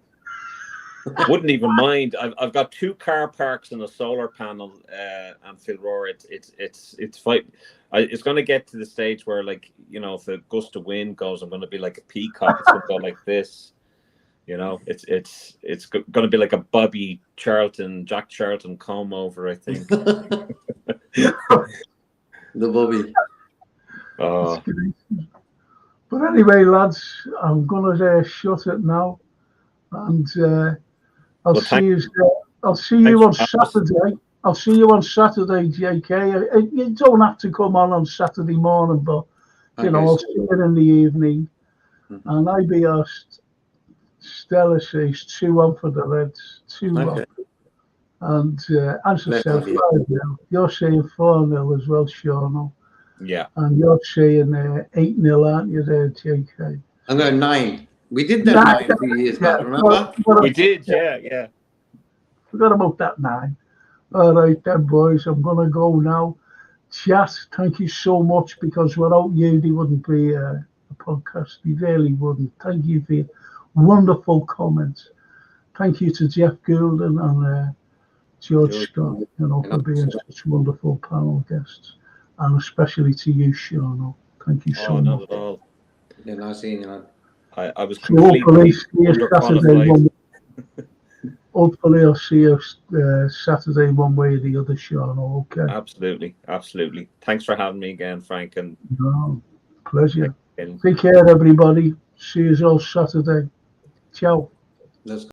Wouldn't even mind. I've got 2 car parks and a solar panel. Anfield Roar. It's fight. It's going to get to the stage where, if a gust of wind goes, I'm going to be like a peacock. It's going to go like this. It's going to be like a Jack Charlton comb over, I think. The Bobby. But anyway, lads, I'm going to shut it now, and I'll see you on Saturday. I'll see you on Saturday, JK. You don't have to come on Saturday morning, but I'll see you in the evening, and IBR Stella says 2-1 for the Reds, 2-1. And as I said, 5-0. You're saying 4-0 as well, Sean. Yeah. And you're saying 8-0, aren't you there, JK? I'm going 9. We did that 9 a few years back, remember? We did, yeah. Forgot about that 9. All right then, boys, I'm going to go now. Chat, thank you so much, because without you, there wouldn't be a podcast. You really wouldn't. Thank you for your wonderful comments. Thank you to Jeff Goulden and George Scott, for being such wonderful panel guests. And especially to you, Sean. Thank you so much. Not at all. Yeah, nice seeing you, man. I was completely underqualified. Hopefully, I'll see you Saturday one way or the other, Sean. Okay. Absolutely. Thanks for having me again, Frank. And pleasure. Take care, everybody. See you all Saturday. Ciao. Let's go.